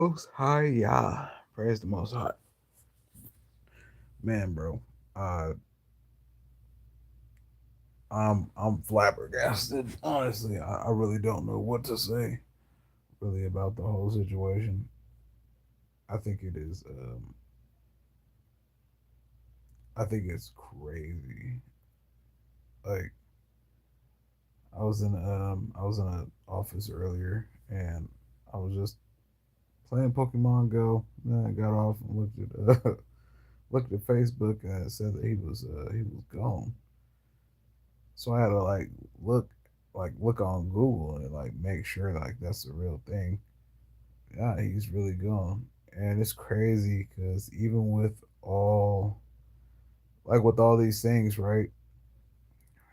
Most High, Yah. Praise the Most High. Man, bro. Uh, I'm flabbergasted. Honestly, I really don't know what to say really about the whole situation. I think it is. I think it's crazy. Like I was in an office earlier, and I was just playing Pokemon Go. Then I got off and looked at Facebook, and it said that he was gone. So I had to look on Google and like make sure like that's the real thing. Yeah, he's really gone, and it's crazy because even with all these things, right?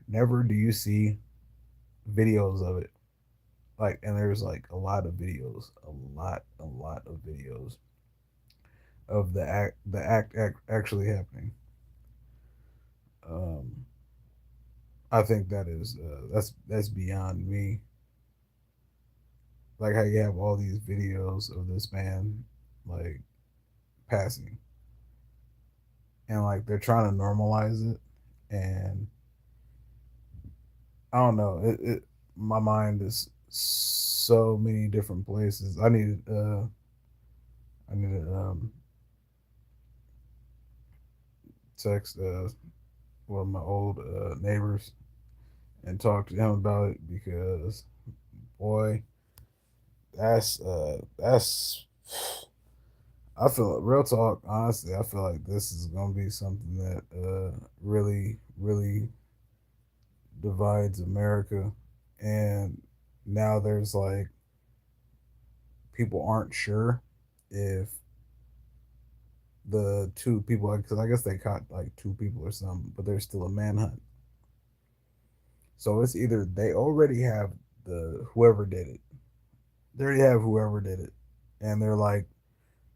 Never do you see videos of it. Like, and there's like a lot of videos, a lot of videos of the act actually happening. Um, I think that's beyond me. Like how you have all these videos of this man like passing, and like they're trying to normalize it, and I don't know, it my mind is so many different places. I need to text one of my old neighbors and talk to him about it because boy, that's I feel real talk. Honestly, I feel like this is gonna be something that really divides America, and now there's like people aren't sure if the two people, because I guess they caught like two people or something, but there's still a manhunt. So it's either they already have the whoever did it, they already have whoever did it, and they're like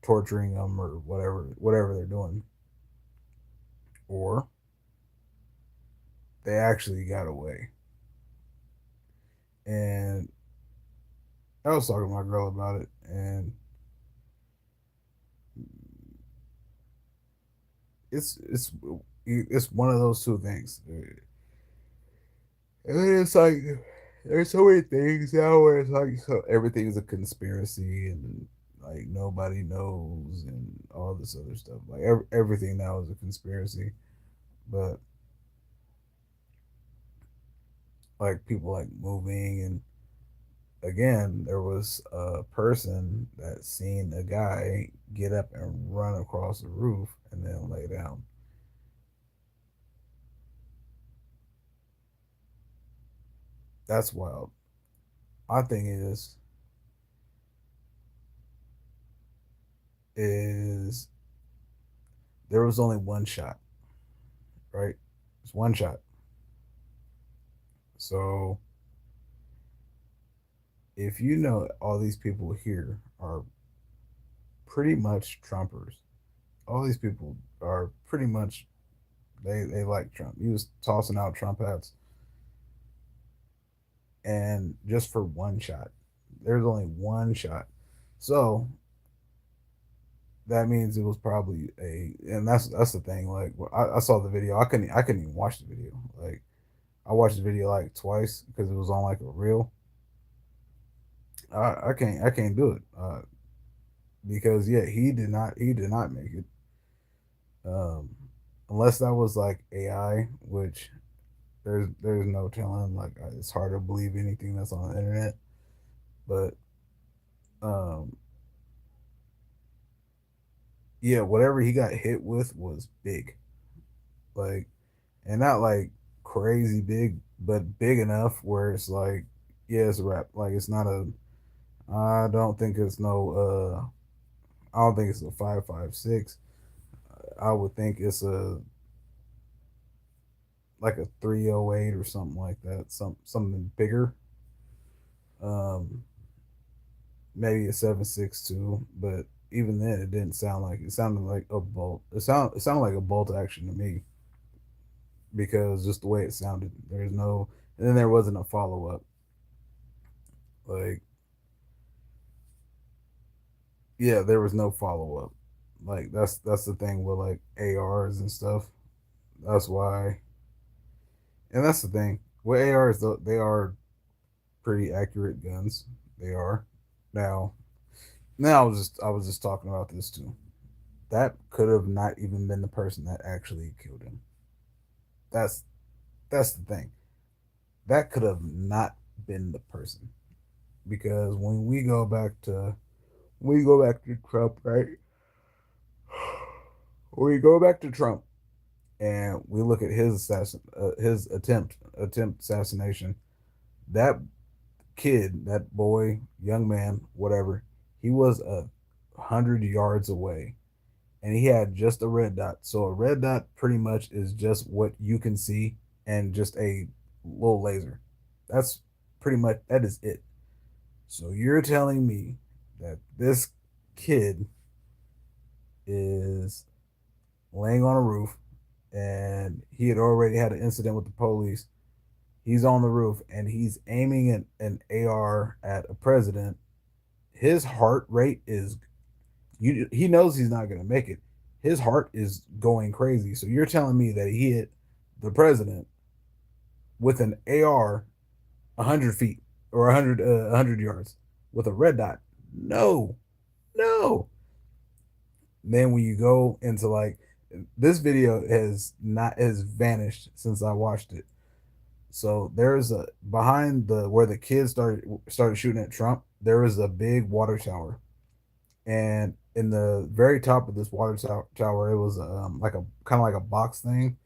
torturing them or whatever they're doing, or they actually got away. And I was talking to my girl about it, and it's it's it's one of those two things. And it's like there's so many things now where it's like so everything's a conspiracy and like nobody knows and all this other stuff. Like everything now is a conspiracy, but like people like moving and again there was a person that seen a guy get up and run across the roof and then lay down. That's wild. My thing is there was only one shot, right? It's one shot. So if you know all these people here are pretty much Trumpers, all these people are pretty much they like Trump. He was tossing out Trump hats, and just for one shot, there's only one shot. So that means it was probably and that's the thing. Like I saw the video, I couldn't even watch the video. Like I watched the video like twice because it was on like a reel. I can't do it because yeah, he did not make it. Um, unless that was like AI, which there's no telling. Like it's hard to believe anything that's on the internet. But um, yeah, whatever he got hit with was big. Like and not like crazy big, but big enough where it's like yeah, it's a wrap. Like it's not a. I don't think it's no. I don't think it's a 5.56. I would think it's a like a 308 or something like that. Something bigger. Um, maybe a 7.62, but even then it didn't sound like it sounded like a bolt. It sounded like a bolt action to me because just the way it sounded. There's no and then there wasn't a follow up. Like Yeah, there was no follow up. Like that's the thing with like ARs and stuff. That's why, and that's the thing with ARs. Though they are pretty accurate guns. They are. Now, now I was just talking about this too. That could have not even been the person that actually killed him. That's that's the thing. That could have not been the person because when we go back to Trump, right? When we go back to Trump and we look at his attempt assassination, that kid, that boy, young man, whatever, he was 100 yards away, and he had just a red dot. So a red dot pretty much is just what you can see, and just a little laser. That's pretty much that is it. So you're telling me that this kid is laying on a roof, and he had already had an incident with the police. He's on the roof and he's aiming an AR at a president. His heart rate is he knows he's not going to make it. His heart is going crazy. So you're telling me that he hit the president with an AR 100 feet or 100 yards with a red dot? No, no. Then when you go into like this video has vanished since I watched it. So there's a behind the where the kids started shooting at Trump. There was a big water tower, and in the very top of this tower, it was like a kind of like a box thing,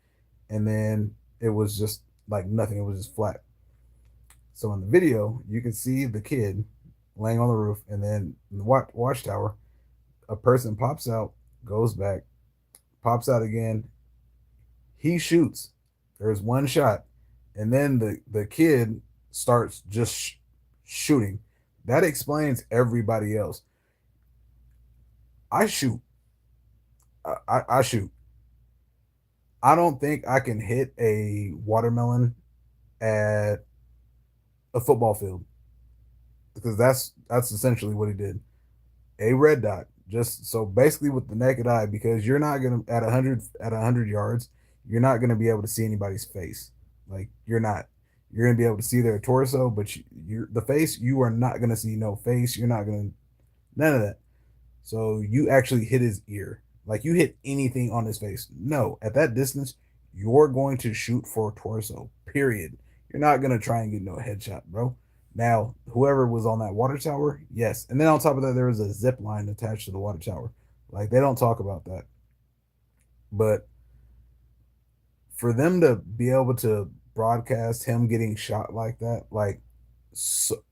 and then it was just like nothing. It was just flat. So in the video, you can see the kid laying on the roof, and then in the watchtower, a person pops out, goes back, pops out again. He shoots. There's one shot, and then the kid starts just shooting. That explains everybody else. I shoot. I shoot. I don't think I can hit a watermelon at a football field because that's essentially what he did. A red dot. Just so basically with the naked eye, because you're not gonna at 100 yards, you're not gonna be able to see anybody's face. Like you're not. You're gonna be able to see their torso, but you're the face. You are not gonna see no face. You're not gonna none of that. So you actually hit his ear. Like you hit anything on his face. No, at that distance, you're going to shoot for torso. Period. You're not gonna try and get no headshot, bro. Now, whoever was on that water tower, yes. And then on top of that, there was a zip line attached to the water tower. Like they don't talk about that. But for them to be able to broadcast him getting shot like that, like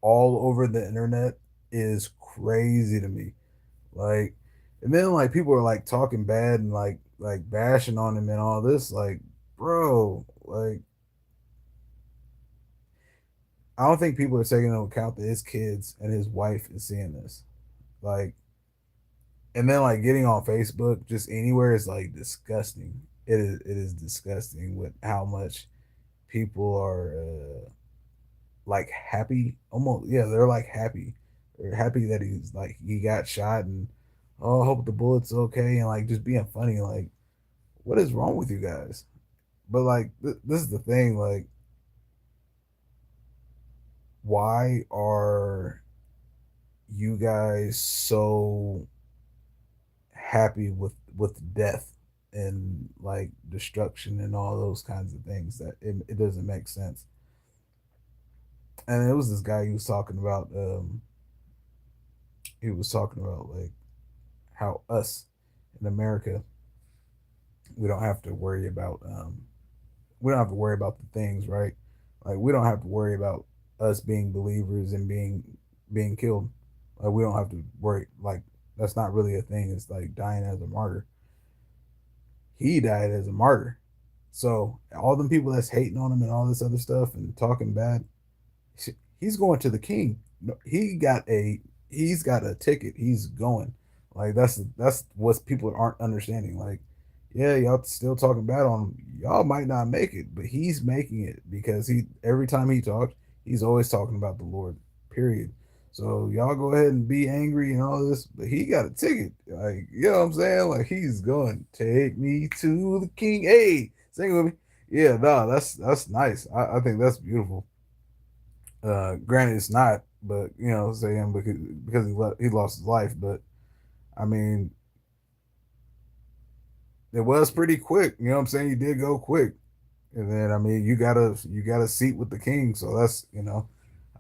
all over the internet, is crazy to me. Like, and then like people are like talking bad and like bashing on him and all this. Like, bro, like I don't think people are taking into account that his kids and his wife is seeing this. Like, and then like getting on Facebook just anywhere is like disgusting. It is disgusting with how much people are like happy. Almost, yeah, they're like happy. They're happy that he's like he got shot, and oh, I hope the bullet's okay, and like just being funny. Like, what is wrong with you guys? But like this is the thing. Like, why are you guys so happy with death and like destruction and all those kinds of things that it doesn't make sense? And it was this guy he was talking about like how us in America, we don't have to worry about we don't have to worry about the things, right? Like we don't have to worry about us being believers and being killed. Like we don't have to worry. Like that's not really a thing. It's like dying as a martyr. He died as a martyr. So all them people that's hating on him and all this other stuff and talking bad, he's going to the king. He's got a ticket. He's going. Like that's what people aren't understanding. Like, yeah, y'all still talking bad on him. Y'all might not make it, but he's making it because he every time he talks, he's always talking about the Lord. Period. So y'all go ahead and be angry and all this, but he got a ticket. Like, you know what I'm saying? Like he's going, take me to the king. Hey, sing with me. Yeah, no, that's nice. I think that's beautiful. Granted, it's not, but you know, saying because he lost his life, but I mean, it was pretty quick. You know what I'm saying? He did go quick, and then I mean, you got a seat with the king, so that's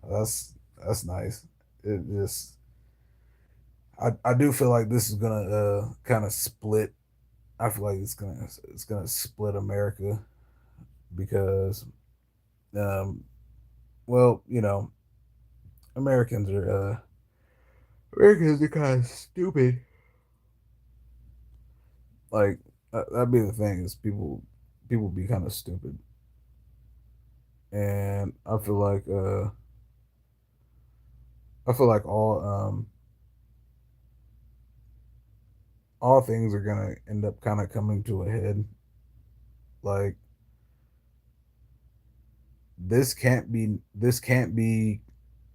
that's that's nice. It just I do feel like this is gonna kind of split. I feel like it's gonna split America because um well Americans are Americans are kind of stupid. Like that'd be the thing is people be kind of stupid, and I feel like all things are gonna end up kind of coming to a head. Like this can't be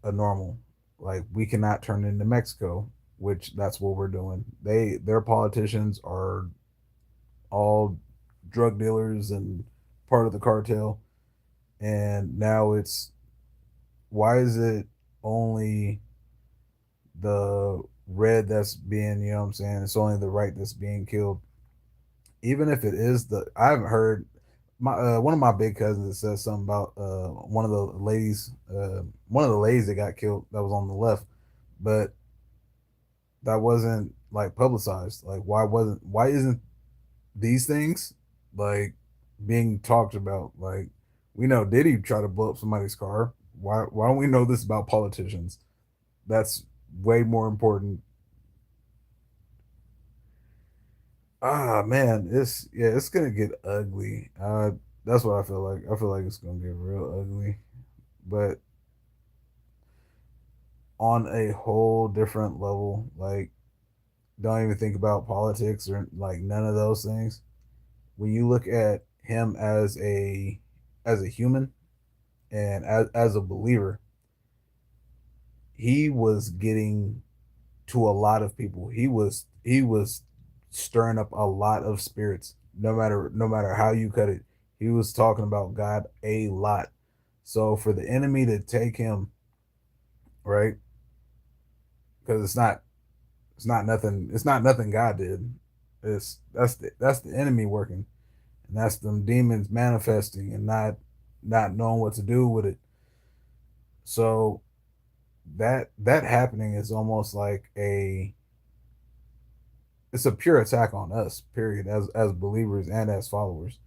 a normal. Like we cannot turn into Mexico, which that's what we're doing. Their politicians are all drug dealers and part of the cartel, and now it's why is it only the red that's being, you know what I'm saying? It's only the right that's being killed. Even if it is I haven't heard my one of my big cousins that says something about one of the ladies that got killed that was on the left, but that wasn't like publicized. Like why isn't these things like being talked about? Like we know Diddy tried to blow up somebody's car. Why don't we know this about politicians? That's way more important. Ah man, it's gonna get ugly. That's what I feel like. I feel like it's gonna get real ugly. But on a whole different level, like don't even think about politics or like none of those things. When you look at him as a human and as a believer, he was getting to a lot of people. He was stirring up a lot of spirits. No matter how you cut it, he was talking about God a lot. So for the enemy to take him, right? Because it's not nothing God did. That's the enemy working, and that's them demons manifesting and not knowing what to do with it. So that happening is almost like it's a pure attack on us, period, as believers and as followers.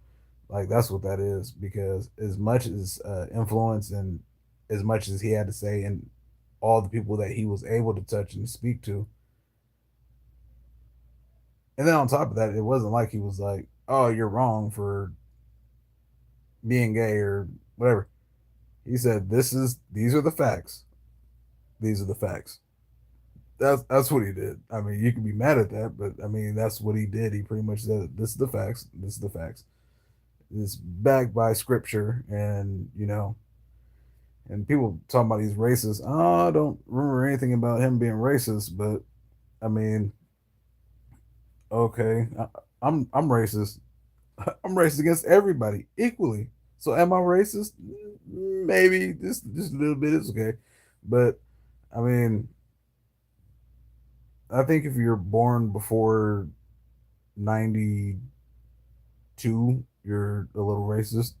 Like that's what that is, because as much as influence and as much as he had to say and all the people that he was able to touch and speak to, and then on top of that, it wasn't like he was like, oh, you're wrong for being gay or whatever. He said, these are the facts. These are the facts. That's what he did. I mean, you can be mad at that, but I mean that's what he did. He pretty much said, this is the facts. This is the facts. It's backed by scripture, and and people talking about he's racist. Oh, I don't remember anything about him being racist, but I mean, okay, I'm racist. I'm racist against everybody equally. So am I racist? Maybe just a little bit is okay, but I mean, I think if you're born before 92, you're a little racist.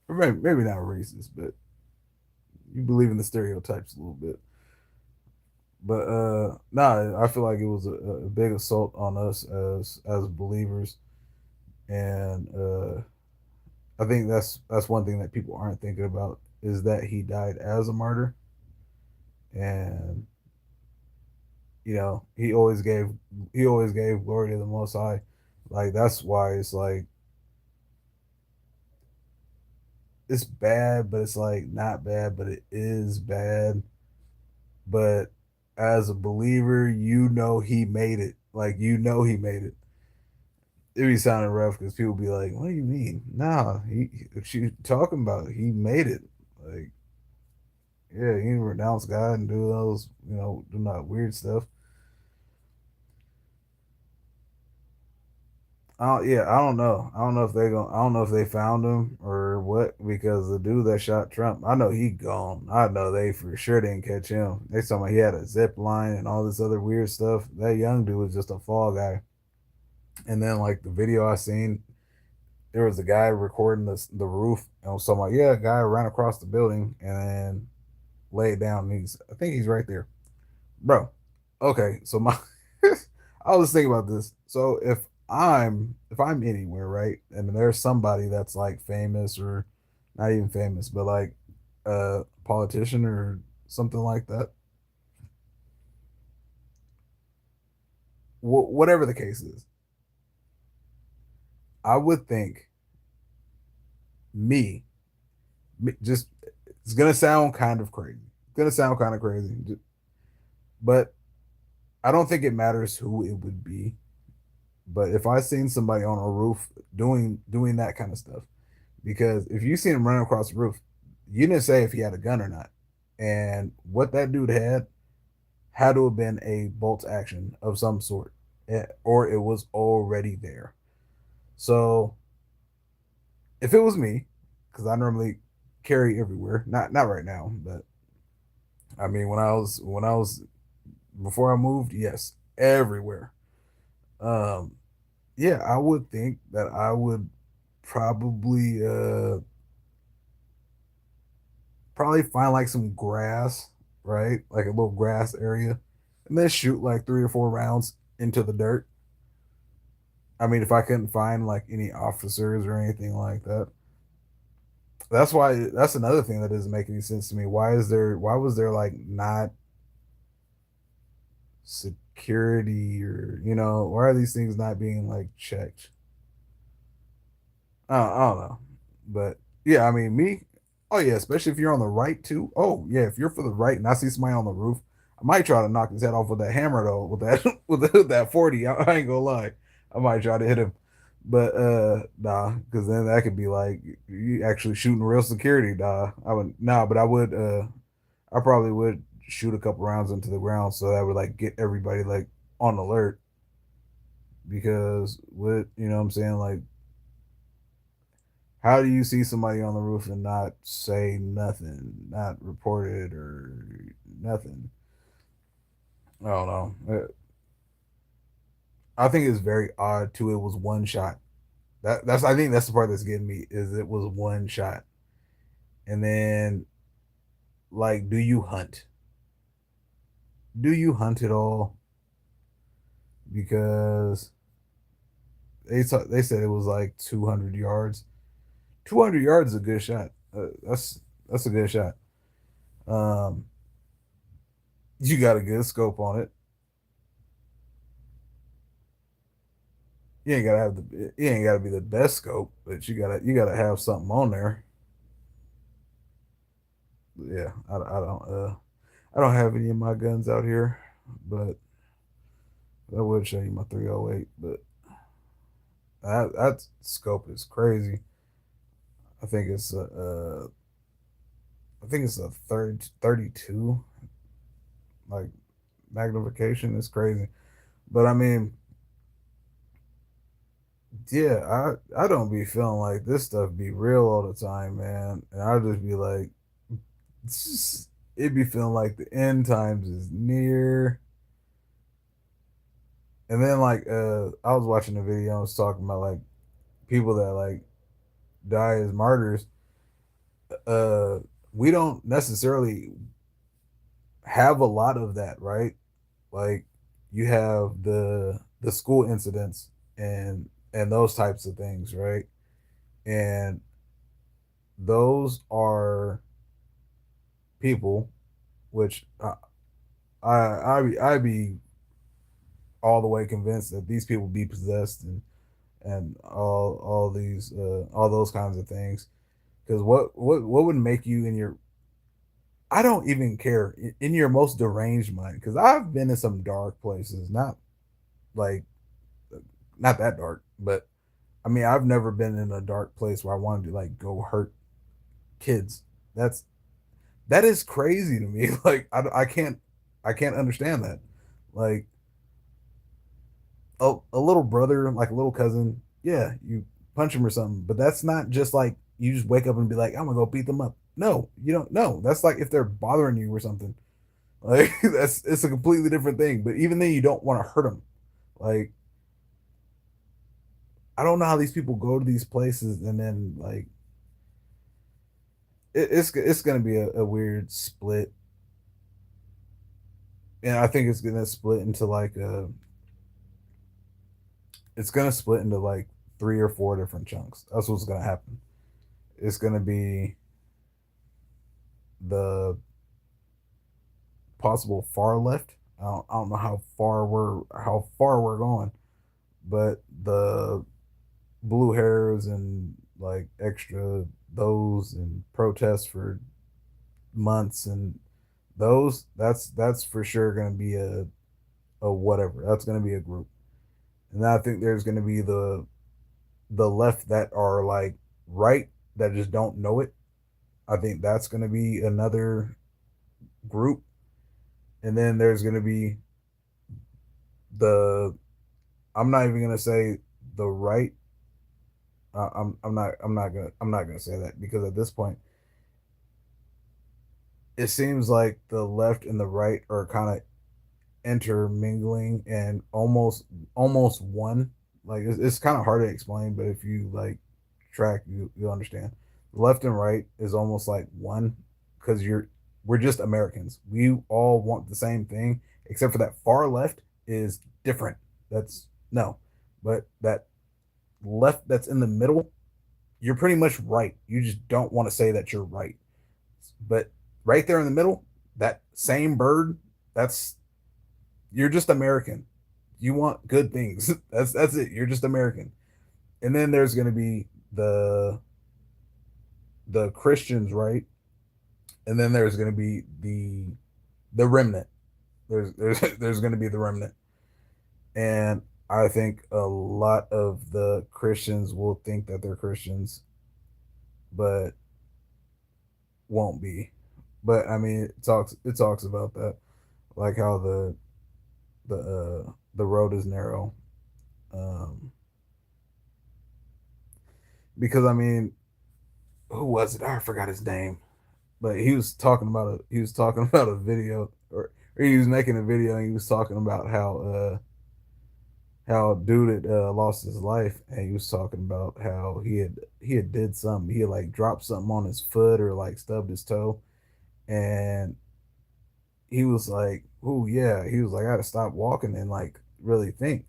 Or maybe not racist, but you believe in the stereotypes a little bit. But nah, I feel like it was a big assault on us as believers, and I think that's one thing that people aren't thinking about is that he died as a martyr, and he always gave glory to the Most High. Like that's why it's like it's bad, but it's like not bad, but it is bad. But as a believer, he made it. Like he made it. It be sounding rough because people be like, "What do you mean?" Nah, she talking about it. He made it. Like Yeah, you can renounce God and do those, do that weird stuff. Yeah, I don't know. I don't know if they found him or what because the dude that shot Trump, I know he gone. I know they for sure didn't catch him. They told me he had a zip line and all this other weird stuff. That young dude was just a fall guy. And then like the video I seen, there was a guy recording the roof and was talking about, yeah, a guy ran across the building and then laid down. And I think he's right there, bro. Okay, so my I was thinking about this. So if I'm anywhere, right, and there's somebody that's like famous or not even famous, but like a politician or something like that, whatever the case is, I would think me, just it's gonna sound kind of crazy. It's gonna sound kind of crazy, but I don't think it matters who it would be. But if I seen somebody on a roof doing that kind of stuff, because if you seen him running across the roof, you didn't say if he had a gun or not. And what that dude had to have been a bolt action of some sort, or it was already there. So if it was me, because I normally carry everywhere, not right now, but I mean when I was before I moved, yes, everywhere. Um, yeah, I would think that I would probably probably find like some grass, right? Like a little grass area, and then shoot like 3 or 4 rounds into the dirt. I mean, if I couldn't find like any officers or anything like that, that's another thing that doesn't make any sense to me. Why was there like not security or why are these things not being like checked? I don't know, but yeah, I mean me. Oh yeah, especially if you're on the right too. Oh yeah, if you're for the right and I see somebody on the roof, I might try to knock his head off with that hammer though. With that with that 40, I ain't gonna lie. I might try to hit him, but nah, because then that could be like you actually shooting real security. Nah, I would nah, but I would I probably would shoot a couple rounds into the ground so that would like get everybody like on alert because what what I'm saying, like how do you see somebody on the roof and not say nothing, not report it or nothing? I don't know. I think it's very odd too. It was one shot. That's I think that's the part that's getting me is it was one shot. And then like, do you hunt? Do you hunt at all? Because they said it was like 200 yards. 200 yards is a good shot. That's a good shot. Um, you got a good scope on it. You ain't gotta be the best scope, but you gotta have something on there. Yeah, I don't have any of my guns out here, but I would show you my 308. But that scope is crazy. I think it's I think it's a third 32 like magnification. It's crazy, but I mean, yeah, I don't be feeling like this stuff be real all the time, man, and I'll just be like, it be feeling like the end times is near. And then like I was watching a video and was talking about like people that like die as martyrs. Uh we don't necessarily have a lot of that, right? Like you have the school incidents and those types of things, right? And those are people which I be all the way convinced that these people be possessed and all these all those kinds of things. Because what would make you in your I don't even care in your most deranged mind. Because I've been in some dark places, like not that dark, but I mean I've never been in a dark place where I wanted to like go hurt kids. That's That is crazy to me. Like I can't understand that. Like a little brother, like a little cousin, yeah, you punch him or something, but that's not just like you just wake up and be like, I'm gonna go beat them up. No, you don't know. That's like if they're bothering you or something. Like that's it's a completely different thing. But even then, you don't want to hurt them. Like I don't know how these people go to these places and then like it's gonna be a weird split, and I think it's gonna split into like it's gonna split into like three or four different chunks. That's what's gonna happen. It's gonna be the possible far left. I don't know how far we're going, but the blue hairs and like extra those and protests for months and those that's for sure going to be a whatever. That's going to be a group. And then I think there's going to be the left that are like right that just don't know it. I think that's going to be another group. And then there's going to be the I'm not even going to say the right. I'm not gonna say that because at this point it seems like the left and the right are kind of intermingling and almost one. Like it's kind of hard to explain, but if you like track, you understand. Left and right is almost like one because we're just Americans. We all want the same thing, except for that far left is different. That's no, but that left that's in the middle, you're pretty much right. You just don't want to say that you're right. But right there in the middle, that same bird, that's you're just American. You want good things. That's it. You're just American. And then there's going to be the Christians, right? And then there's going to be the remnant. There's going to be the remnant. And I think a lot of the Christians will think that they're Christians, but won't be. But I mean, it talks about that, like how the road is narrow, um, because I mean, who was it? I forgot his name, but he was talking about a video, or he was making a video and he was talking about how dude had lost his life, and he was talking about how he had did something, he had like dropped something on his foot or like stubbed his toe, and he was like, "Oh yeah," he was like, "I got to stop walking and like really think."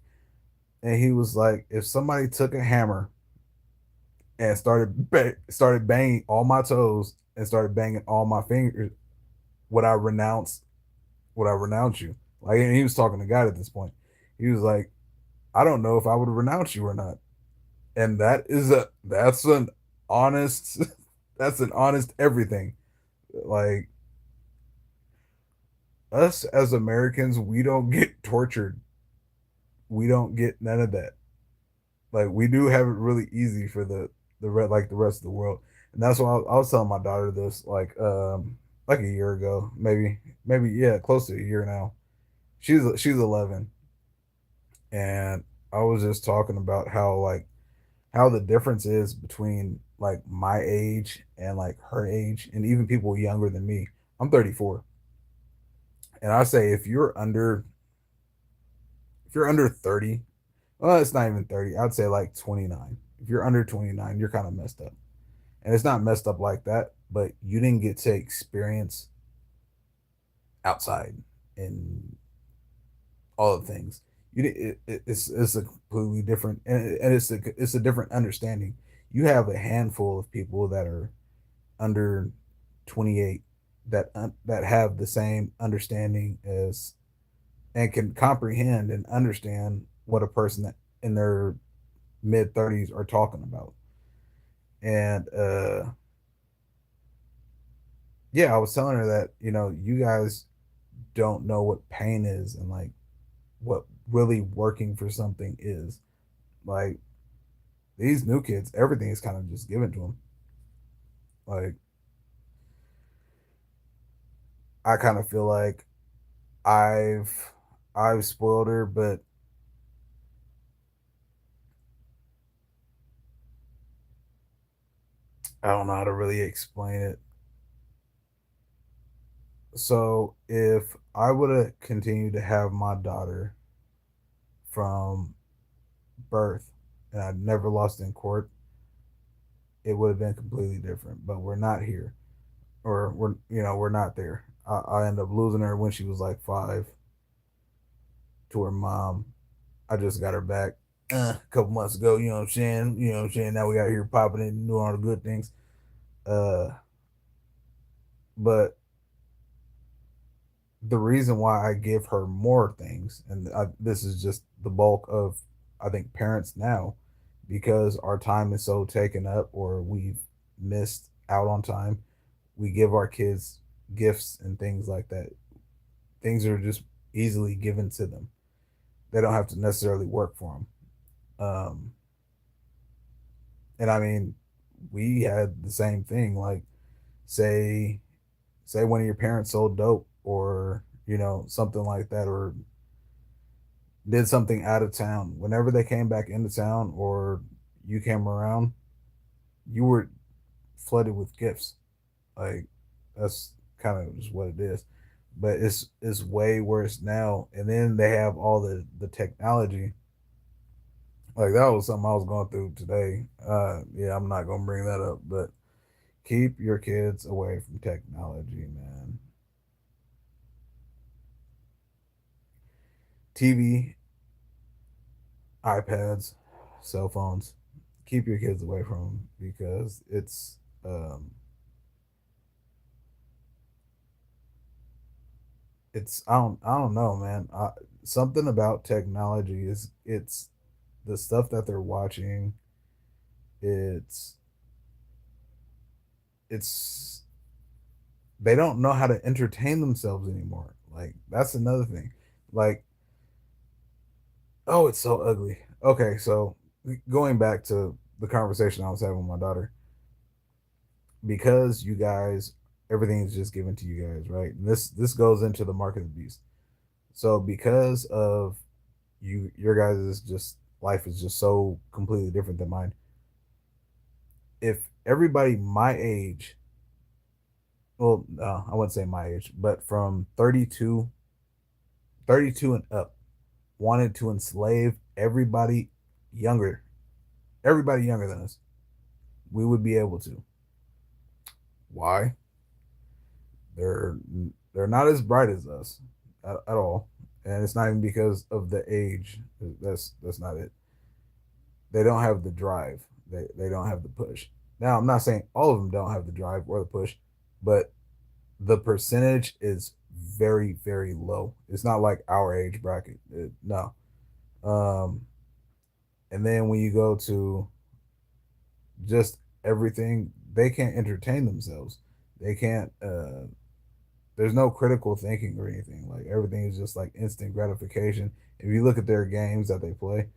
And he was like, "If somebody took a hammer and started banging all my toes and started banging all my fingers, would I renounce? Would I renounce you?" Like, and he was talking to God at this point. He was like, "I don't know if I would renounce you or not." And that's an honest that's an honest everything. Like us as Americans, we don't get tortured. We don't get none of that. Like we do have it really easy for like the rest of the world, and that's why I was telling my daughter this like a year ago, maybe yeah, close to a year now. She's 11, and I was just talking about how like how the difference is between like my age and like her age, and even people younger than me. I'm 34, and I say if you're under 30, well, it's not even 30. I'd say like 29. If you're under 29, you're kind of messed up. And it's not messed up like that, but you didn't get to experience outside and all the things. It's a completely different, and it's a different understanding. You have a handful of people that are under 28 that have the same understanding as and can comprehend and understand what a person that in their mid 30s are talking about. And yeah, I was telling her that, you guys don't know what pain is and like what really working for something is. Like these new kids, everything is kind of just given to them. Like I kind of feel like I've I've spoiled her, but I don't know how to really explain it. So if I would have continued to have my daughter from birth and I'd never lost in court, it would have been completely different. But we're not here, or we're not there. I ended up losing her when she was like 5 to her mom. I just got her back a couple months ago. You know what I'm saying? You know what I'm saying? Now we out here popping in and doing all the good things. Uh, but the reason why I give her more things, and this is just the bulk of, I think, parents now, because our time is so taken up or we've missed out on time, we give our kids gifts and things like that. Things are just easily given to them. They don't have to necessarily work for them. And I mean, we had the same thing. Like, say, say one of your parents sold dope, or something like that, or did something out of town. Whenever they came back into town, or you came around, you were flooded with gifts. Like, that's kind of just what it is. But it's way worse now. And then they have all the technology. Like, that was something I was going through today. Yeah, I'm not gonna bring that up, but keep your kids away from technology, man. TV, iPads, cell phones. Keep your kids away from them, because um, it's I don't know, man. Something about technology is, it's the stuff that they're watching. It's it's they don't know how to entertain themselves anymore. Like, that's another thing. Like, oh, it's so ugly. Okay, so going back to the conversation I was having with my daughter, because you guys, everything is just given to you guys, right? And this goes into the mark of the beast. So because of your guys' just life is just so completely different than mine. If everybody my age, well, I wouldn't say my age, but from 32 and up, wanted to enslave younger, everybody younger than us, we would be able to. Why? They're they're not as bright as us at all, and it's not even because of the age. That's not it. They don't have the drive. They don't have the push. Now, I'm not saying all of them don't have the drive or the push, but the percentage is very, very low. It's not like our age bracket. No. Um, and then when you go to just everything, they can't entertain themselves. They can't. There's no critical thinking or anything. Like, everything is just like instant gratification. If you look at their games that they play,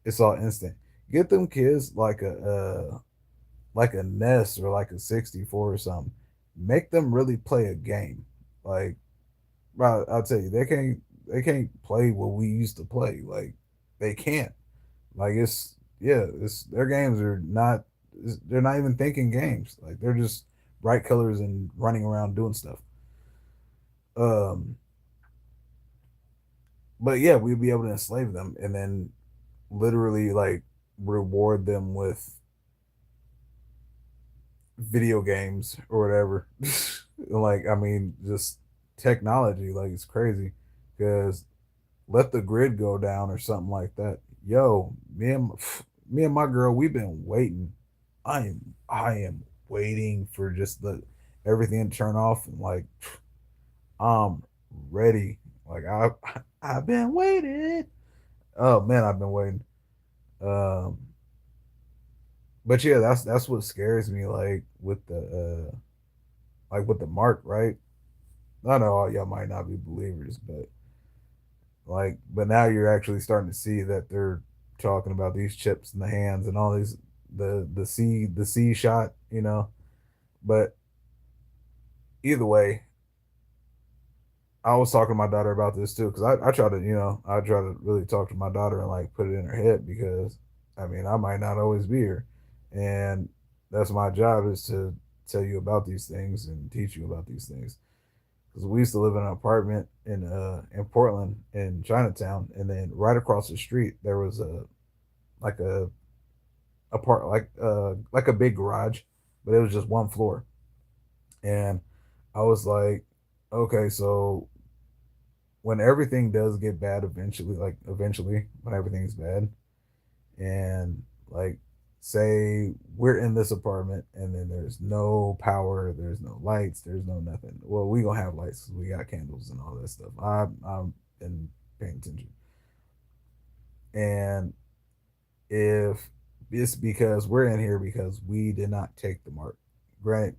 it's all instant. Get them kids like a NES or like a 64 or something. Make them really play a game. Like, bro, I'll tell you, they can't play what we used to play. Like, they can't. Like, it's yeah, it's their games are not. They're not even thinking games. Like, they're just bright colors and running around doing stuff. Um, but yeah, we'd be able to enslave them and then literally like reward them with video games or whatever. Like, I mean, just technology, like, it's crazy. Because let the grid go down or something like that. Yo, me and my girl, we've been waiting. I am waiting for just the everything to turn off, and like, I'm ready. Like, I've been waiting. Oh man, I've been waiting. Um, but yeah, that's what scares me. Like with the mark, right? I know all y'all might not be believers, but now you're actually starting to see that they're talking about these chips in the hands and all these the C shot. But either way, I was talking to my daughter about this too because I try to I try to really talk to my daughter and like put it in her head because I mean I might not always be here, and that's my job is to tell you about these things and teach you about these things because we used to live in an apartment in Portland in Chinatown, and then right across the street there was a like a part like a big garage, but it was just one floor, and I was like, okay, so when everything does get bad eventually, like eventually when everything's bad, and like say we're in this apartment and then there's no power, there's no lights, there's no nothing. Well, we gonna have lights because we got candles and all that stuff. I'm been paying attention, and if it's because we're in here because we did not take the mark, granted,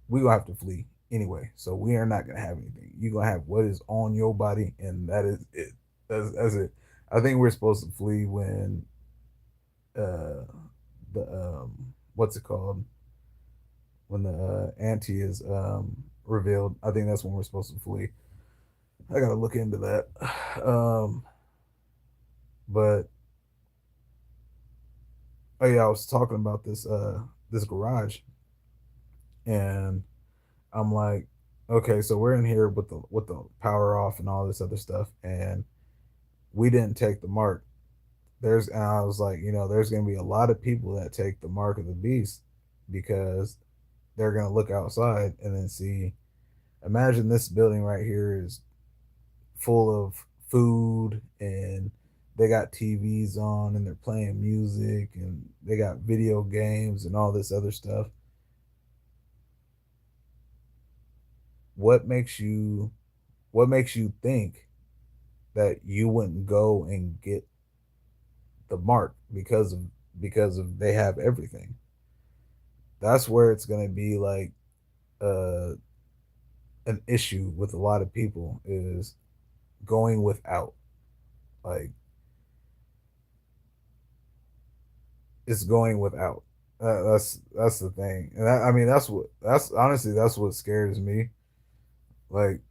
we gonna have to flee anyway. So we are not gonna have anything. You gonna have what is on your body, and that is it. That's it. I think we're supposed to flee when uh the what's it called when the ante is revealed. I think that's when we're supposed to flee. I gotta look into that. Um, but oh yeah, I was talking about this garage, and I'm like, okay, so we're in here with the power off and all this other stuff, and we didn't take the mark. And I was like, there's gonna be a lot of people that take the mark of the beast because they're gonna look outside and then see. Imagine this building right here is full of food and they got TVs on and they're playing music and they got video games and all this other stuff. What makes you what makes you think that you wouldn't go and get the mark because of they have everything? That's where it's gonna be like uh an issue with a lot of people is going without. Like it's going without. That's the thing, and I mean that's honestly that's what scares me. Like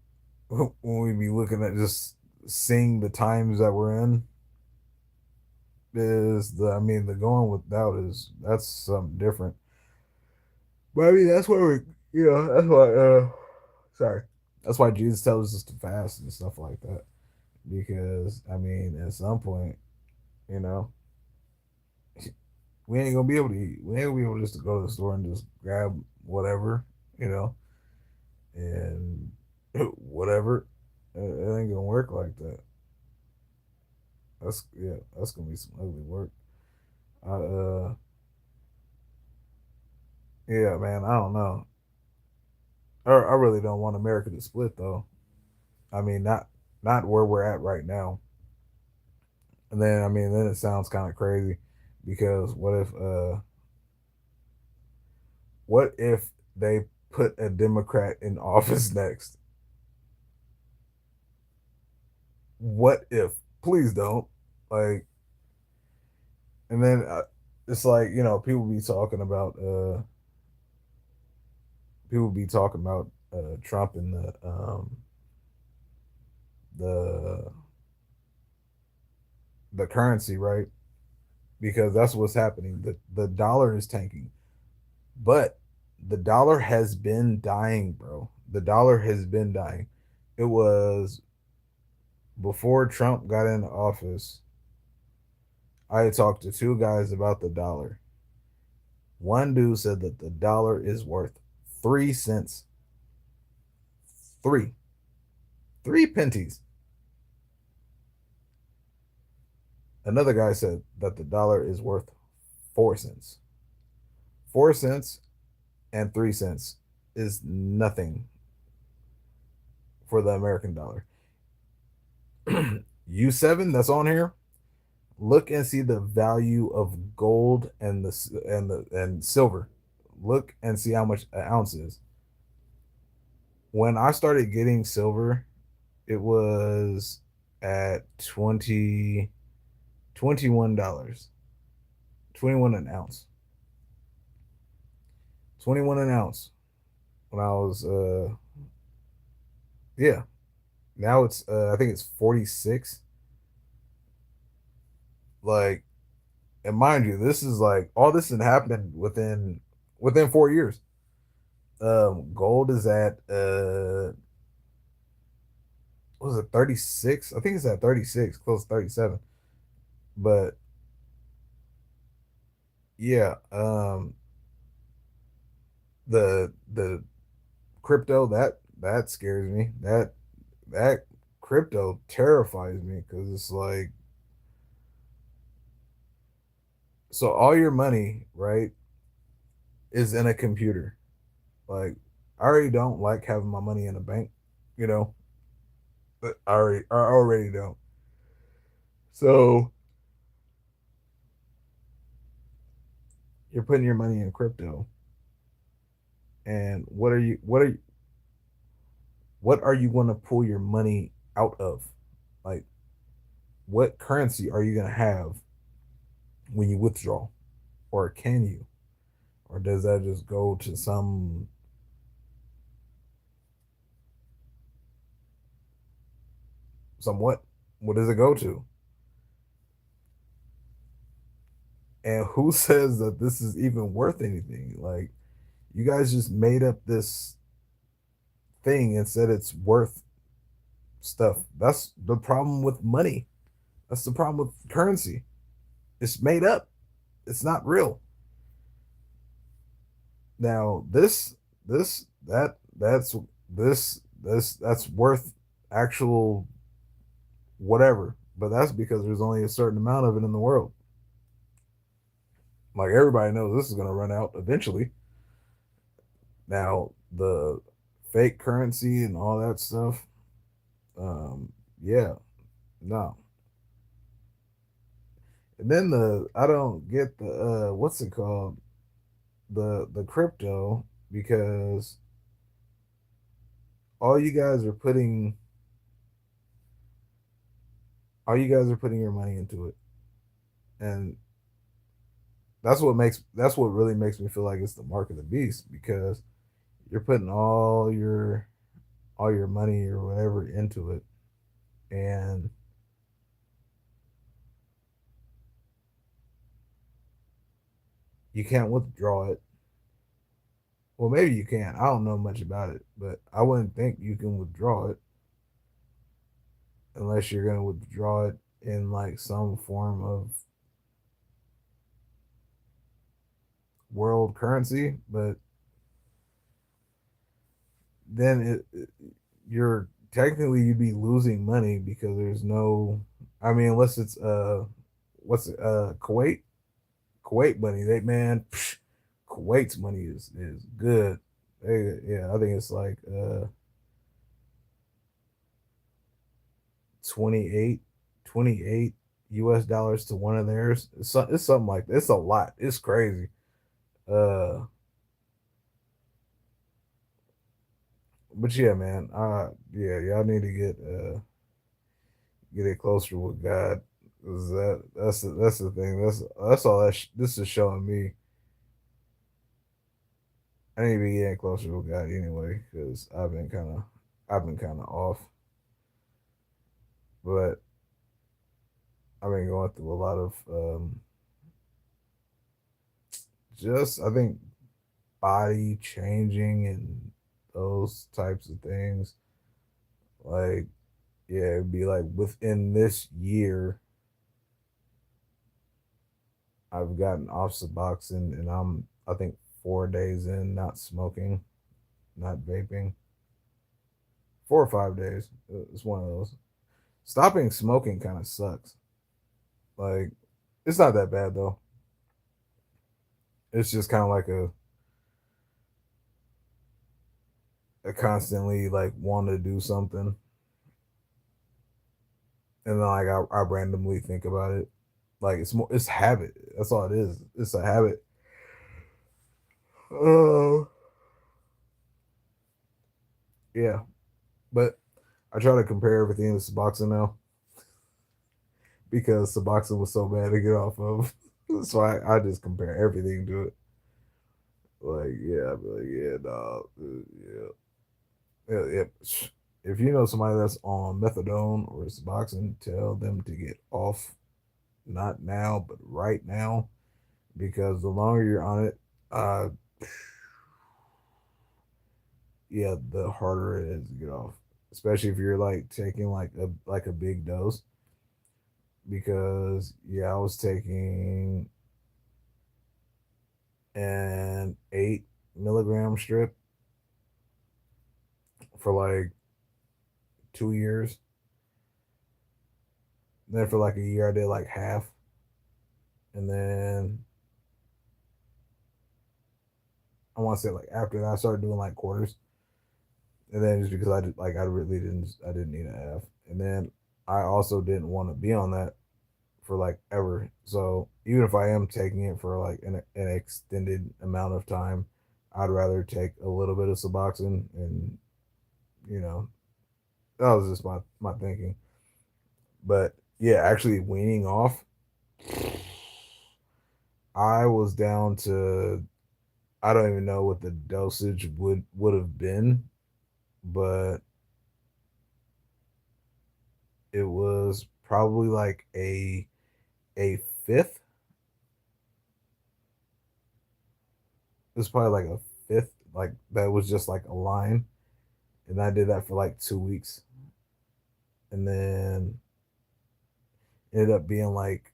when we be looking at just seeing the times that we're in is the I mean the going without is that's something different. But I mean that's why we that's why sorry that's why Jesus tells us to fast and stuff like that because I mean at some point you know we ain't gonna be able to eat. We ain't gonna be able just to go to the store and just grab whatever, you know, and whatever. It ain't gonna work like that. That's gonna be some ugly work. I yeah, man, I don't know. I really don't want America to split though. I mean, not where we're at right now. And then I mean, then it sounds kind of crazy because what if they put a Democrat in office next? What if? Please don't. Like, and then it's like people be talking about Trump and the the currency, right? Because that's what's happening. The dollar is tanking, but the dollar has been dying, bro. The dollar has been dying. It was before Trump got into office. I had talked to two guys about the dollar. One dude said that the dollar is worth 3 cents. Three. Three pennies. Another guy said that the dollar is worth 4 cents. 4 cents and 3 cents is nothing for the American dollar. U7 that's on here, look and see the value of gold and silver. Look and see how much an ounce is. When I started getting silver, it was at 21 dollars. 21 an ounce. 21 an ounce when I was yeah. Now it's I think it's 46. Like, and mind you, this is like all this had happened within 4 years. Gold is at what was it, 36? I think it's at 36, close to 37. But yeah, the crypto, that scares me. That crypto terrifies me because it's like, so all your money, right, is in a computer. Like, I already don't like having my money in a bank, you know, but I already don't. So you're putting your money in crypto, and what are you going to pull your money out of? Like, what currency are you going to have when you withdraw, or can you, or does that just go to somewhat? What does it go to? And who says that this is even worth anything? Like, you guys just made up this thing and said it's worth stuff. That's the problem with money. That's the problem with currency. It's made up. It's not real. Now that's worth actual whatever, but that's because there's only a certain amount of it in the world. Like, everybody knows this is going to run out eventually. Now, the fake currency and all that stuff, yeah, no. And then I don't get the what's it called, the crypto, because all you guys are putting all you guys are putting your money into it, and that's what really makes me feel like it's the mark of the beast, because you're putting all your money or whatever into it, and you can't withdraw it. Well, maybe you can. I don't know much about it, but I wouldn't think you can withdraw it unless you're going to withdraw it in like some form of world currency. But then you're technically, you'd be losing money because there's no, I mean, unless it's what's it, Kuwait money. They, man, Kuwait's money is good. Yeah, I think it's like 28 28 US dollars to one of theirs. It's something like that. It's a lot. It's crazy. Uh but yeah, man. Yeah, y'all need to get it closer with God. 'Cause that's the thing. That's all this is showing me. I need to be getting closer with God anyway, because I've been kind of off. But I've been going through a lot of just, I think, body changing and those types of things. Like, yeah, it'd be like within this year, I've gotten off Suboxone, and I think 4 days in, not smoking, not vaping. 4 or 5 days. It's one of those. Stopping smoking kind of sucks. Like, it's not that bad though. It's just kind of like a constantly like wanting to do something, and then like I randomly think about it. Like, it's habit. That's all it is. It's a habit. Oh, yeah. But I try to compare everything to Suboxone now, because Suboxone was so bad to get off of. So I just compare everything to it. Like, yeah, I'd be like, yeah, dog, yeah, yeah, yeah. if you know somebody that's on methadone or Suboxone, tell them to get off, not now, but right now, because the longer you're on it, uh, yeah, the harder it is to get off. Especially if you're like taking like a big dose. Because yeah, I was taking an 8 milligram strip for like 2 years. Then for like a year, I did like half, and then I want to say like after that, I started doing like quarters, and then just because I really didn't need a half, and then I also didn't want to be on that for like ever. So even if I am taking it for like an extended amount of time, I'd rather take a little bit of Suboxone, and you know that was just my thinking. But yeah, actually weaning off, I was down to, I don't even know what the dosage would have been, but it was probably like a fifth. It was probably like a fifth, like that was just like a line, and I did that for like 2 weeks, and then ended up being like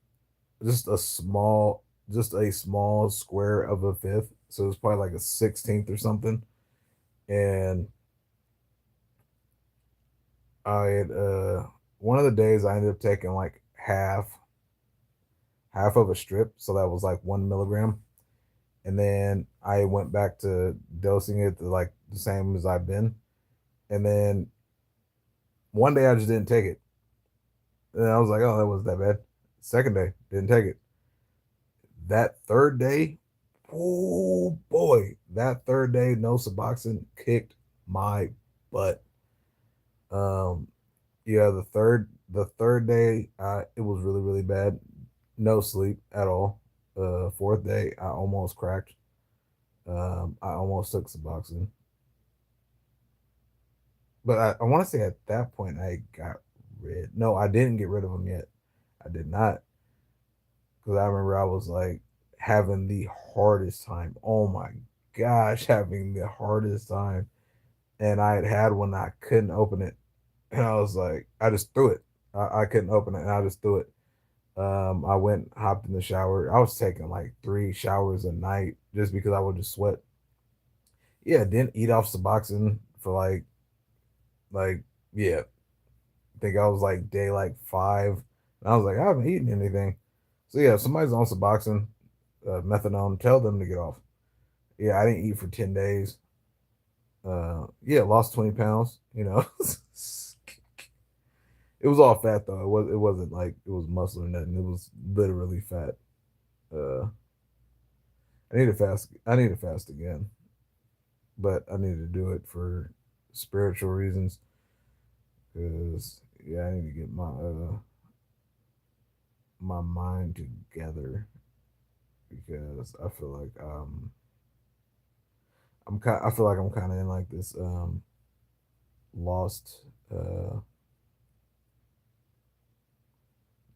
just a small, just a small square of a fifth. So it was probably like a 16th or something, and I had one of the days I ended up taking like half of a strip, so that was like 1 milligram, and then I went back to dosing it to like the same as I've been, and then one day I just didn't take it, and I was like, oh, that wasn't that bad. Second day, didn't take it. That third day, oh boy, that third day, no Suboxone kicked my butt. Um, yeah, the third day, it was really really bad. No sleep at all. Fourth day, I almost cracked. I almost took Suboxone, but I want to say at that point I got rid. No, I didn't get rid of them yet. I did not, because I remember I was like having the hardest time. Oh my gosh, having the hardest time. And I had one I couldn't open it, and I was like, I just threw it. I couldn't open it, and I just threw it. I went, hopped in the shower. I was taking like 3 showers a night just because I would just sweat. Yeah, didn't eat off Suboxone for like yeah. I think I was like day like 5, and I was like, I haven't eaten anything. So yeah, if somebody's on Suboxone, methadone, tell them to get off. Yeah, I didn't eat for 10 days. Yeah, lost 20 pounds. It was all fat though. It wasn't like it was muscle or nothing. It was literally fat. Uh, I need to fast. I need to fast again, but I need to do it for spiritual reasons. Because yeah, I need to get my mind together, because I feel like I feel like I'm kind of in like this lost, uh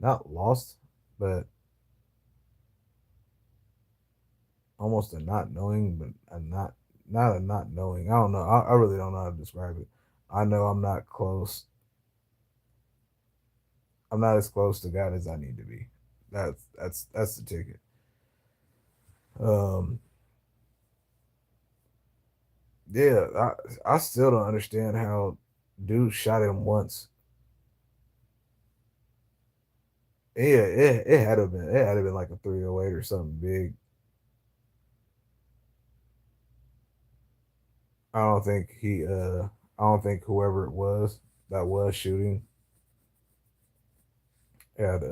not lost, but almost a not knowing, but not a not knowing. I don't know. I really don't know how to describe it. I know I'm not as close to God as I need to be. That's the ticket. Um, yeah, I still don't understand how dude shot him once. Yeah, it had to been like a 308 or something big. I don't think he I don't think whoever it was that was shooting had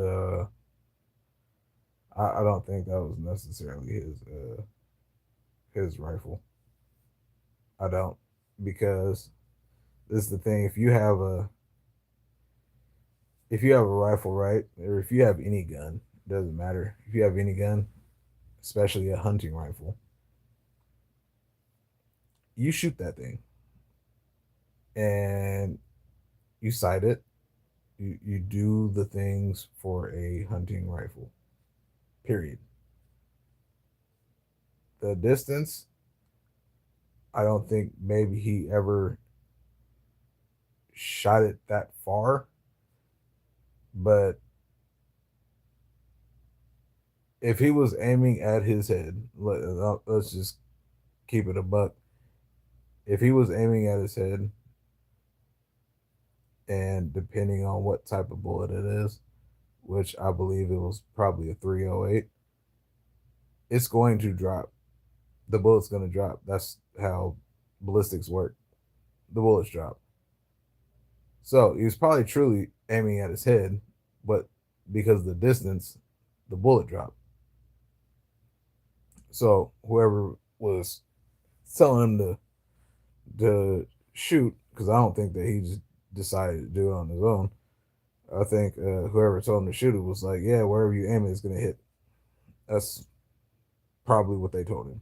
I don't think that was necessarily his rifle. I don't, because this is the thing. If you have a rifle, right, or if you have any gun, it doesn't matter. If you have any gun, especially a hunting rifle, you shoot that thing, and You sight it. You do the things for a hunting rifle. Period. The distance, I don't think maybe he ever shot it that far, but if he was aiming at his head, let's just keep it a buck. If he was aiming at his head, and depending on what type of bullet it is, which I believe it was probably a 308, it's going to drop. The bullet's going to drop. That's how ballistics work. The bullets drop. So he was probably truly aiming at his head, but because of the distance, the bullet dropped. So whoever was telling him to shoot, because I don't think that he just decided to do it on his own. I think whoever told him to shoot it was like, yeah, wherever you aim it is going to hit. That's probably what they told him.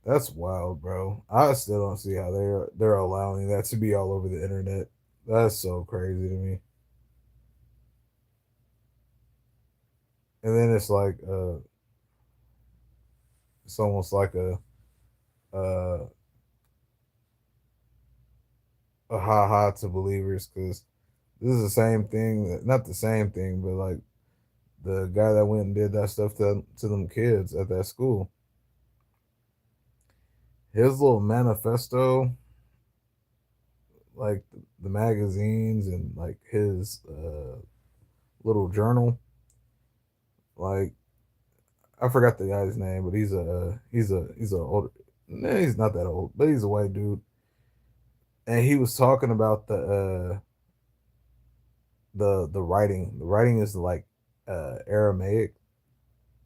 That's wild, bro. I still don't see how they're allowing that to be all over the internet. That's so crazy to me. And then it's almost like uh, a ha ha to believers because this is the same thing, not the same thing, but like the guy that went and did that stuff to them kids at that school. His little manifesto, like the magazines and like his little journal, like I forgot the guy's name, but he's a older. Nah, he's not that old, but he's a white dude, and he was talking about the writing. The writing is like Aramaic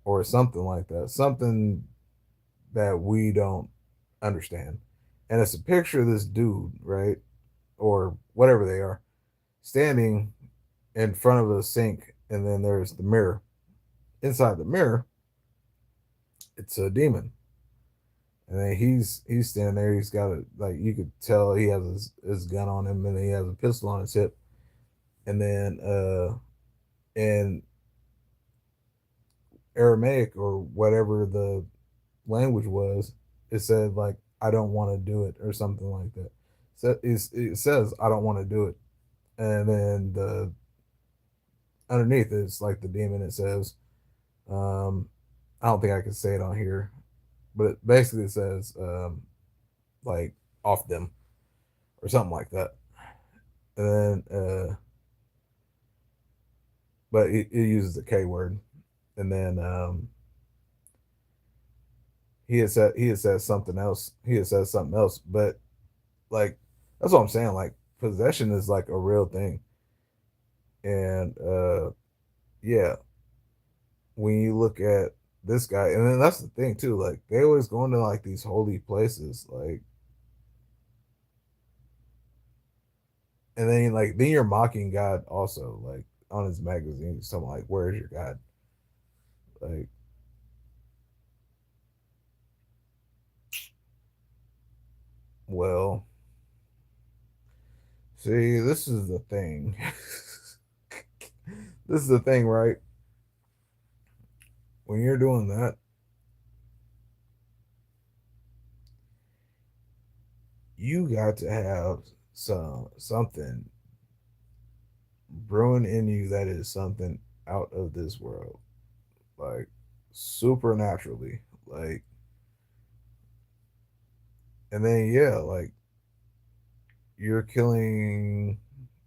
or something like that, something that we don't understand, and it's a picture of this dude, right, or whatever they are, standing in front of a sink, and then there's the mirror. Inside the mirror, it's a demon. And then he's standing there. He's got a like you could tell he has his gun on him, and he has a pistol on his hip. And then in Aramaic or whatever the language was, it said like I don't want to do it or something like that. So it says I don't want to do it, and then the underneath it's like the demon. It says um, I don't think I can say it on here, but it basically says like off them or something like that. And then but it uses the K word. And then he had said something else. He had said something else, but like that's what I'm saying. Like possession is like a real thing, and yeah, when you look at this guy, and then that's the thing too. Like they always go into like these holy places, like, and then you're mocking God also, like on his magazine, something like, "Where's your God?" Like, well, see, this is the thing. This is the thing, right? When you're doing that, you got to have something brewing in you that is something out of this world, like supernaturally, like, and then yeah, like you're killing.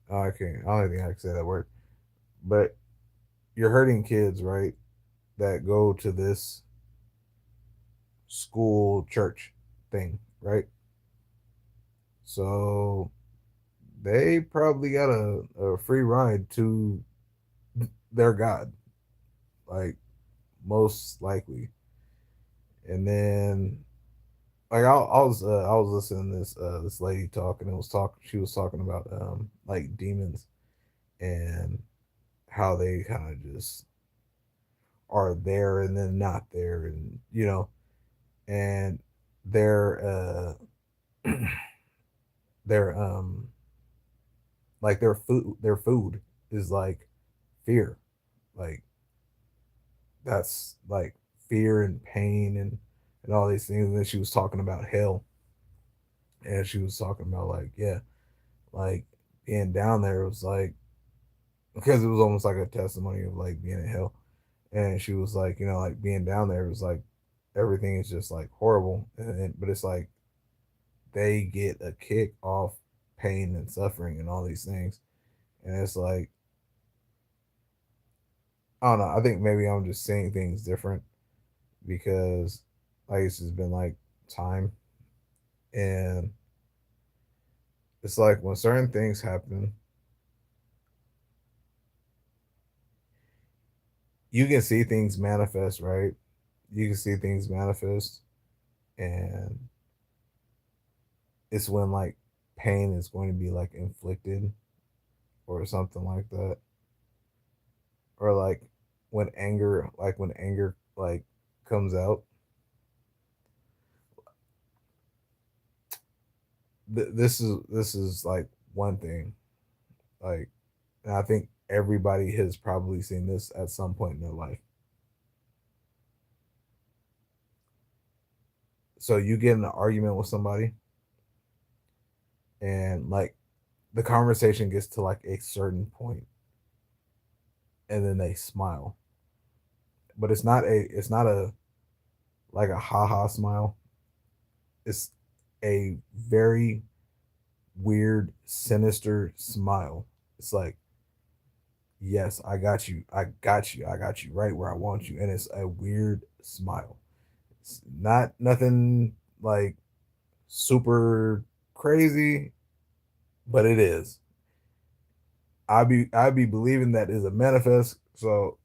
Oh, I can't. I don't think I can say that word, but you're hurting kids, right? That go to this school church thing, right? So they probably got a free ride to their God, like most likely. And then I was listening to this lady talk, and it was talk she was talking about like demons and how they kind of just are there and then not there, and and their their like their food is like fear. Like that's like fear and pain and all these things. And then she was talking about hell, and she was talking about like, yeah, like being down there was like, because it was almost like a testimony of like being in hell. And she was like, like being down there was like everything is just like horrible, but it's like they get a kick off pain and suffering and all these things. And it's like, I don't know, I think maybe I'm just seeing things different because like it's just been like time. And it's like when certain things happen, you can see things manifest, right? You can see things manifest, and it's when like pain is going to be like inflicted or something like that. Or like when anger like comes out. This is like one thing, like, and I think everybody has probably seen this at some point in their life. So you get in an argument with somebody, and like the conversation gets to like a certain point, and then they smile, but it's not a like a haha smile. It's a very weird, sinister smile. It's like, yes, I got you. I got you. I got you right where I want you. And it's a weird smile. It's not nothing like super crazy, but it is. I be believing that is a manifest. So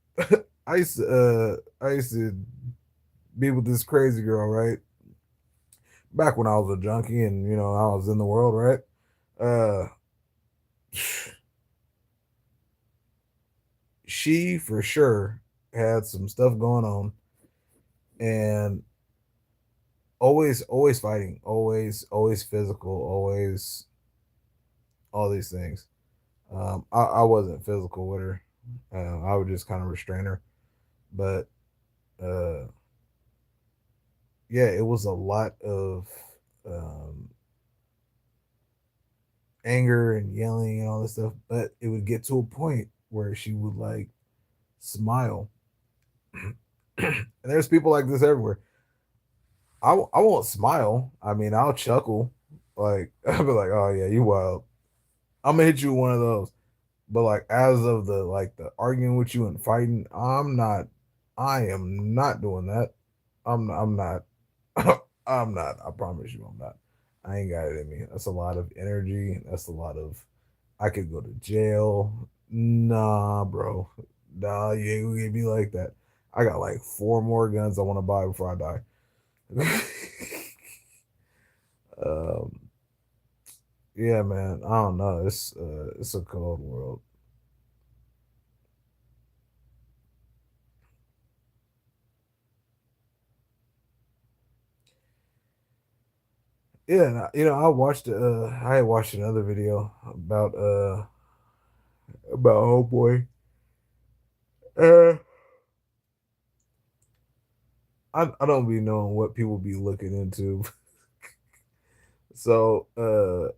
I used to be with this crazy girl, right? Back when I was a junkie and I was in the world, right? Uh she for sure had some stuff going on, and always fighting, always physical, always all these things. I wasn't physical with her. I would just kind of restrain her, but uh, yeah, it was a lot of um, anger and yelling and all this stuff. But it would get to a point where she would like smile, and there's people like this everywhere. I won't smile. I mean, I'll chuckle. Like I'll be like, "Oh yeah, you wild." I'm gonna hit you with one of those. But like as of the arguing with you and fighting, I'm not. I am not doing that. I'm not. I'm not. I promise you, I'm not. I ain't got it in me. That's a lot of energy. That's a lot of. I could go to jail. Nah, bro. Nah, you ain't gonna get me like that. I got like four more guns I want to buy before I die. um, yeah, man. I don't know. It's a cold world. Yeah, and I had watched another video about Homeboy. Uh I don't be knowing what people be looking into. So uh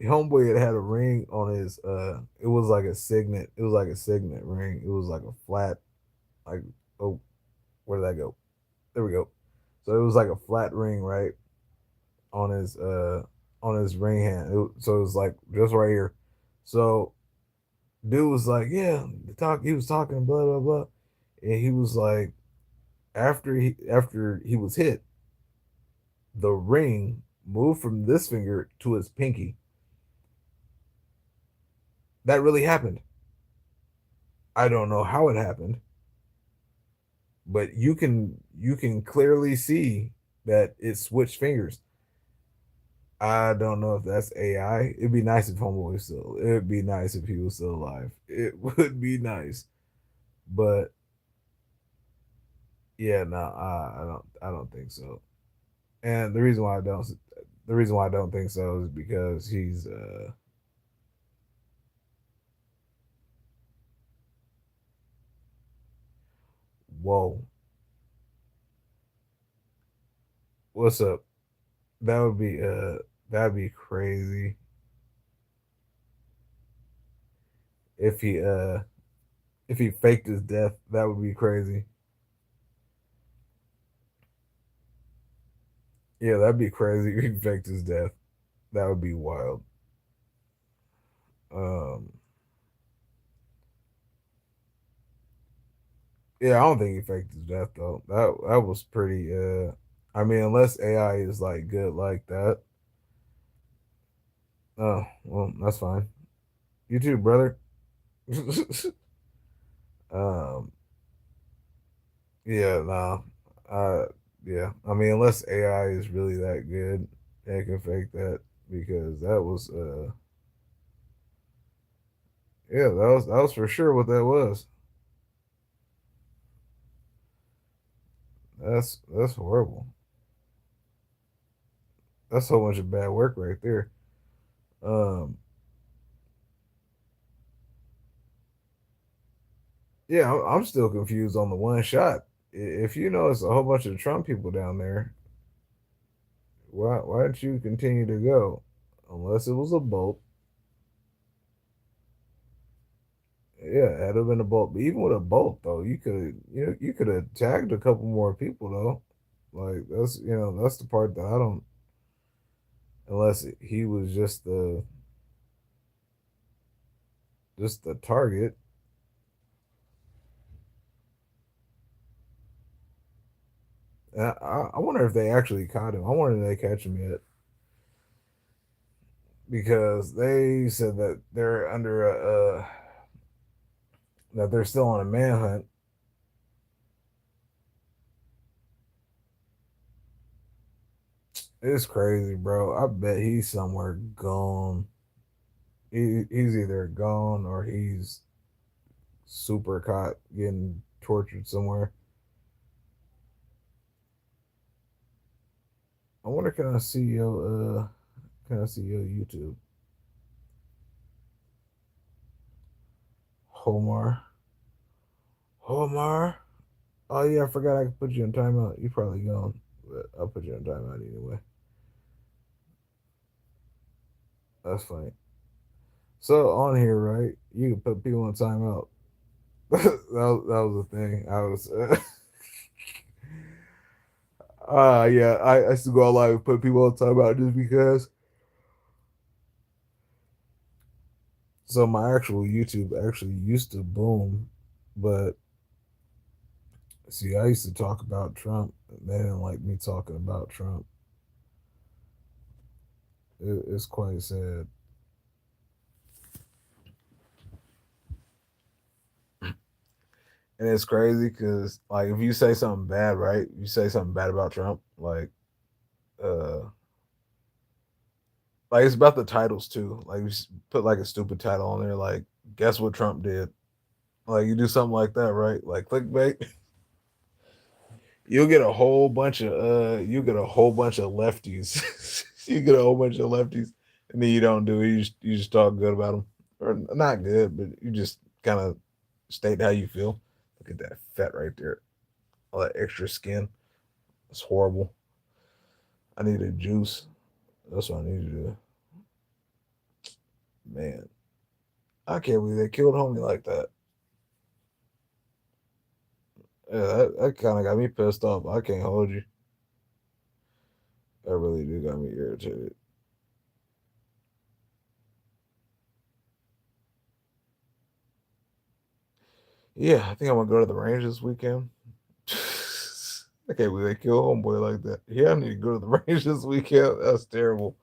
Homeboy had a ring on his it was like a signet. It was like a signet ring. It was like a flat, like, oh, where did that go? There we go. So it was like a flat ring, right? On his ring hand. So it was like just right here. So dude was like, yeah, he was talking, blah blah blah, and he was like, after he was hit, the ring moved from this finger to his pinky. That really happened. I don't know how it happened, but you can clearly see that it switched fingers. I don't know if that's AI. It'd be nice if Homeboy was still. It'd be nice if he was still alive. It would be nice, but Yeah, no, I don't think so. And the reason why I don't think so is because he's whoa, what's up? That would be that'd be crazy if he faked his death. That would be crazy. Yeah, that'd be crazy if he faked his death. That would be wild. Um, yeah, I don't think he faked his death though. That was pretty. I mean, unless AI is like good like that. Oh, well, that's fine. You too, brother. um, yeah, nah. Yeah. I mean, unless AI is really that good, it can fake that because that was yeah, that was for sure what that was. That's horrible. That's so much of bad work right there. Um, yeah, I'm still confused on the one shot. If you know it's a whole bunch of Trump people down there, why didn't you continue to go? Unless it was a bolt. Yeah, it had have been a bolt. But even with a bolt though, you could have tagged a couple more people though. Like that's the part that I don't unless he was just the target. And I wonder if they actually caught him. I wonder if they catch him yet because they said that they're under that they're still on a manhunt. It's crazy, bro. I bet he's somewhere gone. He's either gone or he's super caught getting tortured somewhere. I wonder can I see your YouTube? Homar. Homar. Oh yeah, I forgot I could put you in timeout. You probably gone, but I'll put you in timeout anyway. That's funny. So on here, right? You can put people in timeout. That was the thing. I was yeah, I used to go live and put people on timeout just because. So my actual YouTube actually used to boom, but see, I used to talk about Trump. They didn't like me talking about Trump. It's quite sad. And it's crazy because, like, if you say something bad, right? You say something bad about Trump, uh, like it's about the titles too. Like, you put like a stupid title on there, like, guess what Trump did? Like, you do something like that, right? Like clickbait. You get a whole bunch of lefties. You get a whole bunch of lefties, and then you don't do it. You just talk good about them, or not good, but you just kind of state how you feel. Look at that fat right there, all that extra skin. It's horrible. I need a juice. That's what I need to do. Man, I can't believe they killed homie like that. Yeah, that kind of got me pissed off. I can't hold you. That really do got me irritated. Yeah, I think I'm gonna go to the range this weekend. I can't believe they kill homeboy like that. Yeah, I need to go to the range this weekend. That's terrible.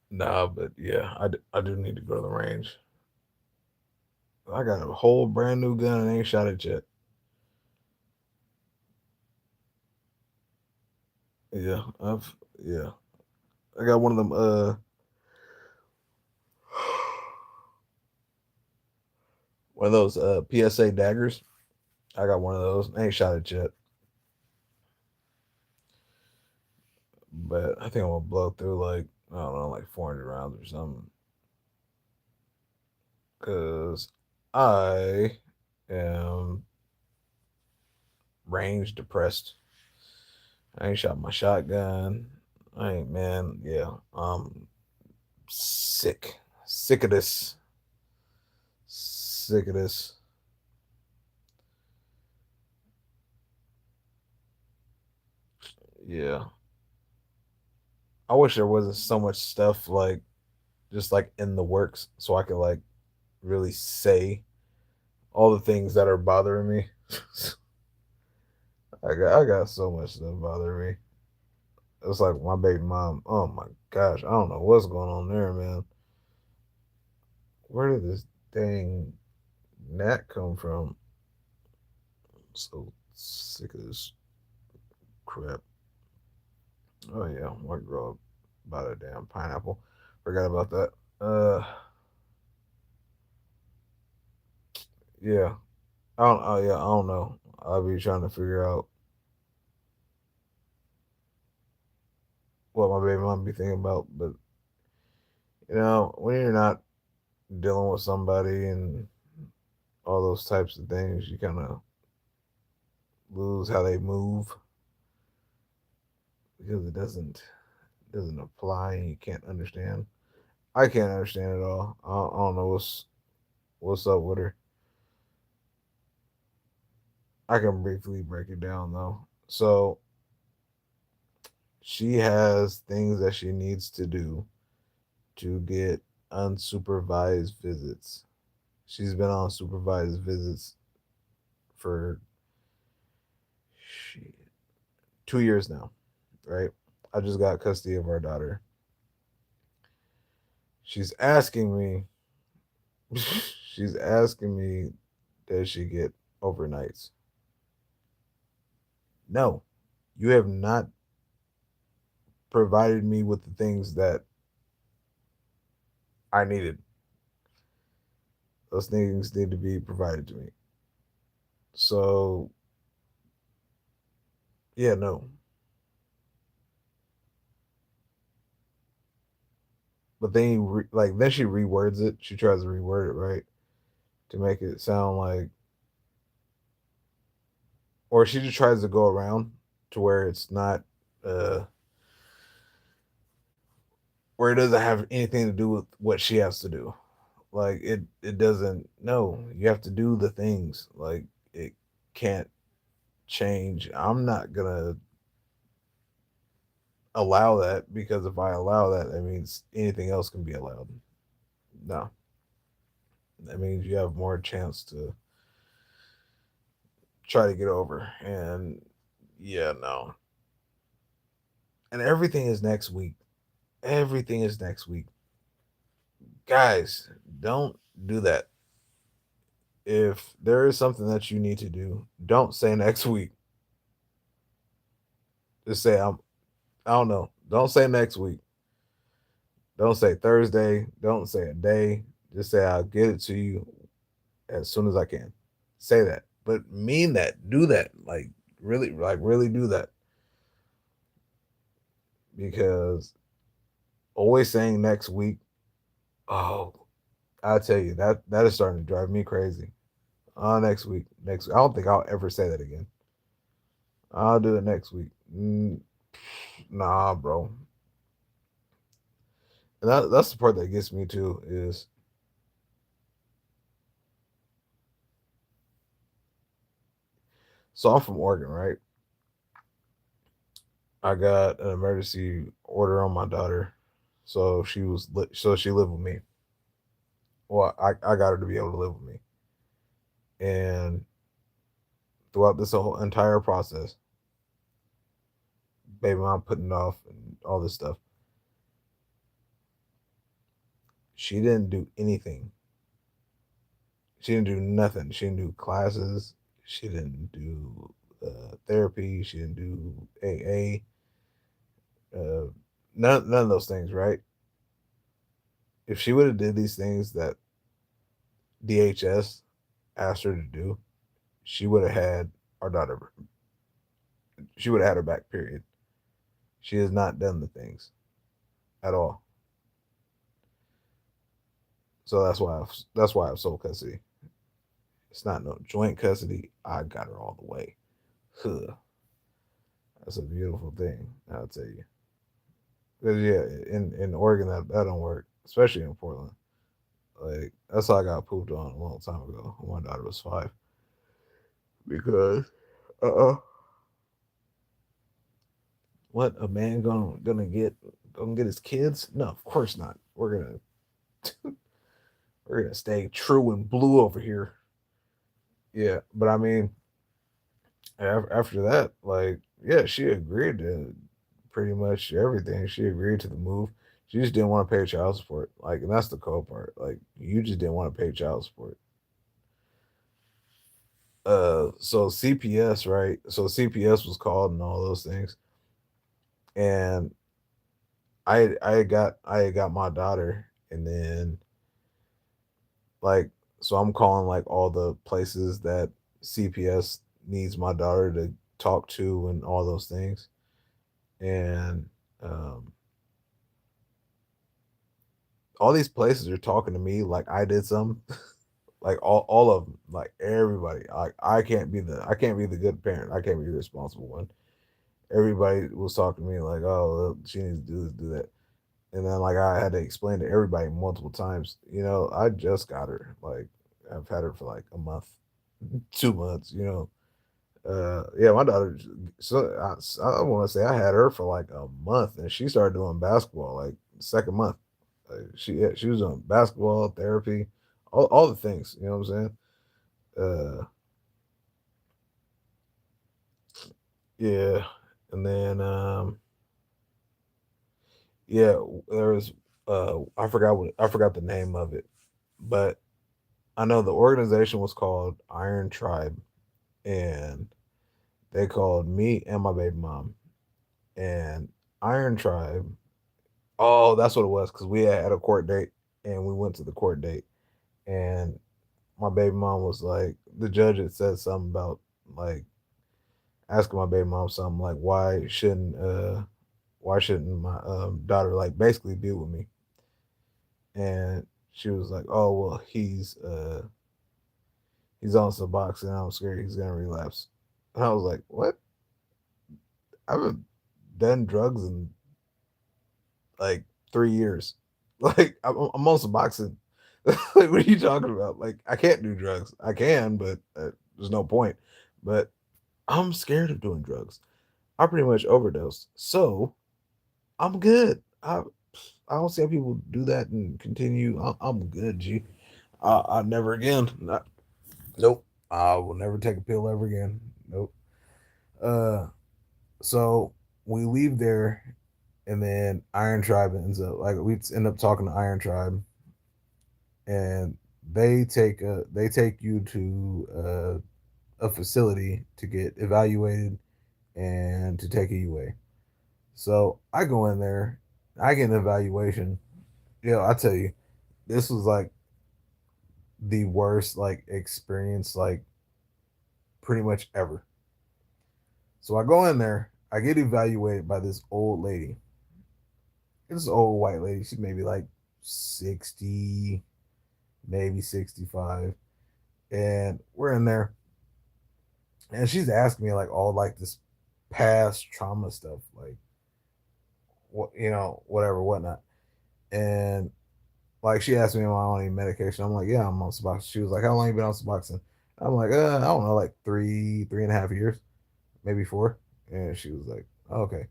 Nah, but yeah, I do need to go to the range. I got a whole brand new gun and ain't shot it yet. Yeah, yeah. I got one of them one of those PSA daggers. I got one of those. I ain't shot it yet, but I think I'm gonna blow through like I don't know, like 400 rounds or something. Cause I am range depressed. I ain't shot my shotgun. I ain't man. Yeah, sick, sick of this, sick of this. Yeah, I wish there wasn't so much stuff like just like in the works, so I could like really say all the things that are bothering me. I got so much stuff bothering me. It's like my baby mom. Oh my gosh, I don't know what's going on there, man. Where did this dang gnat come from? I'm so sick of this crap. Oh yeah, my girl bought a damn pineapple. Forgot about that. Yeah. I don't. Oh yeah, I don't know. I'll be trying to figure out what my baby mom be thinking about, but when you're not dealing with somebody and all those types of things, you kind of lose how they move because it doesn't apply and you can't understand. I can't understand it all. I don't know what's up with her. I can briefly break it down though. So she has things that she needs to do to get unsupervised visits. She's been on supervised visits for shit, 2 years now, right? I just got custody of our daughter. She's asking me, she's asking me, does she get overnights? No, you have not provided me with the things that I needed. Those things need to be provided to me. So, yeah, no. But then, then she rewords it. She tries to reword it, right? To make it sound like, or she just tries to go around to where it's not, uh, where it doesn't have anything to do with what she has to do. Like it doesn't. No, you have to do the things. Like it can't change. I'm not gonna allow that because if I allow that, that means anything else can be allowed. No, that means you have more chance to try to get over. And yeah, no. And everything is next week. Everything is next week. Guys, don't do that. If there is something that you need to do, don't say next week. Just say I don't know. Don't say next week. Don't say Thursday. Don't say a day. Just say I'll get it to you as soon as I can. Say that. But mean that. Do that. Like really do that. Because always saying next week, oh, I tell you, that is starting to drive me crazy. Next week. Next week. I don't think I'll ever say that again. I'll do it next week. Nah, bro. And that's the part that gets me too is so I'm from Oregon, right? I got an emergency order on my daughter, so so she lived with me. Well, I got her to be able to live with me, and throughout this whole entire process, baby mom putting it off and all this stuff, she didn't do anything. She didn't do nothing. She didn't do classes. She didn't do therapy. She didn't do AA. None of those things, right? If she would have did these things that DHS asked her to do, she would have had our daughter. She would have had her back. Period. She has not done the things at all. So that's why I've sold custody. It's not no joint custody. I got her all the way. Huh. That's a beautiful thing. I'll tell you. 'Cause yeah, in Oregon that don't work, especially in Portland. Like that's how I got pooped on a long time ago when my daughter was 5. Because uh what a man gonna get his kids? No, of course not. We're gonna stay true and blue over here. Yeah, but I mean, after that, like, yeah, she agreed to pretty much everything. She agreed to the move. She just didn't want to pay child support. Like, and that's the cold part. Like, you just didn't want to pay child support. So CPS, right? So CPS was called and all those things, and I had got my daughter, and then like so I'm calling like all the places that CPS needs my daughter to talk to and all those things, and um, all these places are talking to me like I did some, like all of them, like everybody. Like I can't be the good parent. I can't be the responsible one. Everybody was talking to me like, oh, she needs to do this, do that. And then like I had to explain to everybody multiple times, I just got her. Like I've had her for like a month, 2 months, yeah, my daughter. So I want to say I had her for like a month, and she started doing basketball like second month. She was doing basketball therapy, all the things. You know what I'm saying? Yeah, and then yeah, there was I forgot the name of it, but I know the organization was called Iron Tribe, and they called me and my baby mom. And Iron Tribe, oh, that's what it was, because we had a court date, and we went to the court date, and my baby mom was like, the judge had said something about like asking my baby mom something like, why shouldn't my daughter like basically be with me? And she was like, oh well, he's on some boxing. I'm scared he's gonna relapse. And I was like, what? I haven't done drugs in like 3 years. Like I'm on some boxing. Like what are you talking about? Like I can't do drugs. I can, but there's no point. But I'm scared of doing drugs. I pretty much overdosed, so I'm good. I don't see how people do that and continue. I'm good, G. I never again. Nope. I will never take a pill ever again. Nope. Uh, so we leave there, and then Iron Tribe ends up like we end up talking to Iron Tribe, and they take you to a facility to get evaluated and to take a UA. So I go in there, I get an evaluation. I tell you, this was like the worst like experience like pretty much ever. So I go in there, I get evaluated by this old lady. This old white lady. She maybe like 60, maybe 65. And we're in there. And she's asking me like all like this past trauma stuff, like what whatever, whatnot. And like she asked me, am I on any medication? I'm like, yeah, I'm on Suboxone. She was like, how long you been on Suboxone? I'm like, I don't know, like 3.5 years, maybe 4. And she was like, okay.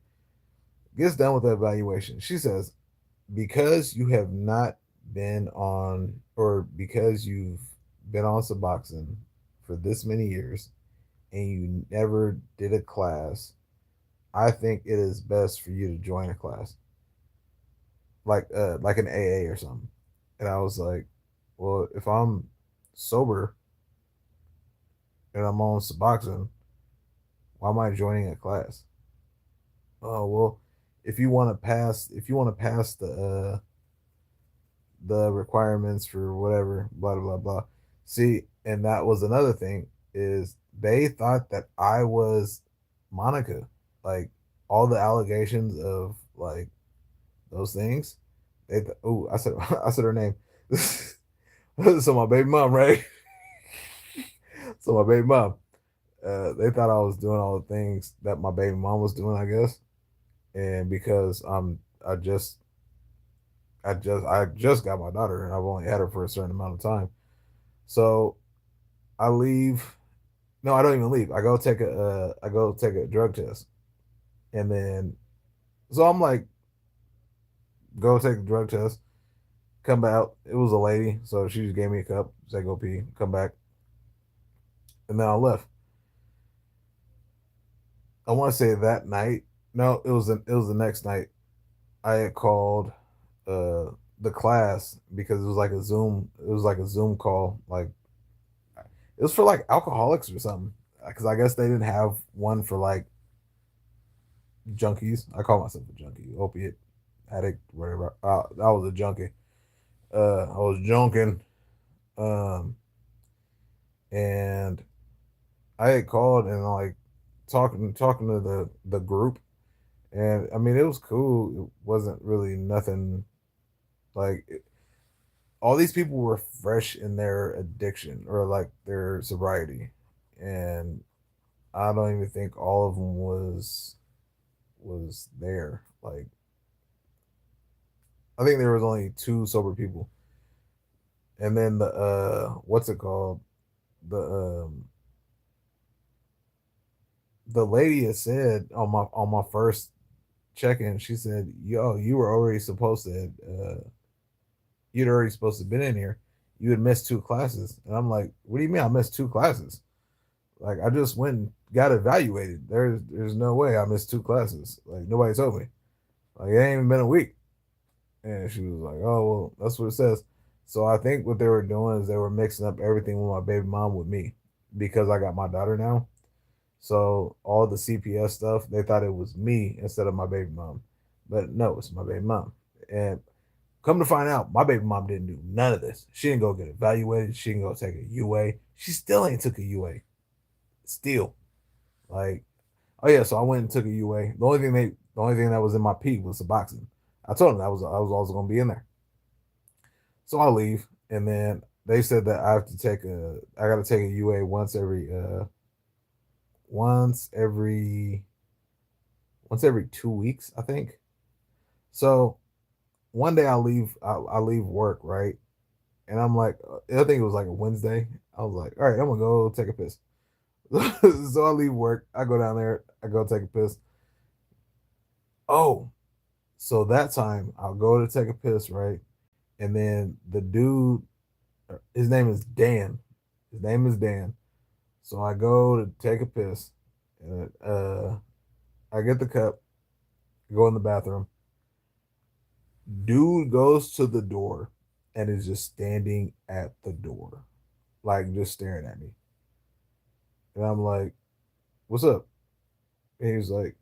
Gets done with the evaluation. She says, because you have not been on, or because you've been on Suboxone for this many years and you never did a class, I think it is best for you to join a class, like an AA or something. And I was like, well, if I'm sober and I'm on Suboxone, why am I joining a class? Oh well, if you want to pass the requirements for whatever, blah blah blah. See, and that was another thing. is they thought that I was Monica. Like all the allegations of like those things. Oh, I said I said her name. So my baby mom, right? So my baby mom. They thought I was doing all the things that my baby mom was doing, I guess. And because I just I just got my daughter and I've only had her for a certain amount of time. So I leave. No, I don't even leave. I go take a drug test. And then so I'm like, go take the drug test, come back. It was a lady, so she just gave me a cup, said go pee, come back, and then I left. I want to say that night. No, it was the next night. I had called uh the class because it was like a Zoom. It was like a Zoom call. Like it was for like alcoholics or something. Because I guess they didn't have one for like junkies. I call myself a junkie, opiate addict, whatever. I was a junkie. I was junking, um, and I had called and like talking to the group, and I mean it was cool. It wasn't really nothing like all these people were fresh in their addiction or like their sobriety, and I don't even think all of them was there. Like I think there was only two sober people, and then the what's it called the the lady had said on my first check-in, she said, "Yo, you were already supposed to you'd already supposed to been in here. You had missed two classes." And I'm like, "What do you mean I missed two classes? Like I just went and got evaluated. There's no way I missed two classes. Like nobody told me. Like it ain't even been a week." And she was like, "Oh well, that's what it says." So I think what they were doing is they were mixing up everything with my baby mom with me because I got my daughter now. So all the CPS stuff, they thought it was me instead of my baby mom. But no, it's my baby mom. And come to find out, my baby mom didn't do none of this. She didn't go get evaluated. She didn't go take a UA. She still ain't took a UA. Still. Like, oh yeah, so I went and took a UA. The only thing that was in my P was the boxing. I told them I was also gonna be in there. So I leave and then they said that I gotta take a UA once every once every 2 weeks, I think. So one day I leave work, right? And I'm like, I think it was like a Wednesday. I was like, all right, I'm gonna go take a piss. So I leave work, I go down there, I go take a piss. Oh, so that time I'll go to take a piss, right? And then the dude, his name is Dan. His name is Dan. So I go to take a piss, and I get the cup, go in the bathroom. Dude goes to the door and is just standing at the door, like just staring at me. And I'm like, "What's up?" And he's like,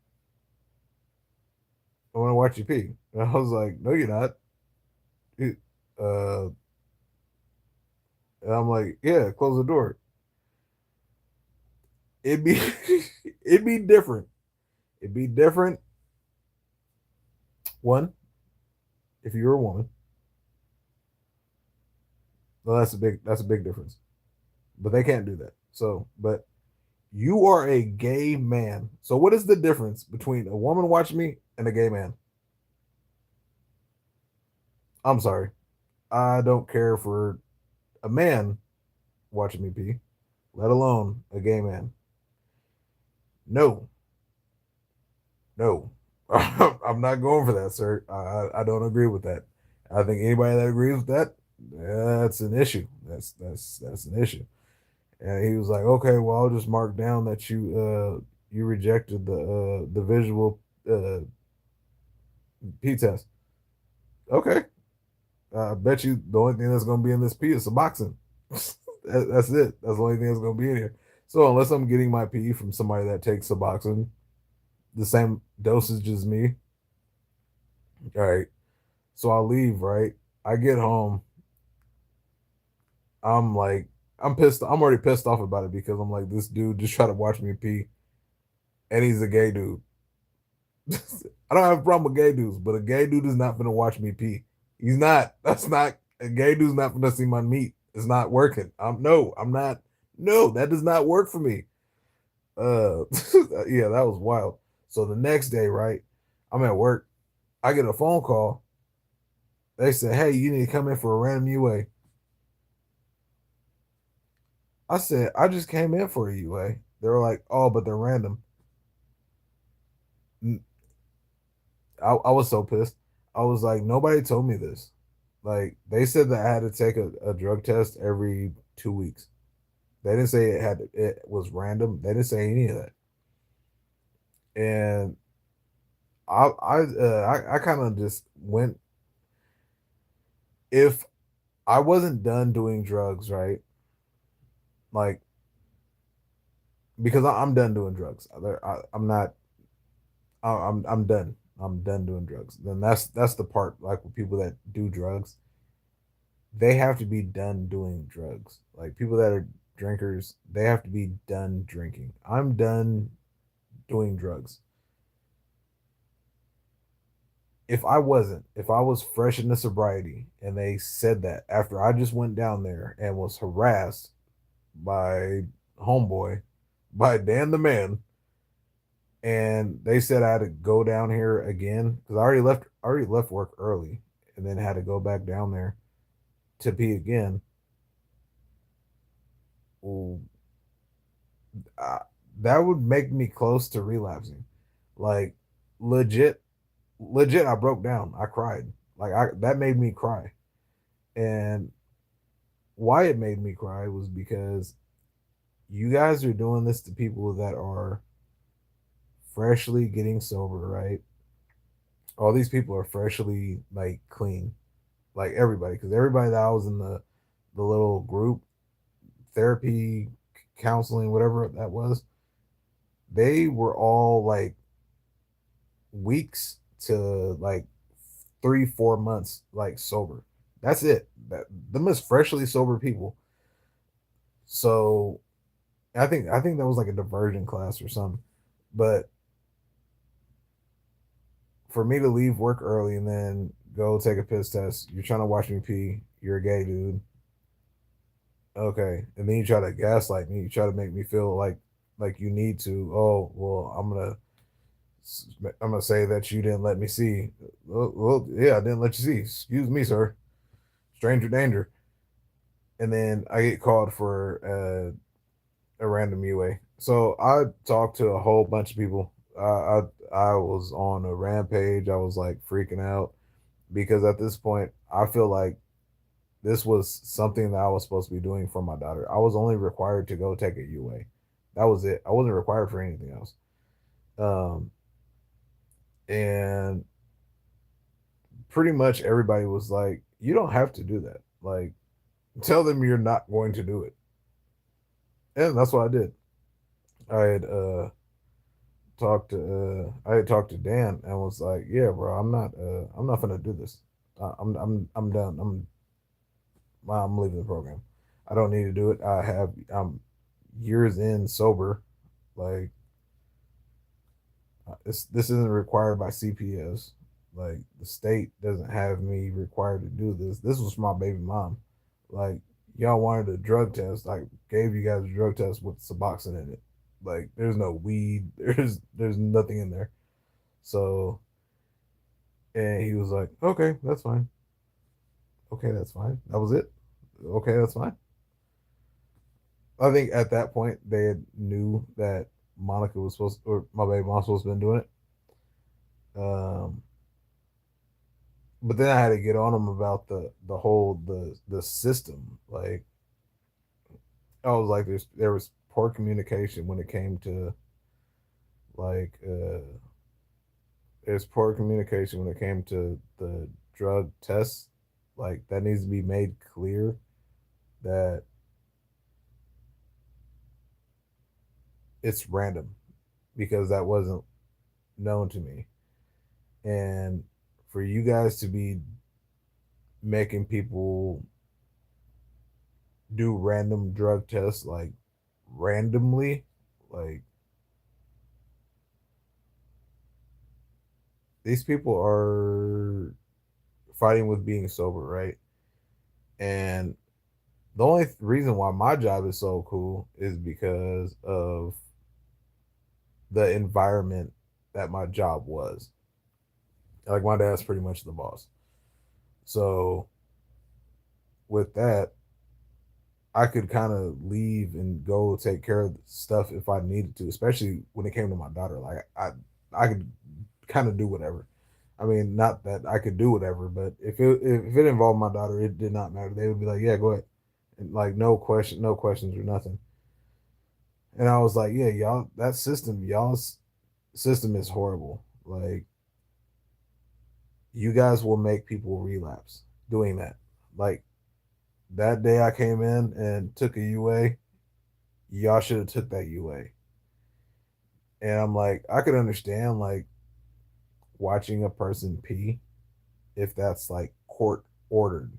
"I want to watch you pee." And I was like, "No, you're not." He- Uh, and I'm like, "Yeah, close the door." It'd be it'd be different. It'd be different. One, if you're a woman, well, that's a big difference. But they can't do that. So, but you are a gay man. So what is the difference between a woman watching me and a gay man? I'm sorry. I don't care for a man watching me pee, let alone a gay man. No, no. I'm not going for that, sir. I don't agree with that. I think anybody that agrees with that, that's an issue. That's an issue. And he was like, okay, well, I'll just mark down that you rejected the visual uh, P test. Okay, I bet you the only thing that's going to be in this P is Suboxone. That's it. That's the only thing that's going to be in here. So unless I'm getting my P from somebody that takes Suboxone, the same dosage as me, all right. So I leave. Right, I get home. I'm like, I'm pissed. I'm already pissed off about it because I'm like, this dude just tried to watch me pee, and he's a gay dude. I don't have a problem with gay dudes, but a gay dude is not gonna watch me pee. He's not. That's not a gay dude's not gonna see my meat. It's not working. I'm not. No, that does not work for me. Uh, yeah, that was wild. So the next day, right, I'm at work. I get a phone call. They said, "Hey, you need to come in for a random UA." I said, "I just came in for a UA." They were like, "Oh, but they're random." I was so pissed. I was like, nobody told me this. Like they said that I had to take a drug test every 2 weeks. They didn't say it was random. They didn't say any of that. And I kind of just went, if I wasn't done doing drugs, right? Like because I'm done doing drugs. I'm not. I'm done. I'm done doing drugs. Then that's the part, like with people that do drugs, they have to be done doing drugs. Like people that are drinkers, they have to be done drinking. I'm done doing drugs. If I was fresh into sobriety and they said that after I just went down there and was harassed by homeboy, by Dan the man, and they said I had to go down here again because I already left work early and then had to go back down there to pee again. Well, I, that would make me close to relapsing. Like legit, legit. I broke down. I cried. Like I that made me cry. And why it made me cry was because you guys are doing this to people that are freshly getting sober, right? All these people are freshly like clean, like everybody, because everybody that I was in the little group therapy, counseling, whatever that was, they were all like weeks to like 3 4 months like sober. That's it. That them as freshly sober people. So I think that was like a diversion class or something. But for me to leave work early and then go take a piss test, you're trying to watch me pee. You're a gay dude. Okay, and then you try to gaslight me. You try to make me feel like you need to. Oh well, I'm gonna say that you didn't let me see. Well, yeah, I didn't let you see. Excuse me, sir. Stranger danger. And then I get called for a random UA. So I talked to a whole bunch of people. I was on a rampage. I was like freaking out because at this point I feel like this was something that I was supposed to be doing for my daughter. I was only required to go take a UA. That was it. I wasn't required for anything else. Um, and pretty much everybody was like, "You don't have to do that. Like, tell them you're not going to do it." And that's what I did. I had I had talked to Dan and was like, "Yeah, bro, I'm not gonna do this. I'm done. I'm leaving the program. I don't need to do it. I'm years in sober. Like this isn't required by CPS. Like the state doesn't have me required to do this. This was my baby mom. Like y'all wanted a drug test. I gave you guys a drug test with Suboxone in it. Like there's no weed. There's nothing in there. So and he was like, okay, that's fine. Okay, that's fine. That was it. Okay, that's fine. I think at that point they had knew that Monica was supposed, or my baby mom was supposed to been doing it. Um, but then I had to get on them about the whole the system. Like I was like, there was poor communication when it came to like there's poor communication when it came to the drug tests. Like that needs to be made clear that it's random because that wasn't known to me. And for you guys to be making people do random drug tests like randomly. Like these people are fighting with being sober, right? And the only reason why my job is so cool is because of the environment that my job was. Like my dad's pretty much the boss. So with that, I could kind of leave and go take care of stuff if I needed to, especially when it came to my daughter. Like I could kind of do whatever. I mean, not that I could do whatever, but if it involved my daughter, it did not matter. They would be like, "Yeah, go ahead," and like no questions or nothing. And I was like, "Yeah, y'all, that system, y'all's system is horrible. Like, you guys will make people relapse doing that. Like that day I came in and took a UA, y'all should have took that UA." And I'm like, I could understand like watching a person pee if that's like court ordered.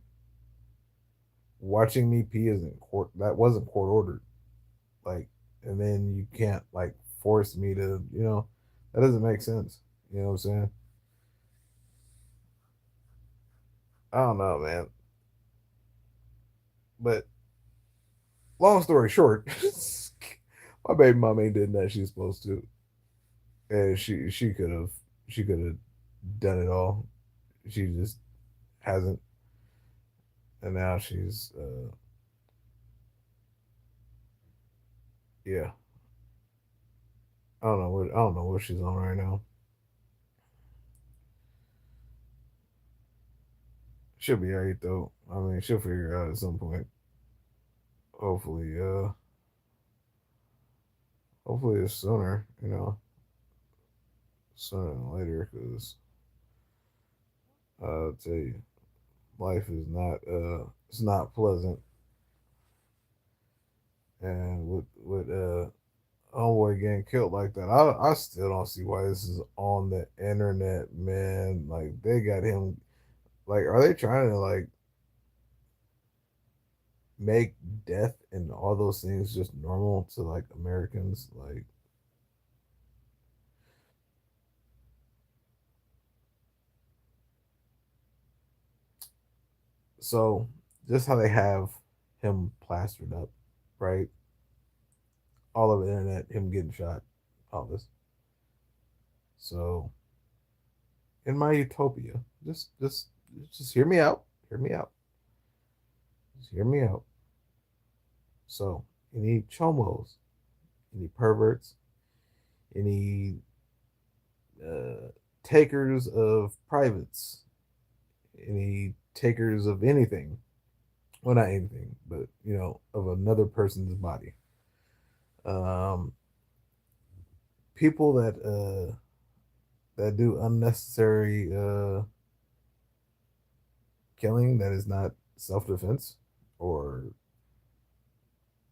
Watching me pee isn't court. That wasn't court ordered. Like, and then you can't like force me to. That doesn't make sense. You know what I'm saying? I don't know, man. But long story short, my baby mom ain't did that she's supposed to, and she could have done it all. She just hasn't, and now she's yeah. I don't know what she's on right now. She'll be alright though. I mean, she'll figure it out at some point. Hopefully, hopefully it's sooner. Sooner than later. Because I'll tell you, life is not it's not pleasant. And with homeboy getting killed like that, I still don't see why this is on the internet, man. Like they got him. Like, are they trying to like make death and all those things just normal to like Americans? Like, so just how they have him plastered up, right? All over the internet, him getting shot, all this. So in my utopia, just hear me out. Hear me out. Just hear me out. So any chomos, any perverts, any uh, takers of privates, any takers of anything. Well, not anything, but of another person's body. Um, People that do unnecessary killing that is not self defense or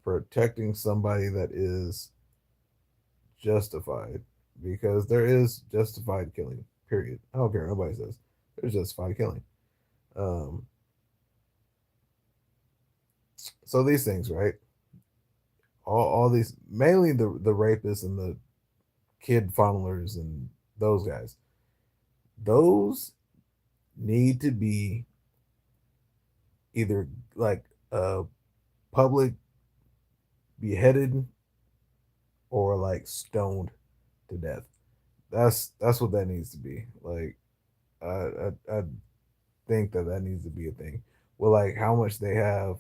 protecting somebody that is justified, because there is justified killing. Period. I don't care what nobody says. There's justified killing. Um, so these things, right? All these, mainly the rapists and the kid funnelers and those guys. Those need to be either like public beheaded or like stoned to death. That's what that needs to be. Like I think that needs to be a thing. Well, like how much they have,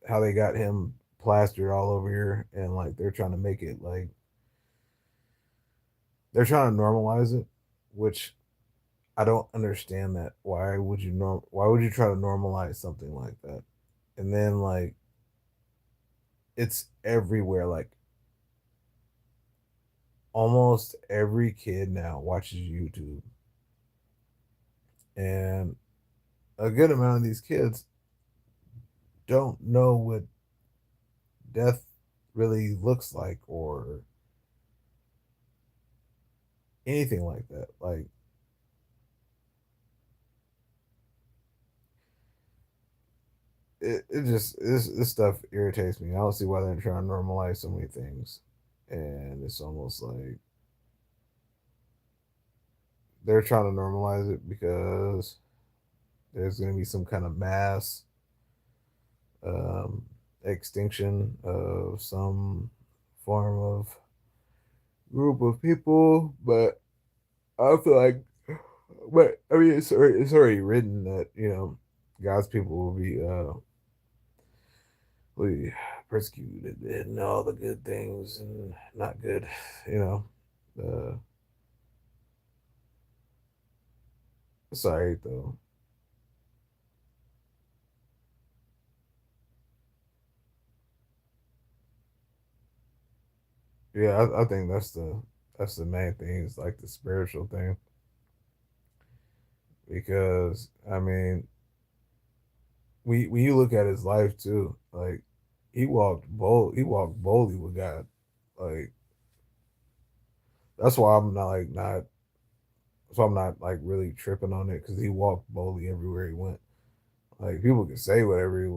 how they got him plastered all over here, and like they're trying to make it like they're trying to normalize it, which I don't understand that. Why would you try to normalize something like that? And then like it's everywhere. Like almost every kid now watches YouTube, and a good amount of these kids don't know what death really looks like or anything like that. Like it just this stuff irritates me. I don't see why they're trying to normalize so many things, and it's almost like they're trying to normalize it because there's going to be some kind of mass um, extinction of some form of group of people. But I feel like, but I mean, it's already written that God's people will be persecuted and all the good things and not good. You know, uh, sorry though. Yeah, I think that's the main thing. Is like the spiritual thing because I mean, when you look at his life too, like he walked boldly with God. Like that's why I'm not like not that's why I'm not like really tripping on it because he walked boldly everywhere he went. Like people can say whatever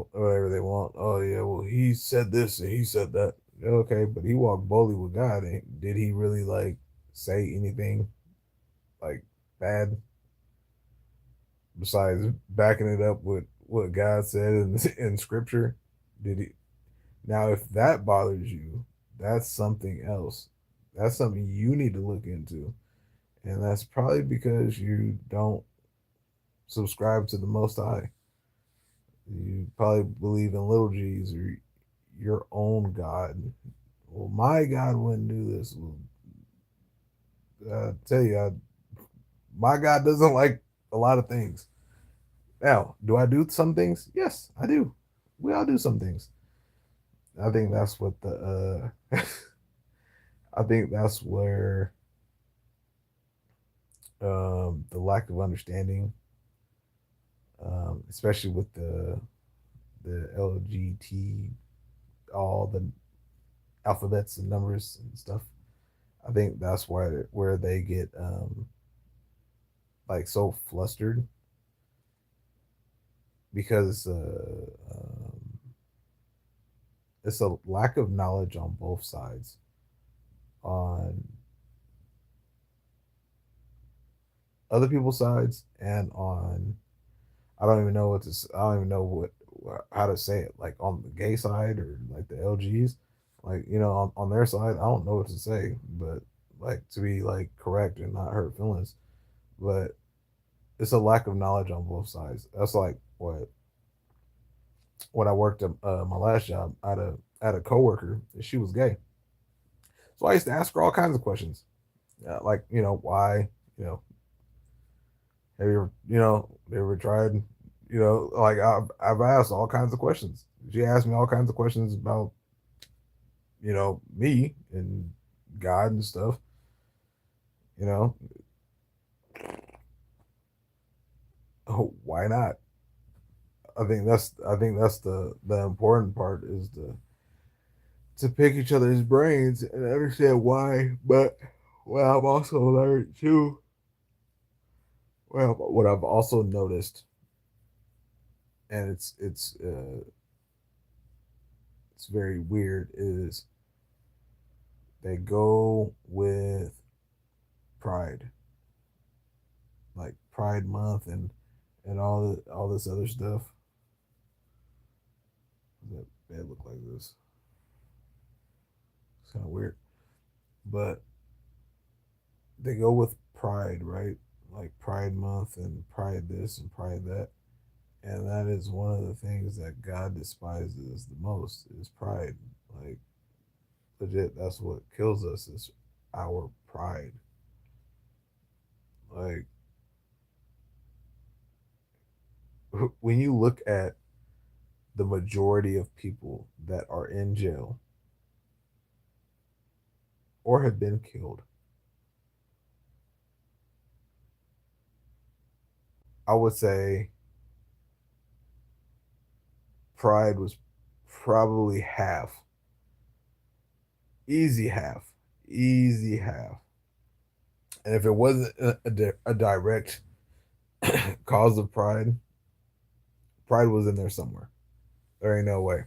they want. Oh yeah, well he said this and he said that. Okay, but he walked boldly with God. And did he really like say anything like bad besides backing it up with what God said in Scripture? Did he? Now, if that bothers you, that's something else. That's something you need to look into, and that's probably because you don't subscribe to the Most High. You probably believe in little G's or your own God. Well, my God wouldn't do this. Well, I tell you, my God doesn't like a lot of things. Now, do I do some things? Yes, I do. We all do some things. I think that's what I think that's where the lack of understanding, especially with the LGT, all the alphabets and numbers and stuff. I think that's where they get like so flustered because it's a lack of knowledge on both sides. On other people's sides and on I don't even know I don't even know how to say it. Like on the gay side or like the LGs, like on their side, I don't know what to say, but like to be like correct and not hurt feelings. But it's a lack of knowledge on both sides. That's like what I worked at my last job. I had a coworker. She was gay, so I used to ask her all kinds of questions, like why, you know, have you ever, you ever tried, like I've asked all kinds of questions. She asked me all kinds of questions about, me and God and stuff. You know, oh, why not? I think that's the important part is to pick each other's brains and understand why. But what I've also learned too, well, what I've also noticed, and it's very weird, is they go with Pride, like Pride Month and all this other stuff. That bed look like this? It's kind of weird, but they go with Pride, right? Like Pride Month and Pride this and Pride that, and that is one of the things that God despises the most is pride. Like legit, that's what kills us is our pride. Like when you look at the majority of people that are in jail or have been killed, I would say pride was probably half, easy half, easy half. And if it wasn't a direct cause of pride, pride was in there somewhere. There ain't no way.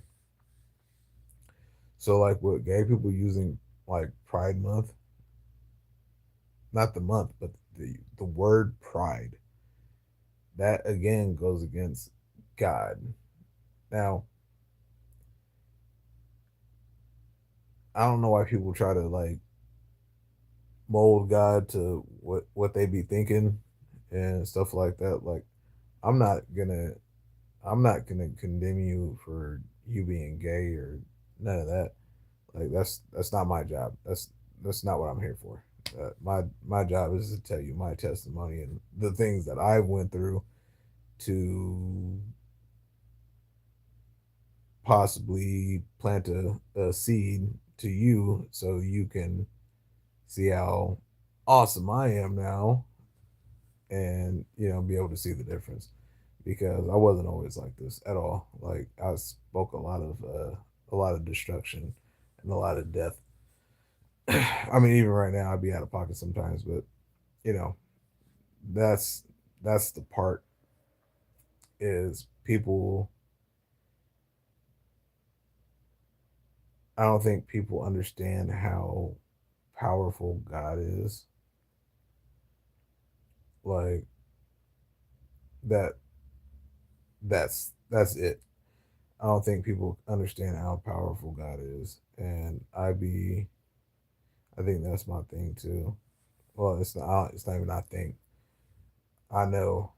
So like with gay people using like Pride Month, not the month, but the word pride, that again goes against God. Now, I don't know why people try to like mold God to what they be thinking and stuff like that. Like I'm not gonna I'm not gonna condemn you for you being gay or none of that. Like that's not my job. That's not what I'm here for. My job is to tell you my testimony and the things that I went through to possibly plant a seed to you so you can see how awesome I am now and be able to see the difference because I wasn't always like this at all. Like I spoke a lot of destruction and a lot of death. I mean, even right now, I'd be out of pocket sometimes, but you know, that's that's the part is people. I don't think people understand how powerful God is. Like that. That's it. I don't think people understand how powerful God is, and I think that's my thing too. Well, it's not. It's not even I think. I know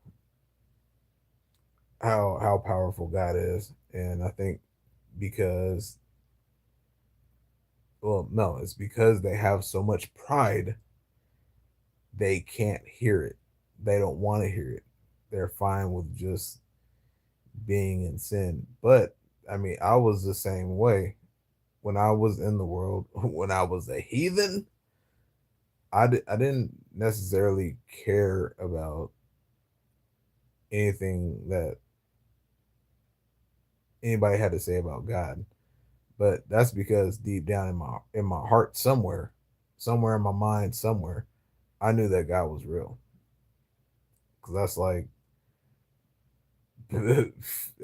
how powerful God is, and I think because well, no, it's because they have so much pride, they can't hear it. They don't want to hear it. They're fine with just being in sin. But I mean, I was the same way when I was in the world. When I was a heathen, I didn't necessarily care about anything that anybody had to say about God. But that's because deep down in my heart somewhere in my mind somewhere, I knew that God was real. Cuz that's like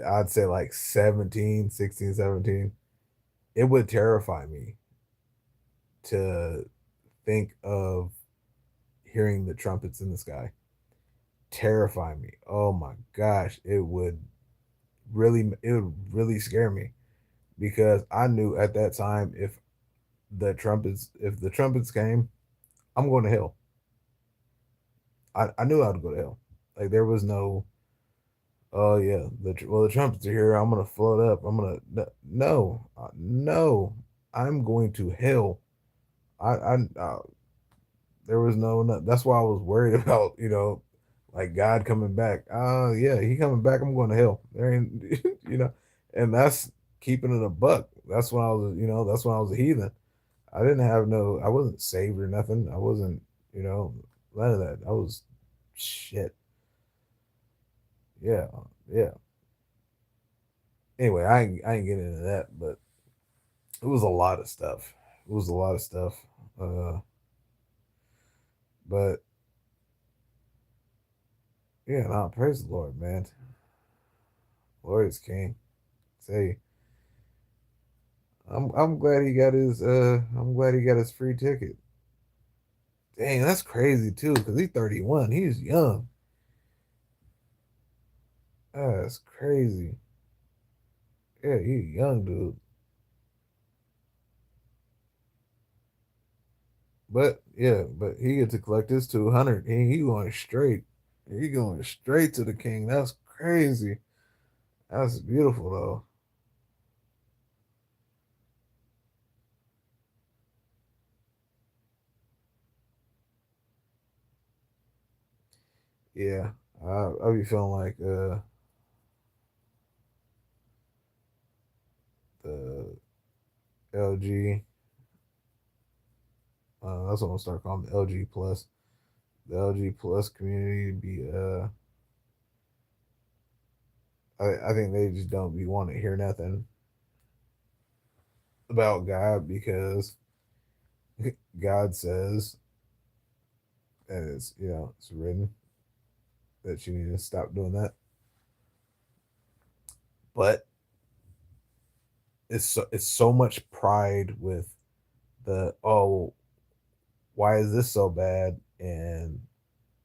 I'd say like 17, 16, 17. It would terrify me to think of hearing the trumpets in the sky. Terrify me. Oh my gosh, it would really scare me because I knew at that time if the trumpets came, I'm going to hell. I knew I would go to hell. Like there was no, oh yeah, the trumpets are here. I'm gonna float up. I'm gonna no, no. I'm going to hell. I there was no. That's why I was worried about like God coming back. Yeah, he coming back. I'm going to hell. There ain't you know, and that's keeping it a buck. That's when I was that's when I was a heathen. I didn't have no. I wasn't saved or nothing. I wasn't you know none of that. I was shit. Yeah, yeah. Anyway, I ain't getting into that, but it was a lot of stuff. It was a lot of stuff. Uh, but yeah, no, praise the Lord, man. Lord is King. Say, I'm glad he got his I'm glad he got his free ticket. Dang, that's crazy too, because he's 31. He's young. That's crazy. Yeah, he's young dude. But yeah, but he get to collect his 200. He going straight. He going straight to the king. That's crazy. That's beautiful though. Yeah, I be feeling like the LG. That's what I'm gonna start calling the LG plus. The LG plus community be I think they just don't be want to hear nothing about God because God says and it's it's written that you need to stop doing that. But it's so much pride with the, oh, why is this so bad and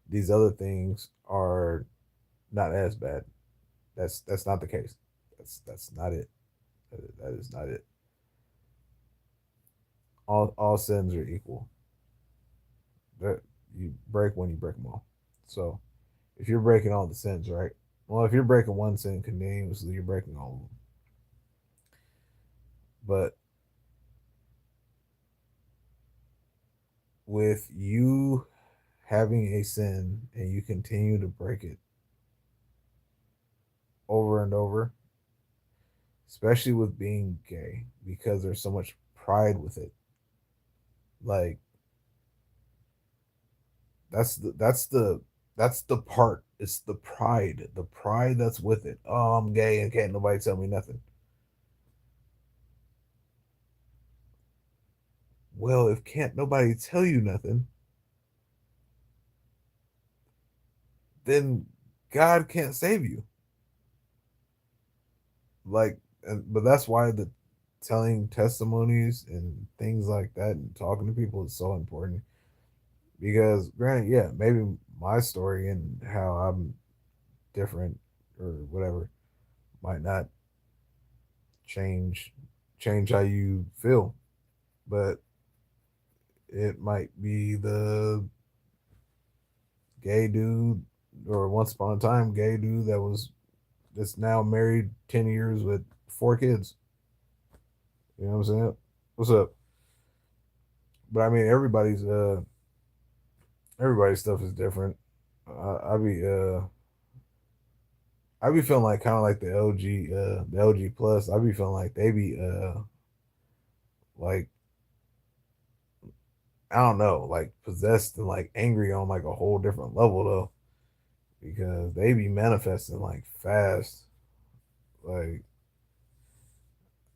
these other things are not as bad. That's not the case. That's not it. That is not it. All sins are equal. That you break when you break them all. So if you're breaking all the sins, right? Well, if you're breaking one sin continuously, you're breaking all of them. But with you having a sin and you continue to break it over and over, especially with being gay, because there's so much pride with it. Like that's the part. It's the pride that's with it. Oh, I'm gay and can't nobody tell me nothing. Well, if can't nobody tell you nothing, then God can't save you. Like, but that's why the telling testimonies and things like that and talking to people is so important. Because granted, yeah, maybe my story and how I'm different or whatever might not change change how you feel, but it might be the gay dude or once upon a time gay dude that's now married 10 years with 4 kids. You know what I'm saying? What's up? But I mean, everybody's stuff is different. I be I be feeling like kind of like the LG plus. I be feeling like they be like I don't know, like possessed and like angry on like a whole different level though, because they be manifesting like fast. Like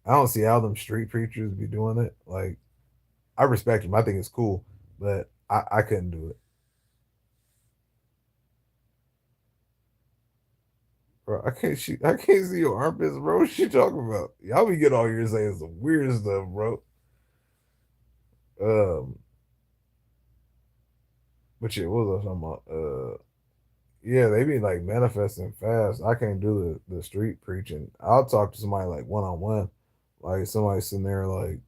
I don't see how them street preachers be doing it. Like I respect them. I think it's cool, but I couldn't do it. Bro, I can't see your armpits, bro. What you talking about? Y'all be getting all here saying some weird stuff, bro. Um, but yeah, what was I talking about? Yeah, they be like manifesting fast. I can't do the street preaching. I'll talk to somebody like one on one, like somebody sitting there like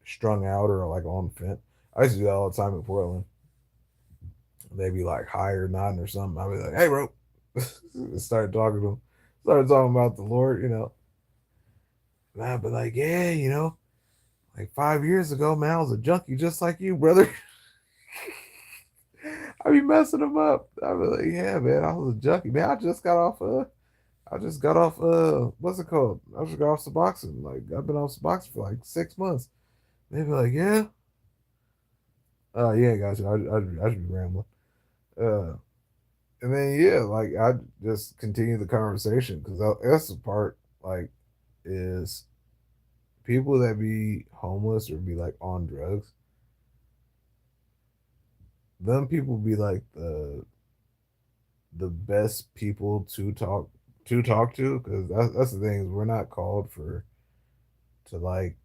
strung out or like on the fence. I used to do that all the time in Portland. They'd be like high or nodding or something. I'd be like, "Hey, bro," start talking to them, started talking about the Lord, And I'd be like, "Yeah, like 5 years ago, man, I was a junkie just like you, brother." I be messing them up. I be like, "Yeah, man, I was a junkie, man. I just got off what's it called? I just got off Suboxone. Like I've been off Suboxone for like 6 months." They be like, "Yeah, yeah, gotcha. I should be rambling." Uh, and then yeah, like I just continue the conversation because that's the part like is people that be homeless or be like on drugs. Them people be like the best people to talk to because that's the thing is we're not called for to like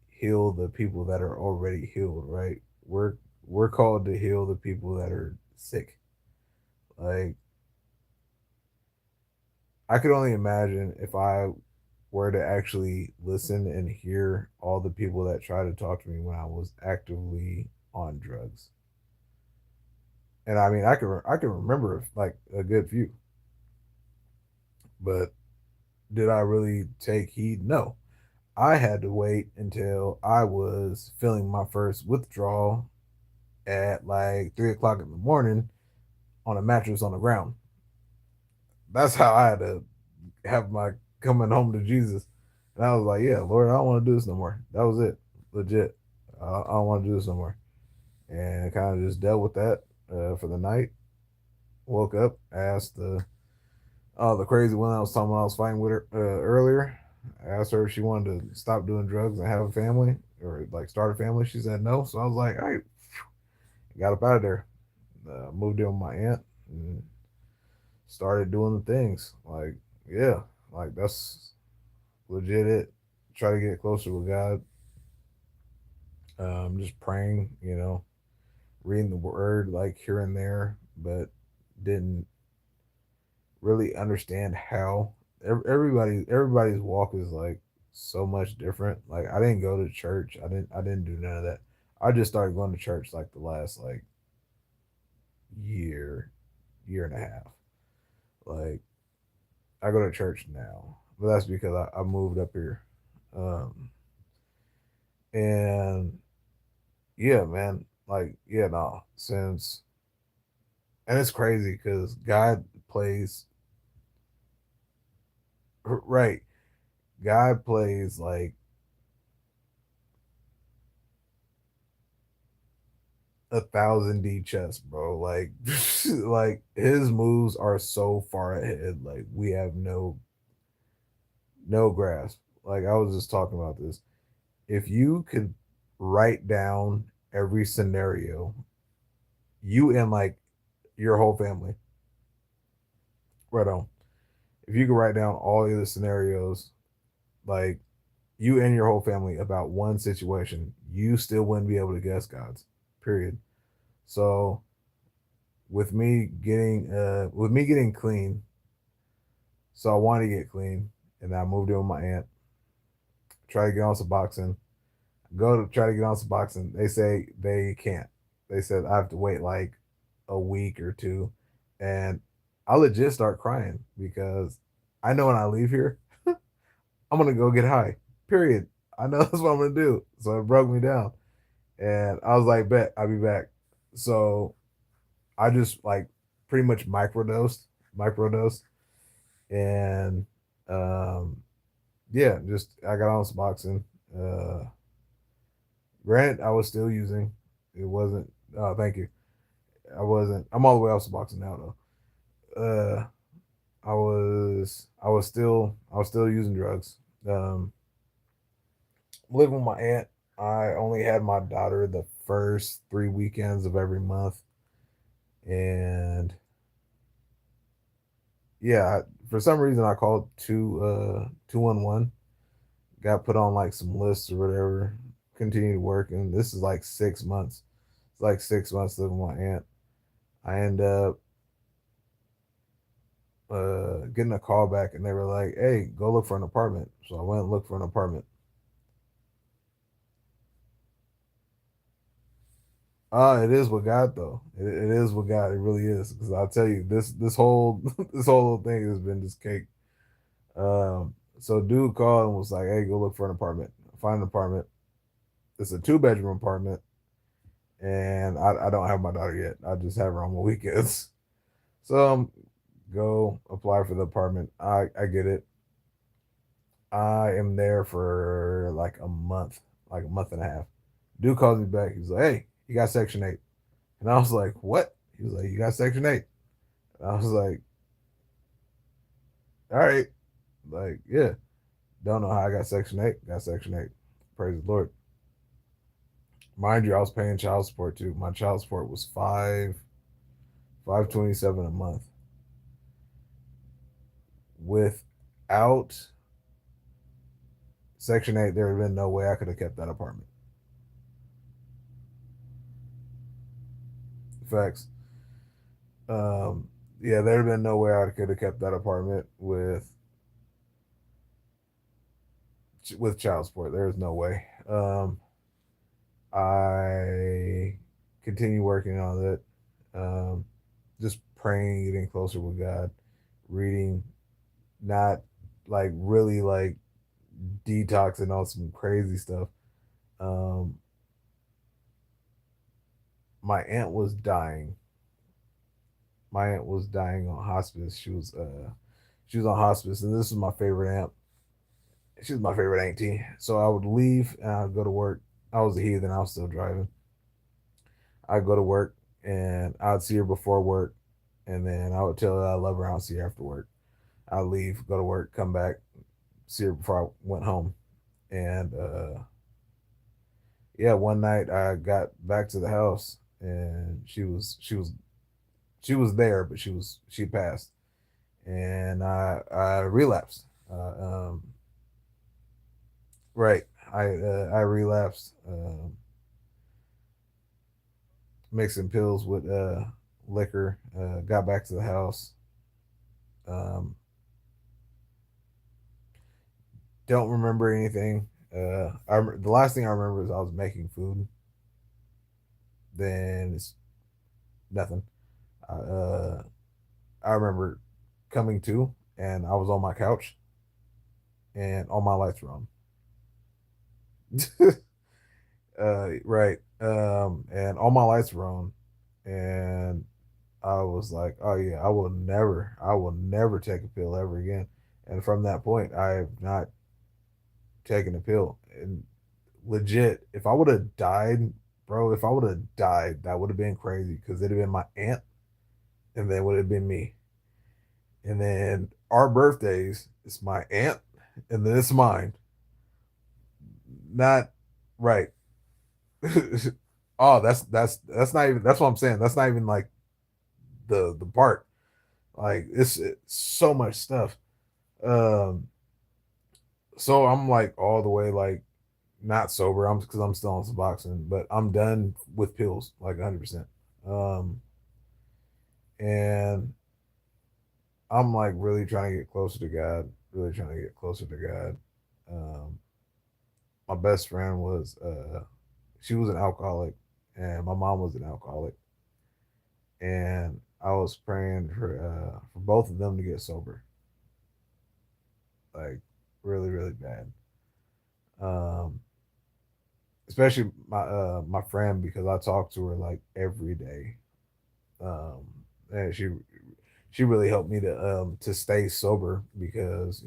heal the people that are already healed, right? We're called to heal the people that are sick. Like I could only imagine if I were to actually listen and hear all the people that tried to talk to me when I was actively on drugs. And I mean, I can remember like a good few, but did I really take heed? No. I had to wait until I was feeling my first withdrawal at like 3 o'clock in the morning on a mattress on the ground. That's how I had to have my coming home to Jesus. And I was like, yeah, Lord, I don't want to do this no more. That was it. Legit. I don't want to do this no more. And I kind of just dealt with that for the night. Woke up, asked the crazy one I was talking about, I was fighting with her earlier. I asked her if she wanted to stop doing drugs and have a family or like start a family. She said no. So I was like, all right, got up out of there. Moved in with my aunt and started doing the things. Like, yeah, like legit it. Try to get closer with God. Just praying, reading the word like here and there, but didn't really understand how. Everybody's walk is like so much different. Like I didn't go to church. I didn't do none of that. I just started going to church like the last like year, year and a half. Like I go to church now, but that's because I moved up here. Um, and yeah, man, like yeah, no, since and it's crazy because God plays right. God plays like 1,000 D chess, bro. Like, like his moves are so far ahead. Like we have no grasp. Like I was just talking about this. If you could write down every scenario, you and like your whole family, right on. If you could write down all of the scenarios, like you and your whole family about one situation, you still wouldn't be able to guess God's. Period. So with me getting clean, so I wanted to get clean, and I moved in with my aunt. Try to get on some boxing. Go to try to get on some boxing. They say they can't. They said I have to wait like a week or two, and I legit start crying because I know when I leave here, I'm gonna go get high. Period. I know that's what I'm gonna do. So it broke me down, and I was like, "Bet I'll be back." So I just like pretty much microdosed, and um, yeah, just I got on some boxing. Uh, Granted, I was still using. It wasn't. Thank you. I wasn't. I'm all the way off Suboxone now though. I was still using drugs. Um, Living with my aunt. I only had my daughter the first 3 weekends of every month, and yeah, for some reason I called 211. Got put on like some lists or whatever. Continued working. This is like 6 months. It's like 6 months living with my aunt. I end up getting a call back, and they were like, "Hey, go look for an apartment." So I went and looked for an apartment. It is with God though. It is with God. It really is. Because I'll tell you, this whole this whole thing has been just cake. Um, so dude called and was like, "Hey, go look for an apartment. Find an apartment. It's a 2 bedroom apartment, and I don't have my daughter yet. I just have her on my weekends. So go apply for the apartment. I get it. I am there for like a month and a half. Dude calls me back. He's like, "Hey, you got Section 8." And I was like, "What?" He was like, "You got Section 8." And I was like, "All right." Like, yeah. Don't know how I got Section 8. Got Section 8. Praise the Lord. Mind you, I was paying child support too. My child support was 527 a month. Without Section 8, there would have been no way I could have kept that apartment. Facts. Um, yeah, there'd have been no way I could have kept that apartment with child support. There's no way. I continue working on it. Um, just praying, getting closer with God, reading, not like really like detoxing on some crazy stuff. Um, my aunt was dying. My aunt was dying on hospice. She was on hospice, and this is my favorite aunt. She was my favorite auntie. So I would leave and I'd go to work. I was a heathen. I was still driving. I'd go to work and I'd see her before work, and then I would tell her I love her. I'll see her after work. I'd leave, go to work, come back, see her before I went home. And yeah, one night I got back to the house and she was there, but she passed, and I relapsed. Right. I relapsed, mixing pills with liquor. Got back to the house. Um, don't remember anything. The last thing I remember is I was making food. Then it's nothing. I, uh, I remember coming to, and I was on my couch, and all my lights were on. Right. And all my lights were on, and I was like, oh yeah, I will never take a pill ever again. And from that point, I have not taken a pill. And legit, if I would have died, bro, if I would have died, that would have been crazy because it'd have been my aunt, and then would have been me. And then our birthdays, it's my aunt, and then it's mine. Not right. Oh, that's not even, that's what I'm saying. That's not even like the part. Like it's so much stuff. Um, so I'm like all the way like not sober. I'm because I'm still on Suboxone, but I'm done with pills like 100%. Um, and I'm like really trying to get closer to God. Really trying to get closer to God. Um, my best friend was she was an alcoholic, and my mom was an alcoholic, and I was praying for both of them to get sober, like really bad. Um, especially my friend because I talk to her like every day. Um, and she really helped me to stay sober because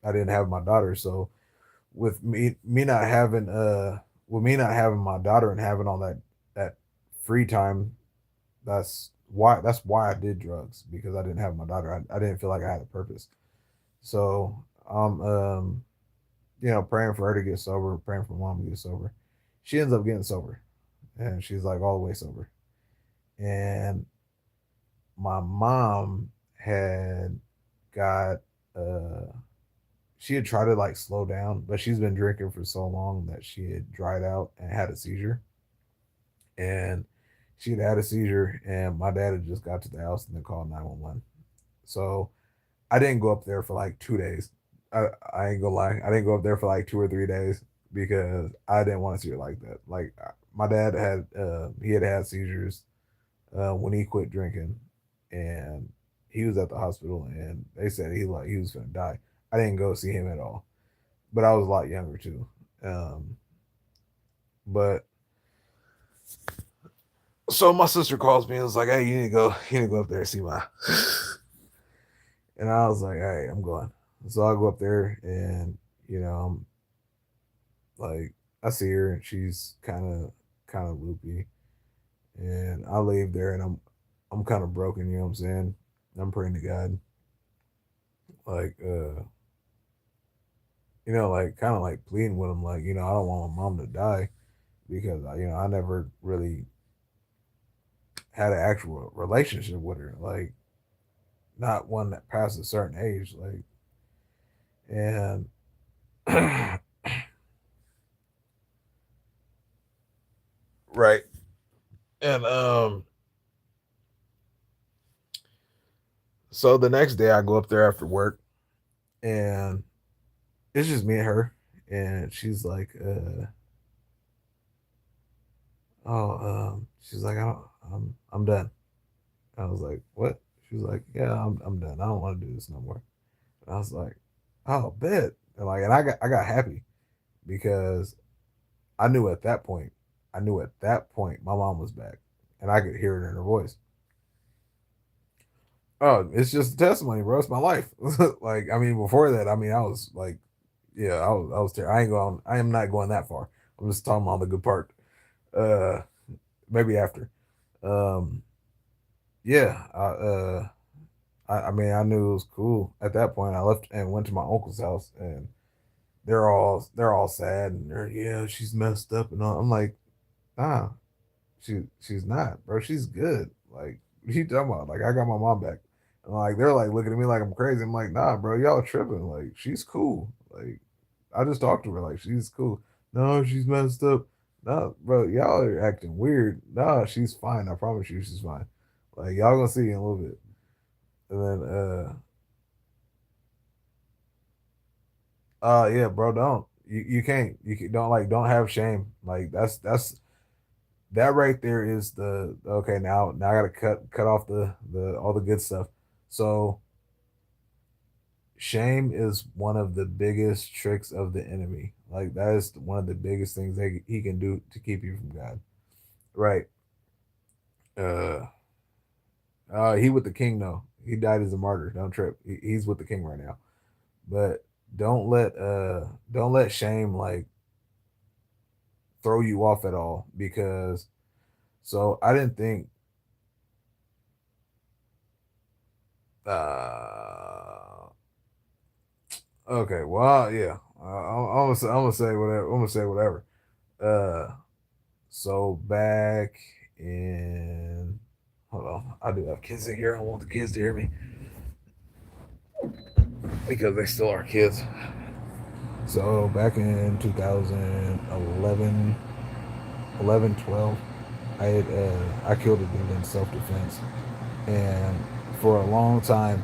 I didn't have my daughter. So with me not having with me not having my daughter and having all that free time, that's why I did drugs because I didn't have my daughter. I didn't feel like I had a purpose. So I'm praying for her to get sober, praying for mom to get sober. She ends up getting sober, and she's like all the way sober. And my mom had got she had tried to like slow down, but she's been drinking for so long that she had dried out and had a seizure. And she had a seizure, and my dad had just got to the house and then called 911. So I didn't go up there for like 2 days. I ain't gonna lie, I didn't go up there for like 2 or 3 days because I didn't want to see her like that. Like my dad had he had seizures when he quit drinking, and he was at the hospital, and they said he was gonna die. I didn't go see him at all, but I was a lot younger too. Um, but so my sister calls me and was like, "Hey, you need to go up there and see my." And I was like, "All right, I'm going." So I go up there, and I'm like, I see her, and she's kind of loopy, and I leave there, and I'm kind of broken. You know what I'm saying? I'm praying to God, like like kind of like pleading with him, like I don't want my mom to die because I never really had an actual relationship with her, like not one that passed a certain age, like and right, and so the next day I go up there after work, and it's just me and her, and she's like, oh, she's like, I'm done. I was like, what? She was like, yeah, I'm done. I don't want to do this no more. And I was like, oh, bet. And I got happy because I knew at that point my mom was back, and I could hear it in her voice. Oh, it's just a testimony, bro. It's my life. Like, I mean, before that, I mean, I was like, yeah, I ain't going. I am not going that far. I'm just talking about the good part. Uh, maybe after. Um, yeah. I mean, I knew it was cool at that point. I left and went to my uncle's house, and they're all sad, and they're yeah, she's messed up and all. I'm like, nah, she's not, bro. She's good. Like, what you talking about? Like, I got my mom back. And like they're like looking at me like I'm crazy. I'm like, nah, bro, y'all tripping. Like, she's cool. Like, I just talked to her like she's cool. No, she's messed up. No, bro, y'all are acting weird. No, she's fine. I promise you, she's fine. Like y'all gonna see in a little bit. And then, yeah, bro, don't you can't don't like don't have shame. Like that's that right there is the okay. Now I gotta cut off the all the good stuff. So shame is one of the biggest tricks of the enemy. Like that is one of the biggest things that he can do to keep you from God. Right. Uh. He with the king though. He died as a martyr. Don't trip. He's with the king right now. But don't let don't let shame like throw you off at all because so I didn't think uh okay, well yeah. I'm gonna say whatever. I'm gonna say whatever. Uh so back in hold on. I do have kids in here. I want the kids to hear me because they still are kids. So back in 2011, 11, 12, I killed a dude in self defense, and for a long time,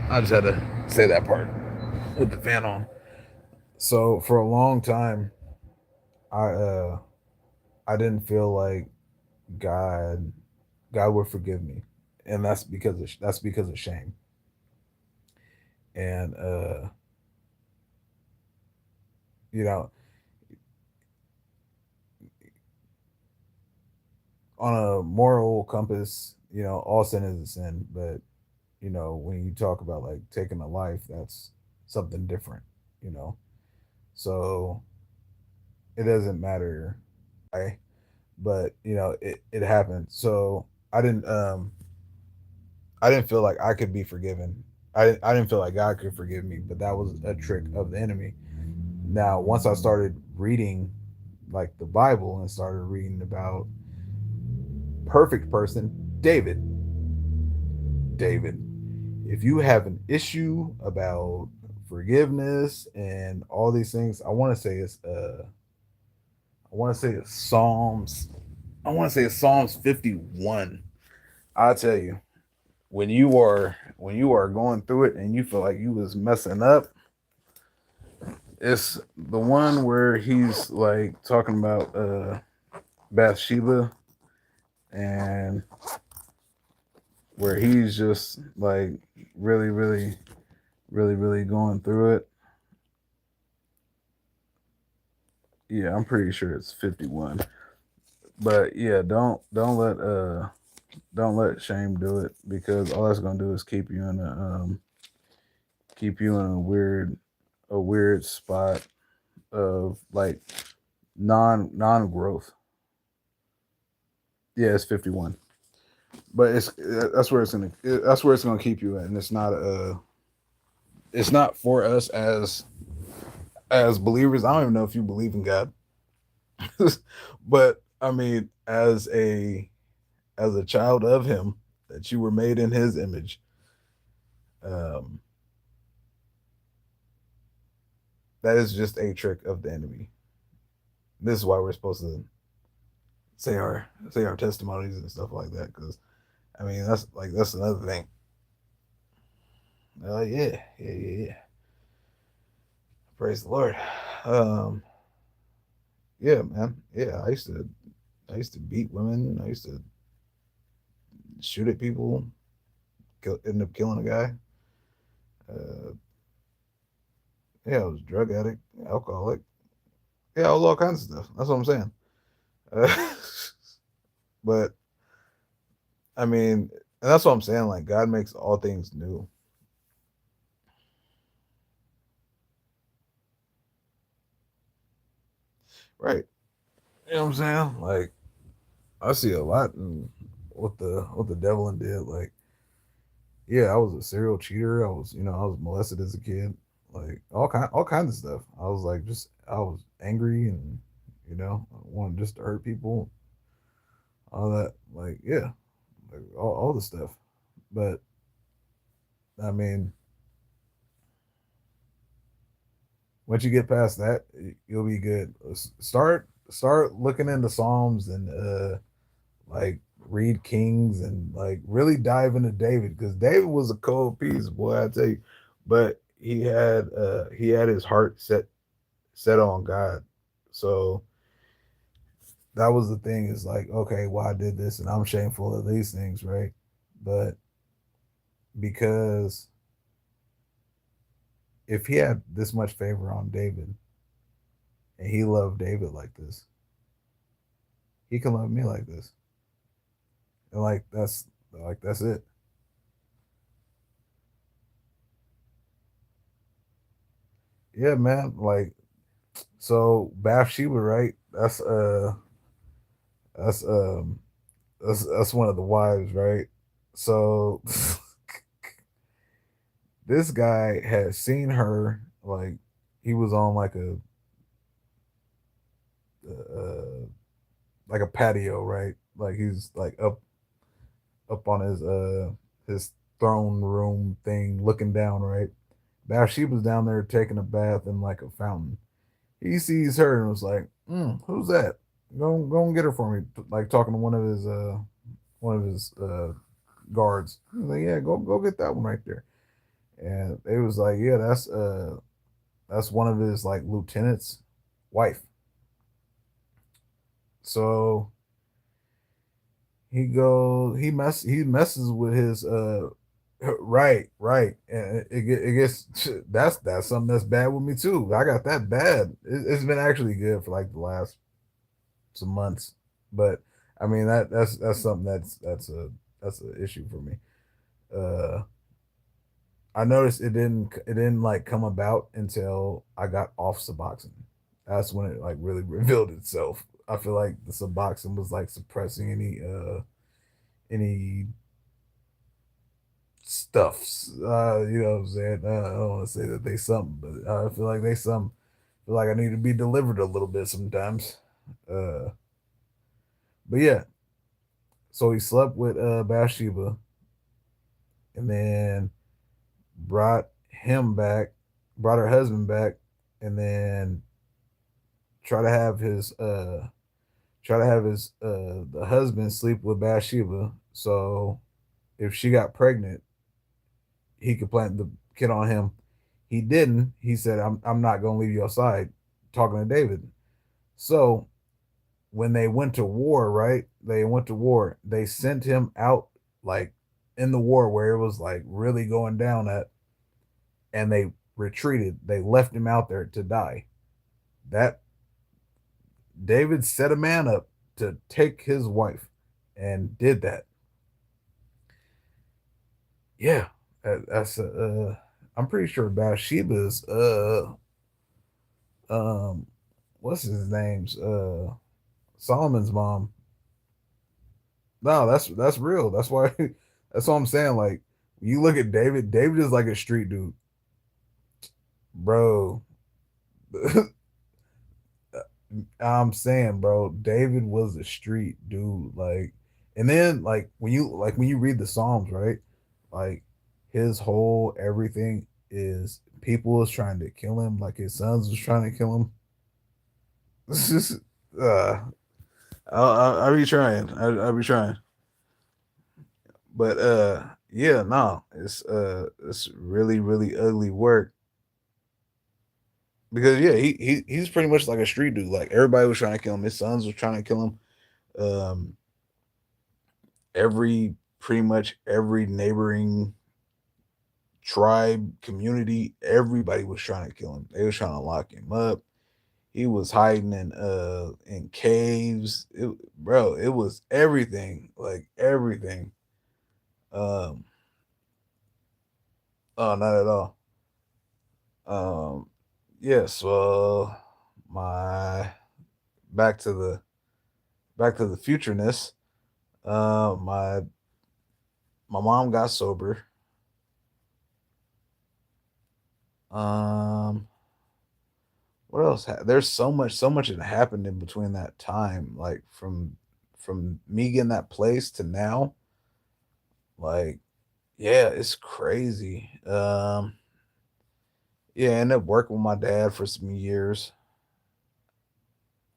I just had to say that part with the fan on. So for a long time, I uh I didn't feel like God God would forgive me, and that's because of shame. And you know, on a moral compass, all sin is a sin, but when you talk about like taking a life, that's something different, you know. So it doesn't matter why, but it happened. So I didn't feel like I could be forgiven. I didn't feel like God could forgive me, but that was a trick of the enemy. Now, once I started reading like the Bible and started reading about perfect person, David. David, if you have an issue about forgiveness and all these things, I want to say it's Psalms. I want to say it's Psalms 51. I tell you, when you are going through it and you feel like you was messing up, it's the one where he's like talking about Bathsheba and where he's just like really, really, really, really going through it. Yeah, I'm pretty sure it's 51. But yeah, don't let shame do it because all that's gonna do is keep you in a weird spot of like non growth. Yeah, it's 51. But that's where it's gonna keep you at, and it's not for us as believers. I don't even know if you believe in God, but I mean, as a child of Him, that you were made in His image. Um, that is just a trick of the enemy. This is why we're supposed to say our testimonies and stuff like that. Because I mean, that's another thing. Yeah, yeah, yeah, yeah. Praise the Lord. Um, yeah, man. Yeah, I used to beat women. I used to shoot at people. End up killing a guy. Uh, yeah, I was a drug addict, alcoholic. Yeah, I was all kinds of stuff. That's what I'm saying. Uh, but I mean, and that's what I'm saying. Like God makes all things new. Right. You know what I'm saying? Like I see a lot in what the devil did. Like, yeah, I was a serial cheater. I was molested as a kid. Like all kinds of stuff. I was like just I was angry and I wanted just to hurt people, all that. Like, yeah, like all the stuff. But I mean, Once you get past that, you'll be good. Start looking into Psalms and like read Kings and like really dive into David because David was a cold piece, boy. I tell you, but he had his heart set on God. So that was the thing. Is like, okay, well, I did this, and I'm shameful of these things, right? But because if he had this much favor on David and he loved David like this, he can love me like this. And like that's it. Yeah, man. Like so Bathsheba, right? That's that's one of the wives, right? So this guy had seen her like he was on uh like a patio, right? Like he's like up on his throne room thing looking down, right? Bathsheba's down there taking a bath in like a fountain. He sees her and was like, "Who's that? Go and get her for me." Like talking to one of his guards. He was like, "Yeah, go get that one right there." And it was like, "Yeah, that's one of his like lieutenant's wife." So he messes with his right, and it gets that's something that's bad with me too. I got that bad. It's been actually good for like the last some months, but I mean that's something that's an issue for me. uh I noticed it didn't like come about until I got off Suboxone. That's when it like really revealed itself. I feel like the Suboxone was like suppressing any stuffs. You know what I'm saying? I don't want to say that they something, but I feel like they some. I feel like I need to be delivered a little bit sometimes. Uh, but yeah, so he slept with Bathsheba, and then brought him back, brought her husband back, and then try to have his the husband sleep with Bathsheba. So if she got pregnant, he could plant the kid on him. He didn't. He said, I'm not gonna leave your side," talking to David. So when they went to war, right? They went to war. They sent him out like in the war where it was like really going down at, and they retreated. They left him out there to die. That David set a man up to take his wife and did that. Yeah, that's I'm pretty sure Bathsheba's um what's his name's Solomon's mom. No, that's real. That's why that's what I'm saying. Like you look at David, David is like a street dude, bro. I'm saying, bro, David was a street dude. Like, and then when you read the Psalms, right? Like his whole everything is people was trying to kill him, like his sons was trying to kill him. It's just uh I'll be trying. I'll be trying. But yeah, no, it's really, really ugly work. Because yeah, he's pretty much like a street dude. Like everybody was trying to kill him. His sons was trying to kill him. Um pretty much every neighboring tribe, community, everybody was trying to kill him. They was trying to lock him up. He was hiding in caves. Bro, it was everything. Like everything. Um oh, not at all. Um yes, well my back to the futureness. My mom got sober. Um what else? There's so much that happened in between that time, like from me getting that place to now. Like, yeah, it's crazy. Yeah, I ended up working with my dad for some years.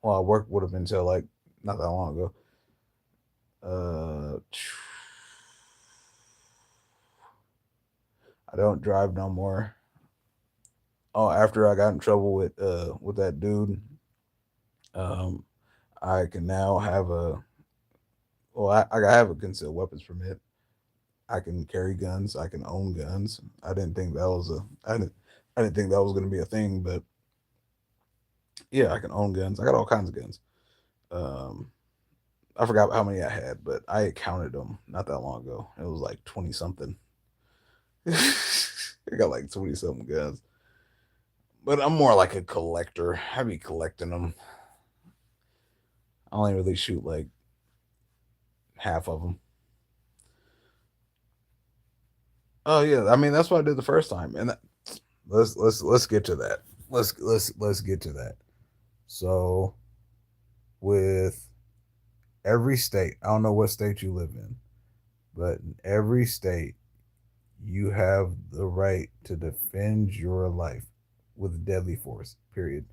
Well, I worked with him until like not that long ago. Uh, I don't drive no more. Oh, after I got in trouble with that dude, um, I can now have a I have a concealed weapons permit. I can carry guns. I can own guns. I didn't think that was gonna be a thing, but yeah, I can own guns. I got all kinds of guns. Um, I forgot how many I had, but I counted them not that long ago. It was like 20 something. I got like 20 something guns. But I'm more like a collector. I be collecting them. I only really shoot like half of them. Oh yeah, I mean that's what I did the first time. And let's get to that. Let's get to that. So with every state, I don't know what state you live in, but in every state you have the right to defend your life with deadly force. Period.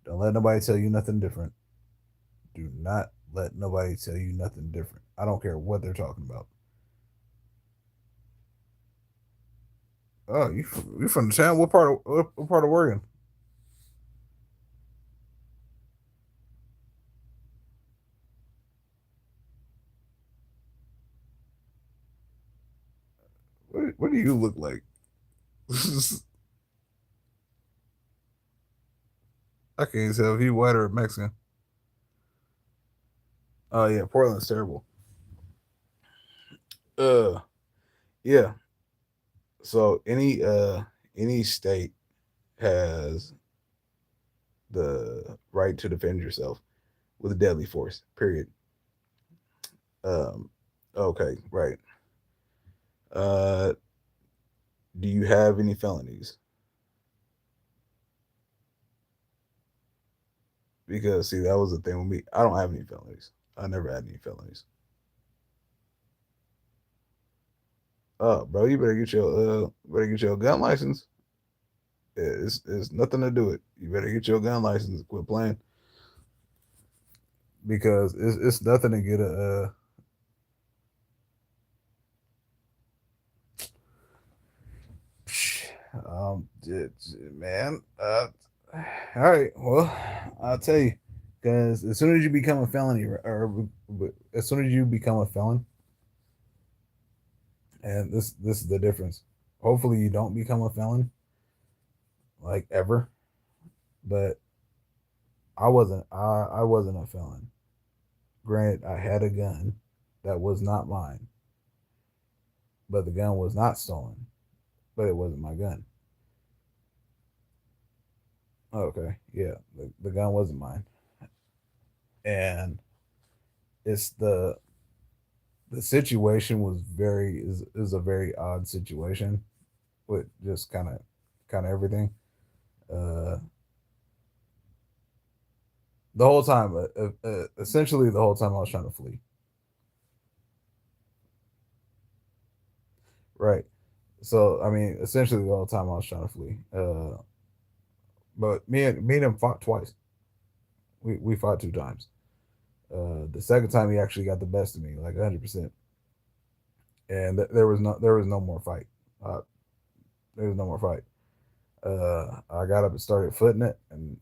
Don't let nobody tell you nothing different. Do not let nobody tell you nothing different. I don't care what they're talking about. Oh, you from the town? What part of Oregon? What do you look like? I can't tell if you white or Mexican. Oh yeah, Portland's terrible. Uh, yeah. So any state has the right to defend yourself with a deadly force. Period. Um, okay, right. Uh, do you have any felonies? Because see, that was the thing with me. I don't have any felonies. I never had any felonies. Oh, bro, you better get your gun license. It's nothing to do it. You better get your gun license. Quit playing because it's nothing to get man. All right. Well, I'll tell you, because as soon as you become a felony, or as soon as you become a felon, and this is the difference. Hopefully, you don't become a felon, like ever. But I wasn't a felon. Granted, I had a gun that was not mine, but the gun was not stolen. But it wasn't my gun. Okay, yeah, the gun wasn't mine, and it's the situation was very is a very odd situation with just kind of everything. Uh, the whole time, essentially the whole time I was trying to flee. Right. So I mean, essentially the whole time I was trying to flee. But me and him fought twice. We fought two times. The second time he actually got the best of me, like 100%, and there was no more fight. Uh, there was no more fight. I got up and started footing it, and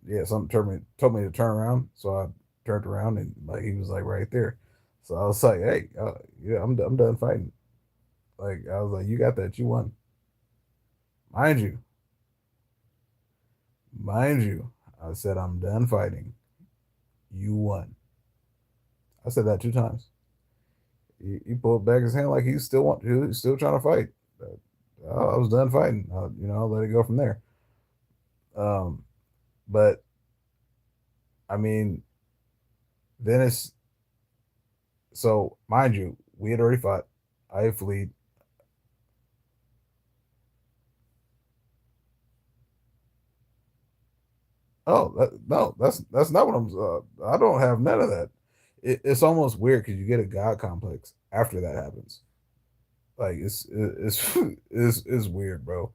yeah, something told me to turn around, so I turned around, and like he was like right there. So I was like, hey, yeah, I'm done fighting. Like I was like, you got that, you won. Mind you, mind you, I said I'm done fighting. You won. I said that two times. He pulled back his hand like he was still trying to fight. I was done fighting. I'll let it go from there. Um, but I mean, then it's so mind you, we had already fought. I had fled. Oh, no, that's not what I'm. I don't have none of that. It's almost weird because you get a god complex after that happens. Like it's weird, bro.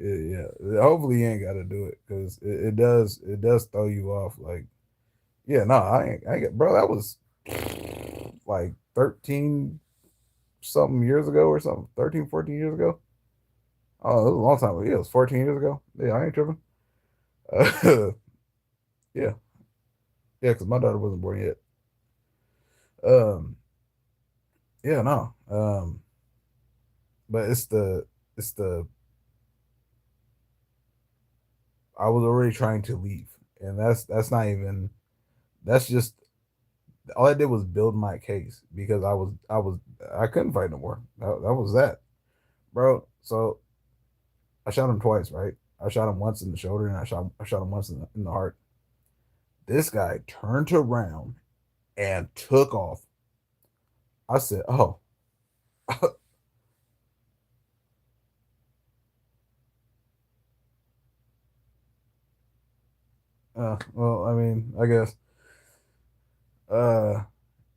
Yeah. Hopefully, you ain't got to do it because it does throw you off. Like, yeah, no, I ain't get, bro. That was like 13 something years ago or something, 13, 14 years ago. Oh, it was a long time ago. Yeah, it was 14 years ago. Yeah, I ain't tripping. Uh, yeah, yeah, because my daughter wasn't born yet. Um, yeah, no. But it's the I was already trying to leave, and that's not even that's just all I did was build my case because I couldn't fight no more. That was that, bro. So I shot him twice, right? I shot him once in the shoulder, and I shot him once in the heart. This guy turned around and took off. I said, "Oh, well, I mean, I guess, uh,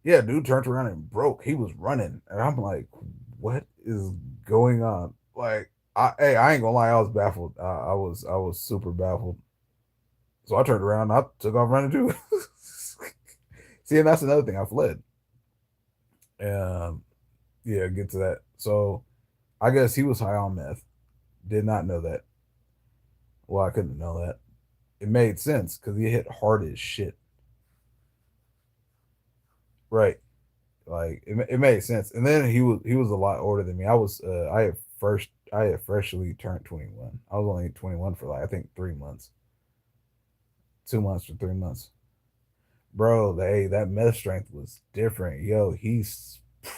yeah, dude turned around and broke. He was running, and I'm like, what is going on? Like, hey, I ain't gonna lie, I was baffled. I was super baffled. So I turned around, and I took off running too. See, and that's another thing. I fled. Um, yeah, get to that. So I guess he was high on meth. Did not know that. Well, I couldn't know that. It made sense because he hit hard as shit. Right. Like it made sense. And then he was a lot older than me. I had freshly turned 21. I was only 21 for like I think 3 months, 2 months or 3 months. Bro, that meth strength was different. Yo,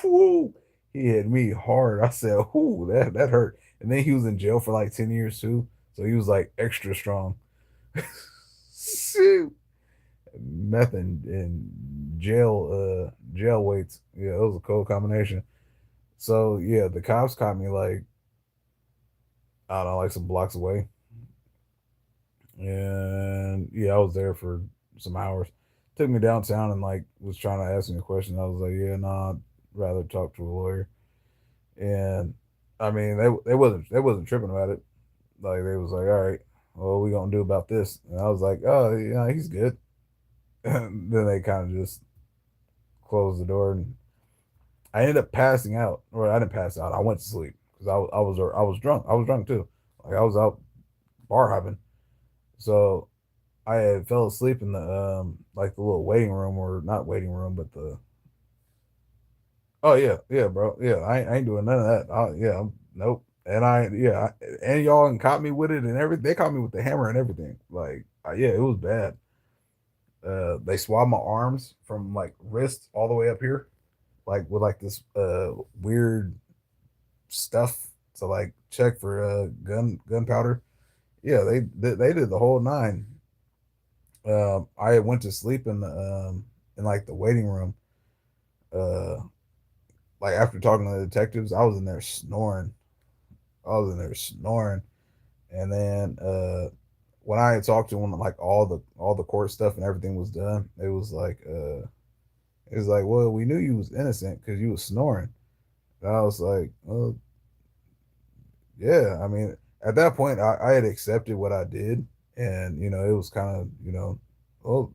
whew, he hit me hard. I said, "Whoo, that hurt." And then he was in jail for like 10 years too, so he was like extra strong. Shoot, meth and jail weights. Yeah, it was a cold combination. So yeah, the cops caught me like I don't know, like some blocks away, and yeah, I was there for some hours. Took me downtown and like was trying to ask me a question. I was like, yeah, nah, I'd rather talk to a lawyer. And I mean, they wasn't tripping about it. Like they was like, all right, what are we gonna do about this? And I was like, oh, yeah, he's good. And then they kind of just closed the door, and I ended up passing out. Or I didn't pass out. I went to sleep because I was drunk. I was drunk too. Like I was out bar hopping. So I had fell asleep in the like the little waiting room, or not waiting room, but the oh yeah, yeah, bro, yeah. I ain't doing none of that. Yeah, nope. And and y'all and caught me with it and everything. They caught me with the hammer and everything. Like yeah, it was bad. They swabbed my arms from like wrist all the way up here, like with like this weird stuff to like check for gunpowder. Yeah, they did the whole nine. I went to sleep in like the waiting room. Uh, like after talking to the detectives, I was in there snoring. I was in there snoring, and then when I had talked to them, like all the court stuff and everything was done, it was like, well, we knew you was innocent because you was snoring. And I was like, well, yeah. I mean, at that point, I had accepted what I did, and it was kind of well,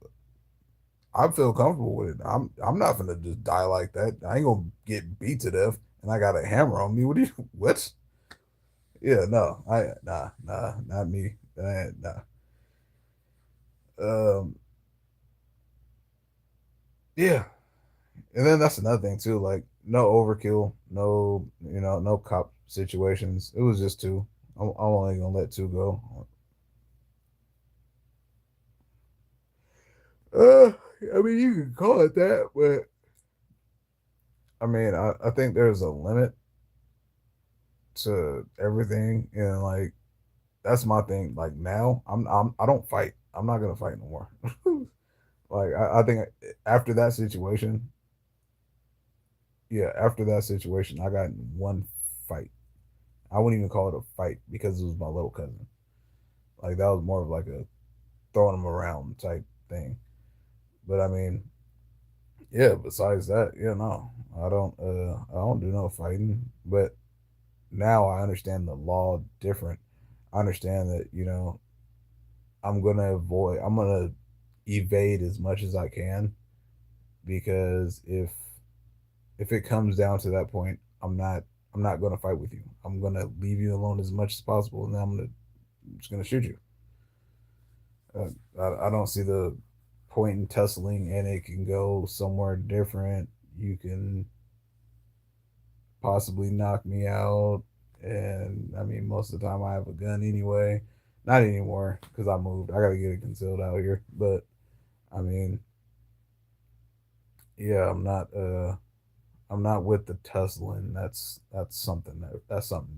I feel comfortable with it. I'm not gonna just die like that. I ain't gonna get beat to death, and I got a hammer on me. What do you what? Yeah, no, nah, not me. Nah. Um, yeah, and then that's another thing too. Like no overkill, no cop situations. It was just two. I'm only gonna let two go. Uh, I mean, you can call it that, but I mean, I think there's a limit to everything, and like that's my thing. Like now, I don't fight. I'm not gonna fight no more. Like I think after that situation, yeah, after that situation, I got in one fight. I wouldn't even call it a fight because it was my little cousin. Like that was more of like a throwing him around type thing. But I mean, yeah. Besides that, yeah, no, I don't do no fighting. But now I understand the law different. I understand that I'm gonna evade as much as I can, because if it comes down to that point, I'm not gonna fight with you. I'm gonna leave you alone as much as possible, and then I'm just gonna shoot you. I don't see the point in tussling, and it can go somewhere different. You can possibly knock me out, and I mean, most of the time I have a gun anyway. Not anymore because I moved. I gotta get it concealed out here, but I mean, yeah, I'm not with the tussling. That's something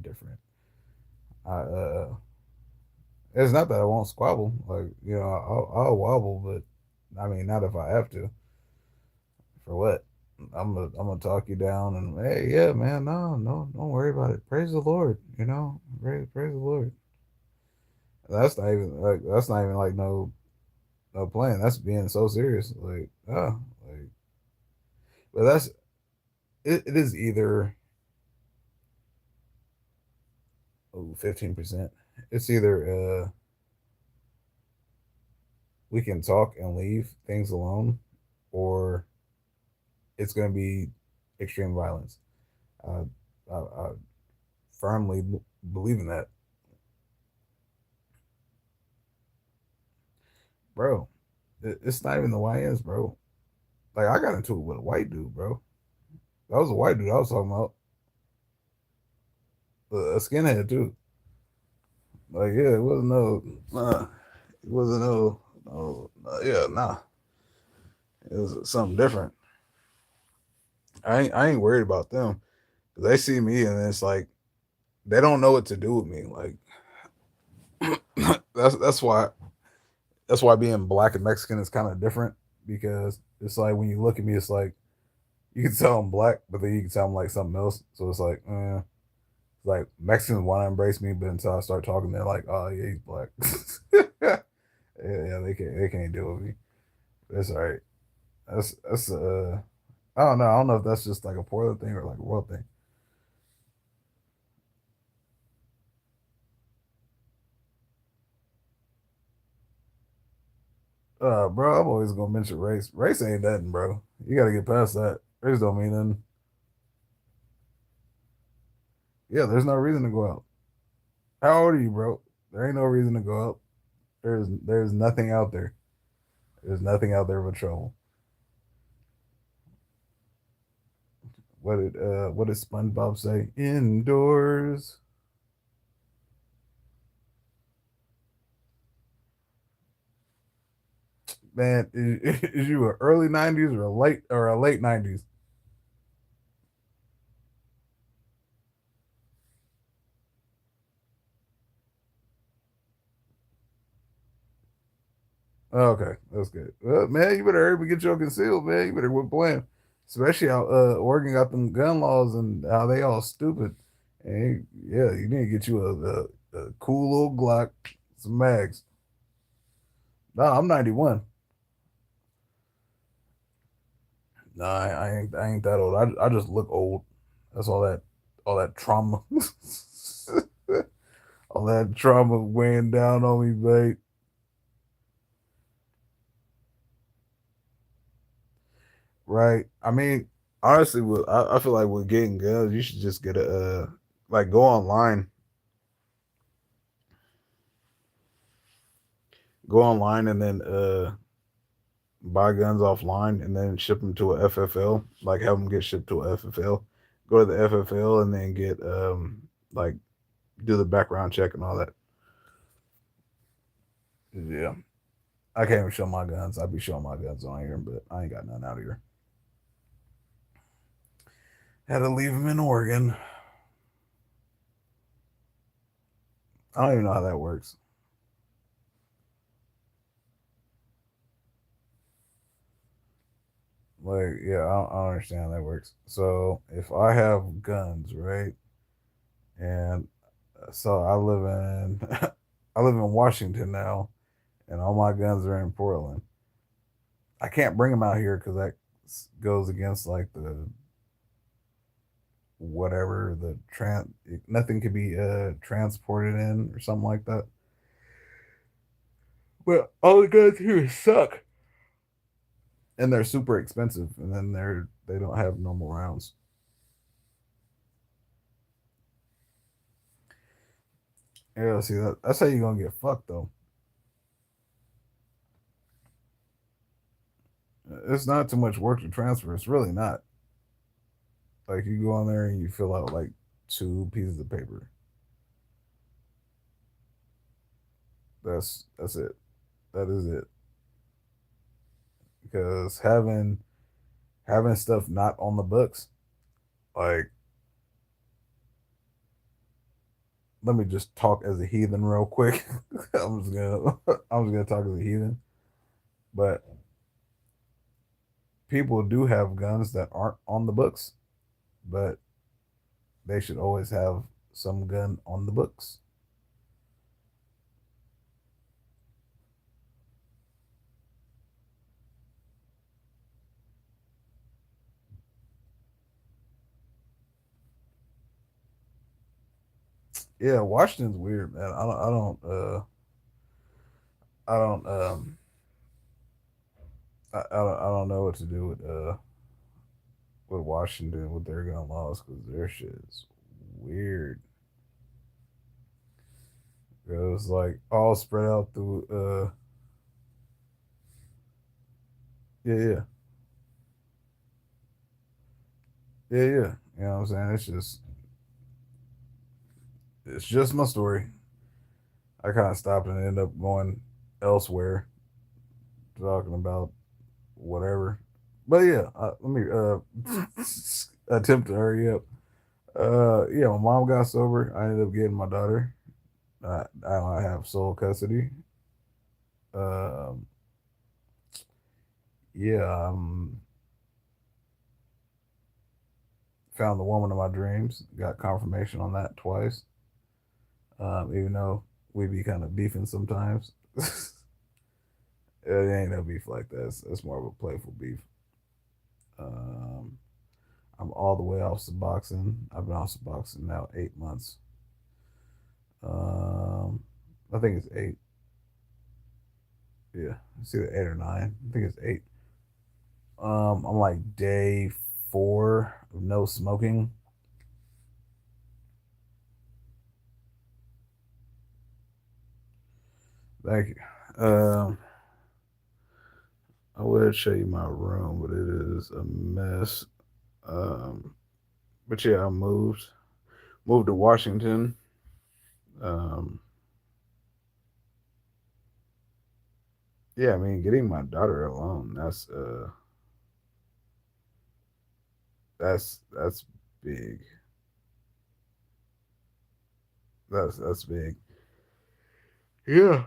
different. It's not that I won't squabble. Like, I'll wobble, but I mean, not if I have to. For what? I'm gonna talk you down and, hey, yeah, man, no, don't worry about it. Praise the Lord, praise the Lord. That's not even like no playing. That's being so serious. Like, but it is either 15%. It's either we can talk and leave things alone, or it's gonna be extreme violence. Uh, I firmly believe in that, bro. It's not even the YNs, bro. Like, I got into it with a white dude, bro. That was a white dude I was talking about. A skinhead too. Like, yeah, it wasn't it wasn't yeah, nah. It was something different. I ain't worried about them. They see me and it's like they don't know what to do with me. Like, that's why being black and Mexican is kind of different, because it's like when you look at me, it's like you can tell I'm black, but then you can tell I'm like something else. So it's like, like Mexicans want to embrace me, but until I start talking, they're like, "Oh yeah, he's black." Yeah, yeah, they can't deal with me. That's all right. That's I don't know. I don't know if that's just like a Portland thing or like a world thing. Bro, I'm always gonna mention race. Race ain't nothing, bro. You gotta get past that. Race don't mean nothing. Yeah, there's no reason to go out. How old are you, bro? There ain't no reason to go out. There's nothing out there. There's nothing out there but trouble. What did SpongeBob say? Indoors. Man, is you a early '90s or a late '90s? Okay, that's good. Well, man, you better hurry up and get your concealed, man. You better quit playing. Especially how Oregon got them gun laws and how they all stupid. And yeah, you need to get you a cool little Glock, some mags. No, I'm 91. No, I ain't that old. I just look old. That's all that trauma. All that trauma weighing down on me, babe. Right. I mean, honestly, I feel like with getting guns, you should just get like go online and then buy guns offline and then ship them to a FFL. Like, have them get shipped to a FFL. Go to the FFL and then get like do the background check and all that. Yeah. I can't even show my guns. I'd be showing my guns on here, but I ain't got none out here. Had to leave them in Oregon. I don't even know how that works. Like, yeah, I don't understand how that works. So if I have guns, right, and so I live in I live in Washington now, and all my guns are in Portland. I can't bring them out here because that goes against like the whatever the nothing could be transported in or something like that. But all the guns here suck, and they're super expensive, and then they don't have normal rounds. Yeah, see that's how you gonna get fucked though. It's not too much work to transfer. It's really not. Like you go on there and you fill out like two pieces of paper. That's it. That is it. Because having stuff not on the books, like let me just talk as a heathen real quick. I'm just gonna I'm just gonna talk as a heathen. But people do have guns that aren't on the books, but they should always have some gun on the books. Yeah, Washington's weird, man. I don't I don't know what to do with Washington with their gun laws because their shit is weird. It was like all spread out through yeah, yeah. Yeah, yeah. You know what I'm saying? It's just my story. I kind of stopped and ended up going elsewhere, talking about whatever. But yeah, let me attempt to hurry up. Yeah, my mom got sober. I ended up getting my daughter. I have sole custody. Um, yeah, found the woman of my dreams. Got confirmation on that twice. Even though we be kind of beefing sometimes. It ain't no beef like that. It's more of a playful beef. Um, I'm all the way off Suboxone. I've been off Suboxone now 8 months. Um, I think it's eight. Yeah, it's either 8 or 9. I think it's 8. I'm like day 4 of no smoking. Thank you. I would show you my room, but it is a mess. Um, but yeah, I moved to Washington. Um, yeah, I mean, getting my daughter alone, that's big. That's big. Yeah.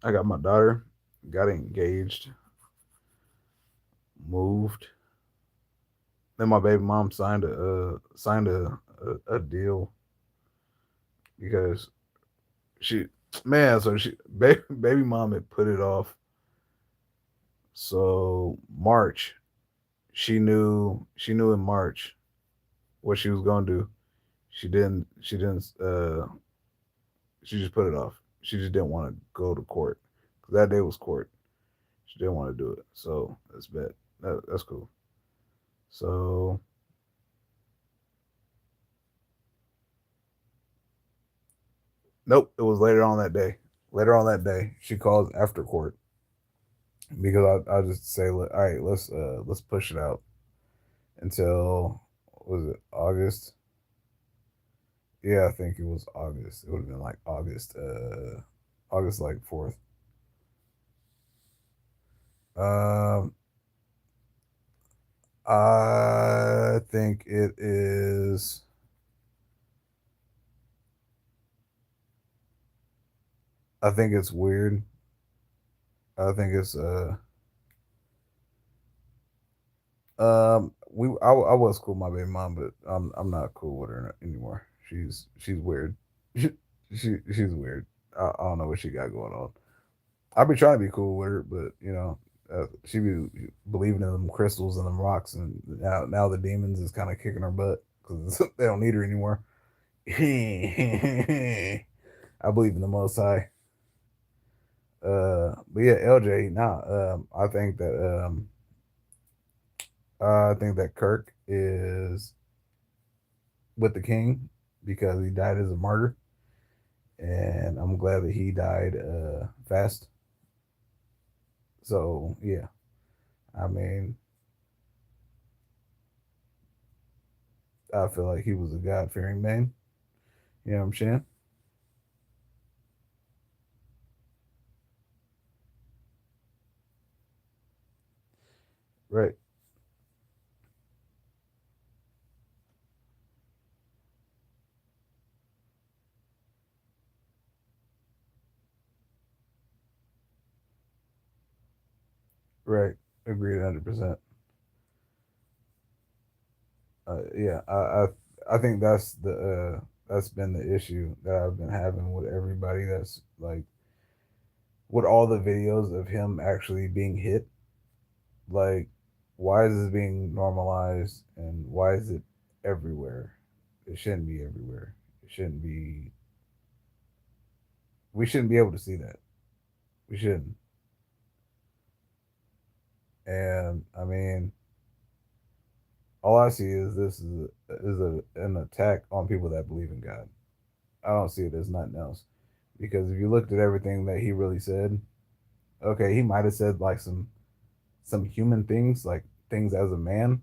I got my daughter, got engaged, moved. Then my baby mom signed a deal because she man, so baby mom had put it off. So March, she knew in March what she was gonna do. She didn't she just put it off. She just didn't want to go to court. 'Cause that day was court. She didn't want to do it. So that's bad. That's cool. So nope, it was later on that day. Later on that day, she calls after court because I just say, all right, let's push it out until was it August? Yeah, I think it was August. It would have been like August, August like 4th. Um, I think it is. I think it's weird. I think it's I was cool with my baby mom, but I'm not cool with her anymore. She's weird. She's weird. I don't know what she got going on. I be trying to be cool with her, but you know, She be believing in them crystals and them rocks, and now the demons is kind of kicking her butt because they don't need her anymore. I believe in the Most High. But yeah, LJ. Nah, I think that Kirk is with the king because he died as a martyr, and I'm glad that he died fast. So yeah, I mean, I feel like he was a God fearing man. You know what I'm saying? Right, right. Agreed, 100%. Yeah, I think that's been the issue that I've been having with everybody. That's like with all the videos of him actually being hit. Like, why is this being normalized, and why is it everywhere? It shouldn't be everywhere. It shouldn't be. We shouldn't be able to see that. We shouldn't. And I mean, all I see is an attack on people that believe in God. I don't see it as nothing else. Because if you looked at everything that he really said, okay, he might have said like some human things, like things as a man,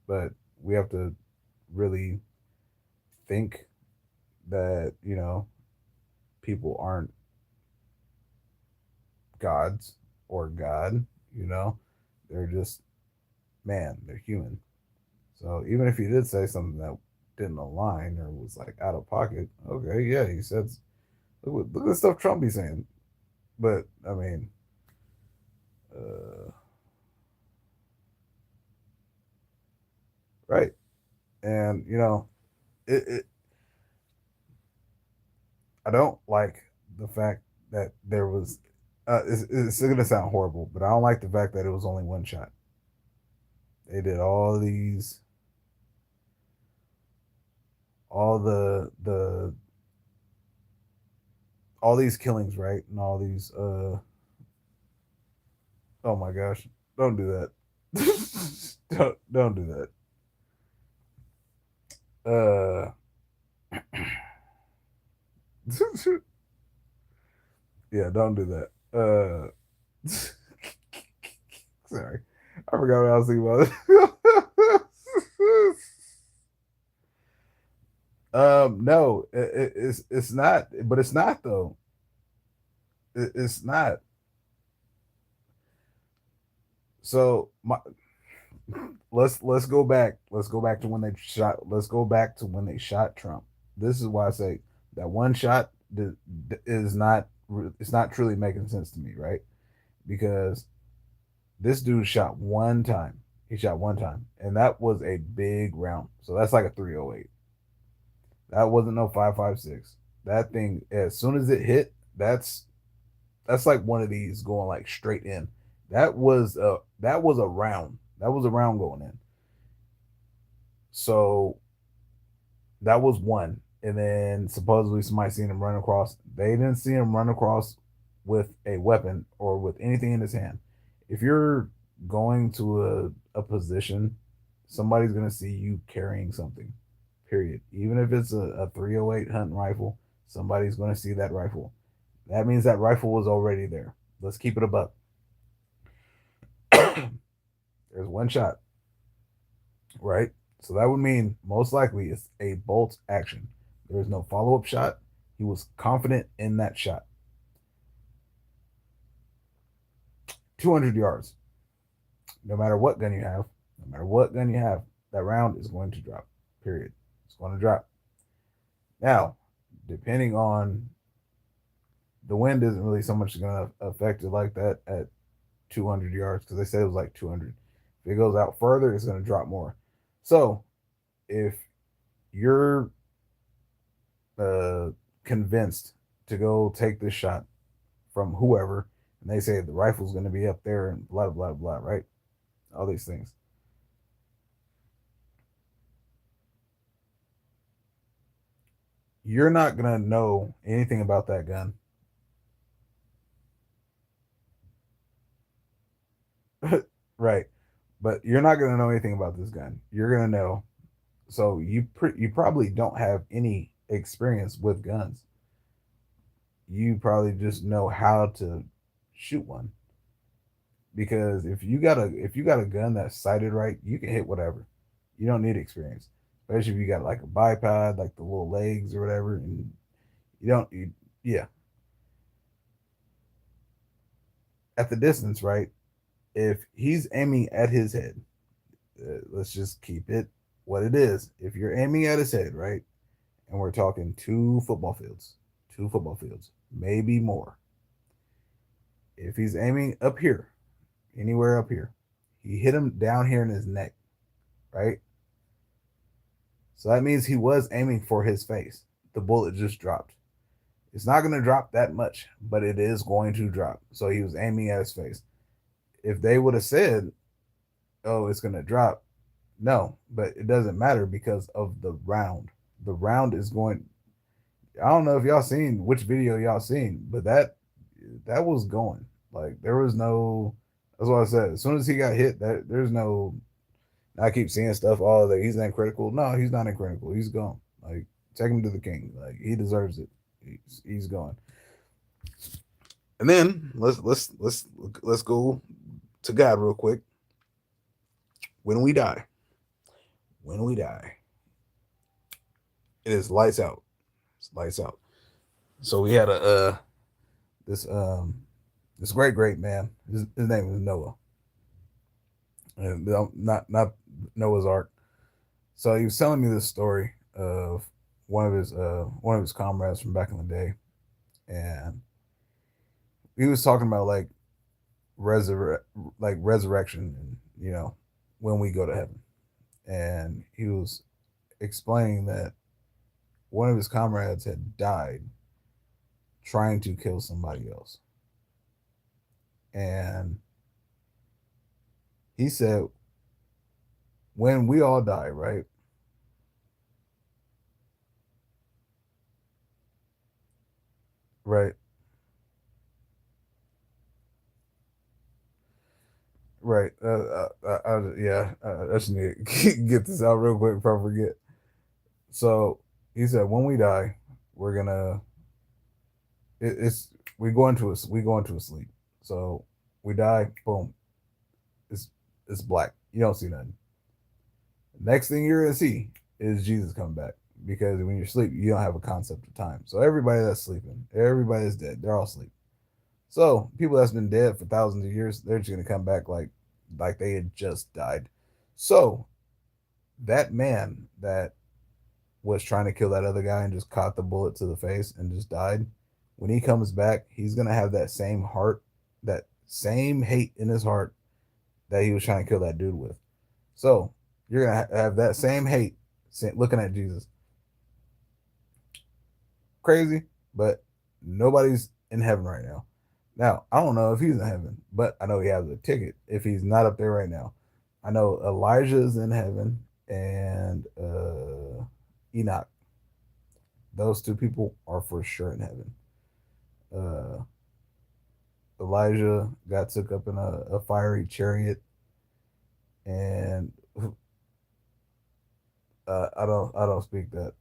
but we have to really think that, people aren't gods or God, you know. They're just man, they're human. So even if he did say something that didn't align or was like out of pocket, okay, yeah, he said, look at the stuff Trump be saying. But I mean, uh, right. And, it I don't like the fact that there was. It's going to sound horrible, but I don't like the fact that it was only one shot. They did all all these killings, right, and all these. Oh my gosh! Don't do that. Don't do that. Uh, yeah, don't do that. Sorry, I forgot what I was thinking about. No, it's not, but it's not though. It's not. So let's go back. Let's go back to when they shot. Let's go back to when they shot Trump. This is why I say that one shot is not. It's not truly making sense to me, right? Because this dude shot one time. He shot one time, and that was a big round. So that's like a 308. That wasn't no 5.56. That thing, as soon as it hit, that's like one of these going like straight in. That was a round. That was a round going in. So that was one. And then supposedly somebody seen him run across. They didn't see him run across with a weapon or with anything in his hand. If you're going to a position, somebody's gonna see you carrying something. Period. Even if it's a 308 hunting rifle, somebody's gonna see that rifle. That means that rifle was already there. Let's keep it a buck. There's one shot, right? So that would mean most likely it's a bolt action. There's no follow up shot. He was confident in that shot. 200 yards. No matter what gun you have, no matter what gun you have, that round is going to drop. Period. It's going to drop. Now, depending on the wind, isn't really so much going to affect it like that at 200 yards because they said it was like 200. If it goes out further, it's going to drop more. So if you're uh, convinced to go take this shot from whoever, and they say the rifle's going to be up there and blah blah blah, right? All these things. You're not going to know anything about that gun. Right. But you're not going to know anything about this gun. You're going to know. So you probably don't have any experience with guns. You probably just know how to shoot one, because if you got a gun that's sighted right, you can hit whatever. You don't need experience, especially if you got like a bipod, like the little legs or whatever, and you don't. Yeah, at the distance, right? If he's aiming at his head, let's just keep it what it is. If you're aiming at his head, right, and we're talking two football fields, maybe more. If he's aiming up here, anywhere up here, he hit him down here in his neck, right? So that means he was aiming for his face. The bullet just dropped. It's not going to drop that much, but it is going to drop. So he was aiming at his face. If they would have said, "Oh, it's going to drop," no, but it doesn't matter because of the round. The round is going. I don't know if y'all seen which video y'all seen, but that was going. Like there was no. That's what I said. As soon as he got hit, there's no. I keep seeing stuff. Oh, that he's not critical. No, he's not in critical. He's gone. Like take him to the king. Like he deserves it. He's gone. And then let's go to God real quick. When we die, when we die, it is lights out. It's lights out. So we had a this this great man. His name is Noah. And not Noah's Ark. So he was telling me this story of one of his comrades from back in the day, and he was talking about like resurrection, and when we go to heaven, and he was explaining that one of his comrades had died trying to kill somebody else, and he said when we all die, right? Right. Right. Yeah. I just need to get this out real quick before I forget. So he said, when we die, we're gonna. It's we go into a sleep. So we die. Boom. It's it's black. You don't see nothing. Next thing you're gonna see is Jesus coming back, because when you're asleep, you don't have a concept of time. So everybody that's sleeping, everybody that's dead, they're all asleep. So people that's been dead for thousands of years, they're just gonna come back like they had just died. So that man that was trying to kill that other guy and just caught the bullet to the face and just died, when he comes back, he's gonna have that same heart, that same hate in his heart that he was trying to kill that dude with. So you're gonna have that same hate looking at Jesus. Crazy, but nobody's in heaven right now. Now, I don't know if he's in heaven, but I know he has a ticket if he's not up there right now. I know Elijah is in heaven, and Enoch. Those two people are for sure in heaven. Uh, Elijah got took up in a fiery chariot, and I don't speak that.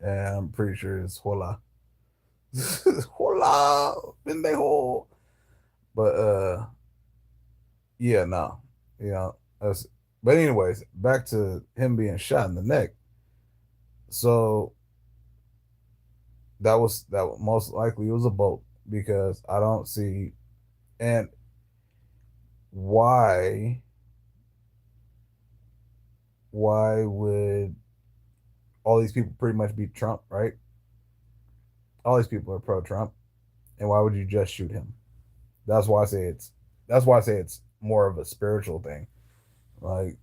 And I'm pretty sure it's hola. Hola, pendejo. But yeah, no, you know, that's, but anyways, back to him being shot in the neck. So that most likely was a bolt, because I don't see. And why would all these people pretty much be Trump, right? All these people are pro Trump, and why would you just shoot him? That's why I say it's that's why I say it's more of a spiritual thing. Like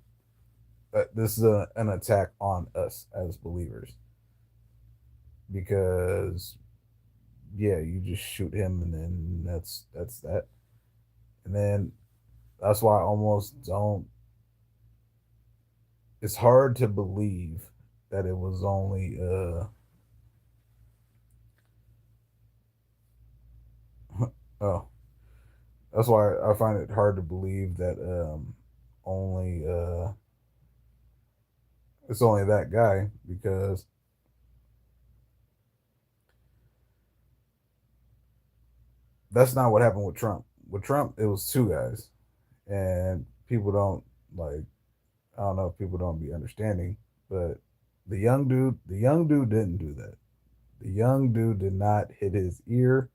this is an attack on us as believers, because yeah, you just shoot him, and then that's that. And then that's why I almost don't. It's hard to believe that it was only oh, that's why I find it hard to believe that only it's only that guy, because that's not what happened with Trump. With Trump, it was two guys, and people don't like. I don't know if people don't be understanding, but the young dude didn't do that. The young dude did not hit his ear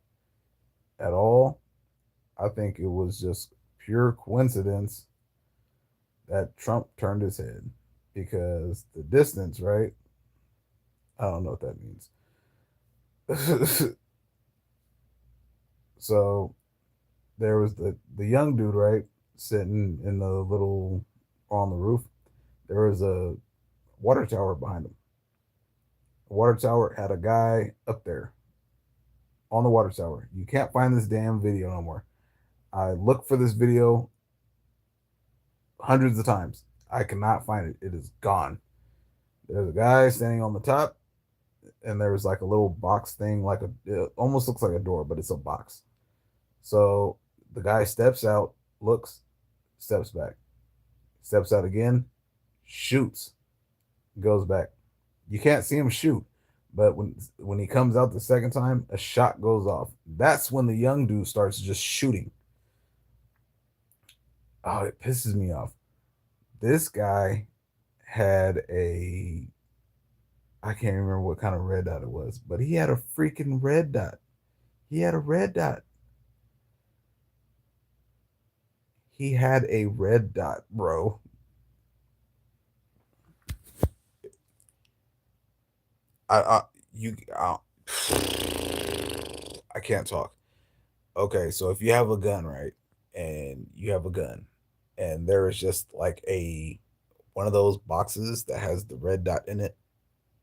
at all. I think it was just pure coincidence that Trump turned his head, because the distance, right? I don't know what that means. So there was the young dude, right, sitting in the little on the roof. There was a water tower behind him. The water tower had a guy up there on the water tower. You can't find this damn video no more. I looked for this video hundreds of times. I cannot find it. It is gone. There's a guy standing on the top, and there's like a little box thing, like it almost looks like a door, but it's a box. So the guy steps out, looks, steps back, steps out again, shoots, goes back. You can't see him shoot, but when he comes out the second time, a shot goes off. That's when the young dude starts just shooting. Oh, it pisses me off. This guy had a, I can't remember what kind of red dot it was, but he had a freaking red dot. He had a red dot. He had a red dot, bro. I you I can't talk. Okay, so if you have a gun, right, and you have a gun, and there is just like a one of those boxes that has the red dot in it,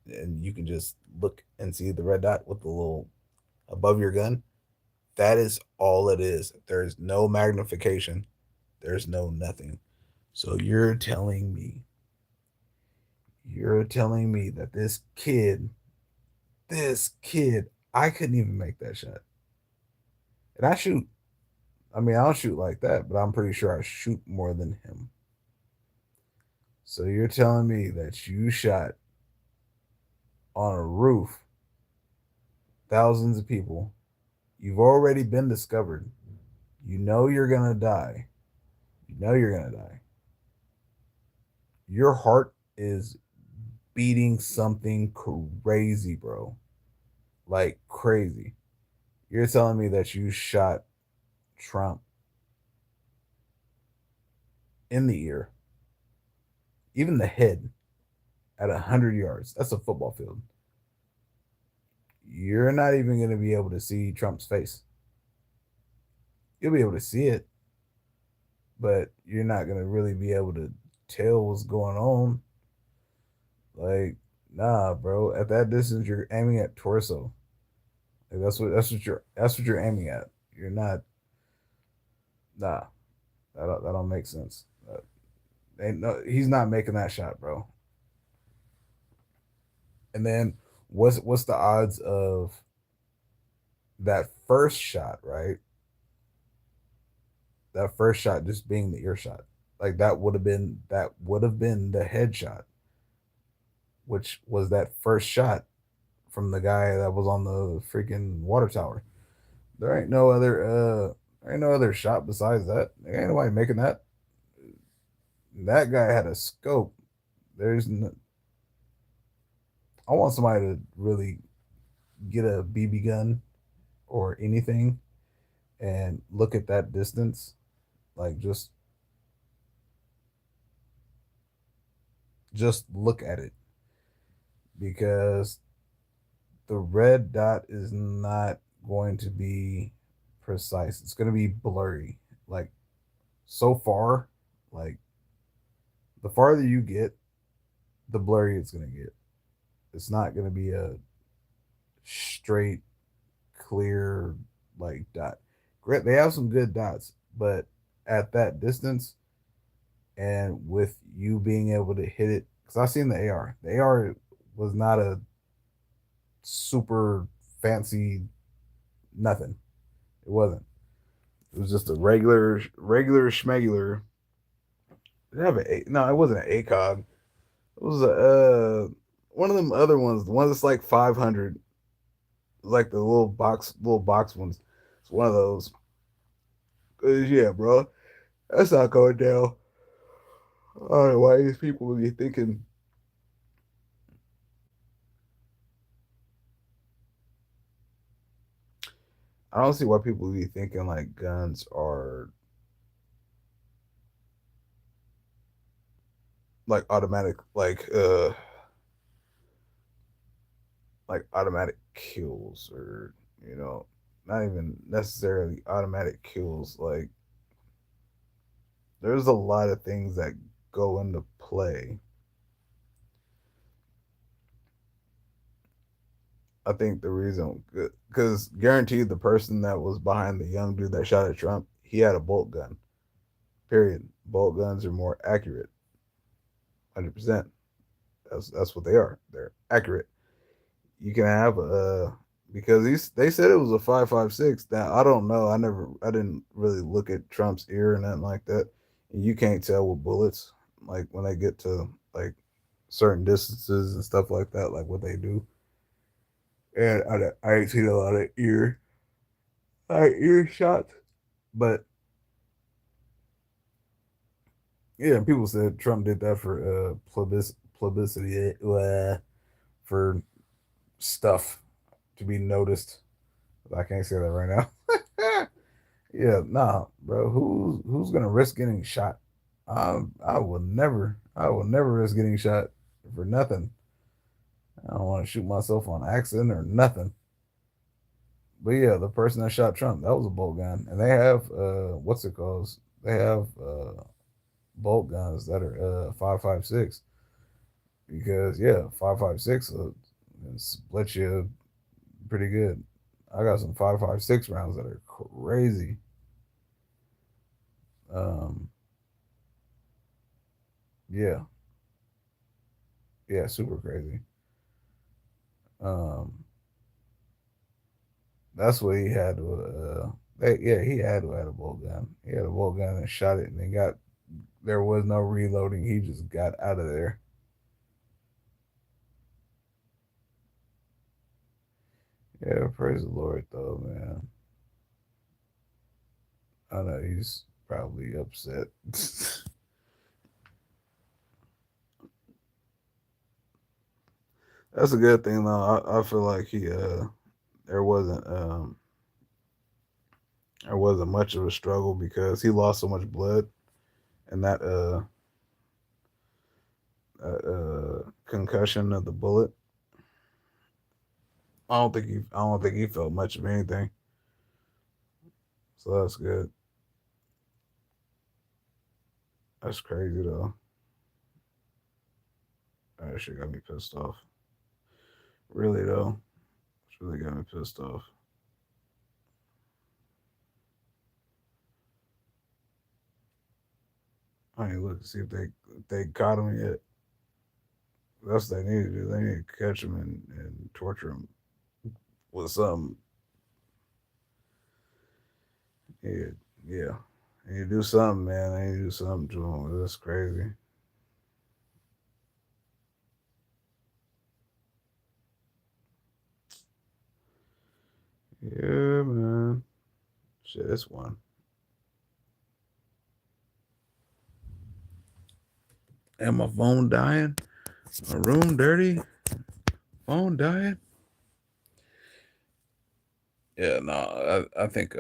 and you can just look and see the red dot with the little above your gun. That is all it is. There's no magnification. There's no nothing. So you're telling me that this kid, I couldn't even make that shot. And I shoot. I mean, I don't shoot like that, but I'm pretty sure I shoot more than him. So you're telling me that you shot on a roof, thousands of people. You've already been discovered. You know you're going to die. You know you're going to die. Your heart is beating something crazy, bro. Like crazy. You're telling me that you shot Trump in the ear, even the head, at 100 yards. That's a football field. You're not even going to be able to see Trump's face. You'll be able to see it, but you're not going to really be able to tell what's going on. Like, nah, bro. At that distance, you're aiming at torso. Like, that's what you're aiming at. You're not. Nah, that don't make sense. Ain't no, he's not making that shot, bro. And then what's the odds of that first shot, right? That first shot just being the earshot. Like that would have been the headshot, which was that first shot from the guy that was on the freaking water tower. There ain't no other shot besides that. There ain't nobody making that. That guy had a scope. There's no, I want somebody to really get a BB gun or anything and look at that distance. Like just look at it, because the red dot is not going to be precise. It's going to be blurry. Like so far, like the farther you get, the blurry it's going to get. It's not going to be a straight, clear like dot. Great, they have some good dots, but at that distance and with you being able to hit it, because I seen the AR. The AR was not a super fancy nothing. It wasn't. It was just a regular schmegular. Did it have a no? It wasn't an ACOG. It was a one of them other ones. The one that's like 500, like the little box ones. It's one of those. Yeah, bro, that's not going down. I don't know why these people would be thinking. I don't see why people would be thinking like guns are like automatic, like automatic kills, or you know, not even necessarily automatic kills. Like there's a lot of things that go into play. I think the reason, because guaranteed the person that was behind the young dude that shot at Trump, he had a bolt gun. Period. Bolt guns are more accurate. 100%. That's what they are. They're accurate. You can have a because they said it was a 5.56. Now I don't know. I didn't really look at Trump's ear and nothing like that. And you can't tell with bullets like when they get to like certain distances and stuff like that, like what they do. And I ain't seen a lot of ear shots, but yeah, people said Trump did that for publicity, for stuff to be noticed. I can't say that right now. Yeah, nah, bro. Who's gonna risk getting shot? I will never risk getting shot for nothing. I don't want to shoot myself on accident or nothing. But yeah, the person that shot Trump, that was a bolt gun, and they have what's it called? They have bolt guns that are 5.56, because yeah, 5.56 split you pretty good. I got some 5.56 rounds that are crazy. Um, yeah, yeah, super crazy. Um, that's what he had to. Yeah, he had to have a bolt gun. He had a bolt gun and shot it, and then got there was no reloading. He just got out of there. Yeah, praise the Lord, though, man. I know he's probably upset. That's a good thing, though. I feel like there wasn't there wasn't much of a struggle because he lost so much blood and that concussion of the bullet. I don't think he felt much of anything. So that's good. That's crazy though. That shit got me pissed off. Really though, it's really got me pissed off. I need to look to see if they caught him yet. That's what they need to do. They need to catch him and torture him with some. Yeah, yeah. They need to do something, man. They need to do something to him. That's crazy. Yeah, man. Shit, this one. And my phone dying. My room dirty. Phone dying. Yeah, no, I think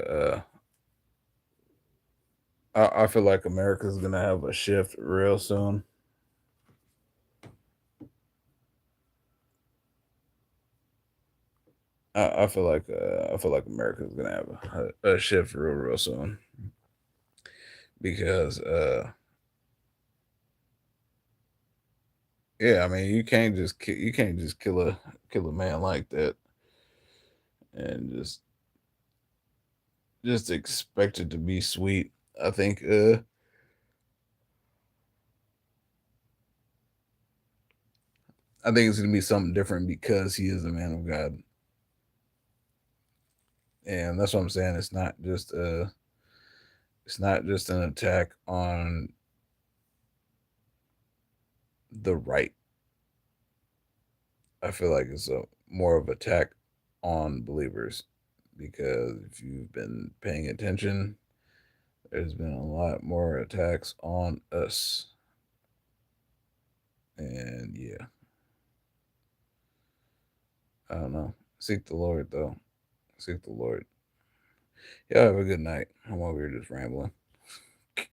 I feel like America's gonna have a shift real soon. I feel like America's gonna have a shift real soon, because yeah, I mean you can't just kill a man like that and just just expect it to be sweet. I think I think it's gonna be something different because he is a man of God, and that's what I'm saying. It's not just an attack on the right. I feel like it's a more of attack on believers because if you've been paying attention, there's been a lot more attacks on us, and yeah, I don't know. Seek the Lord though. Seek the Lord. Y'all have a good night. I'm over here just rambling.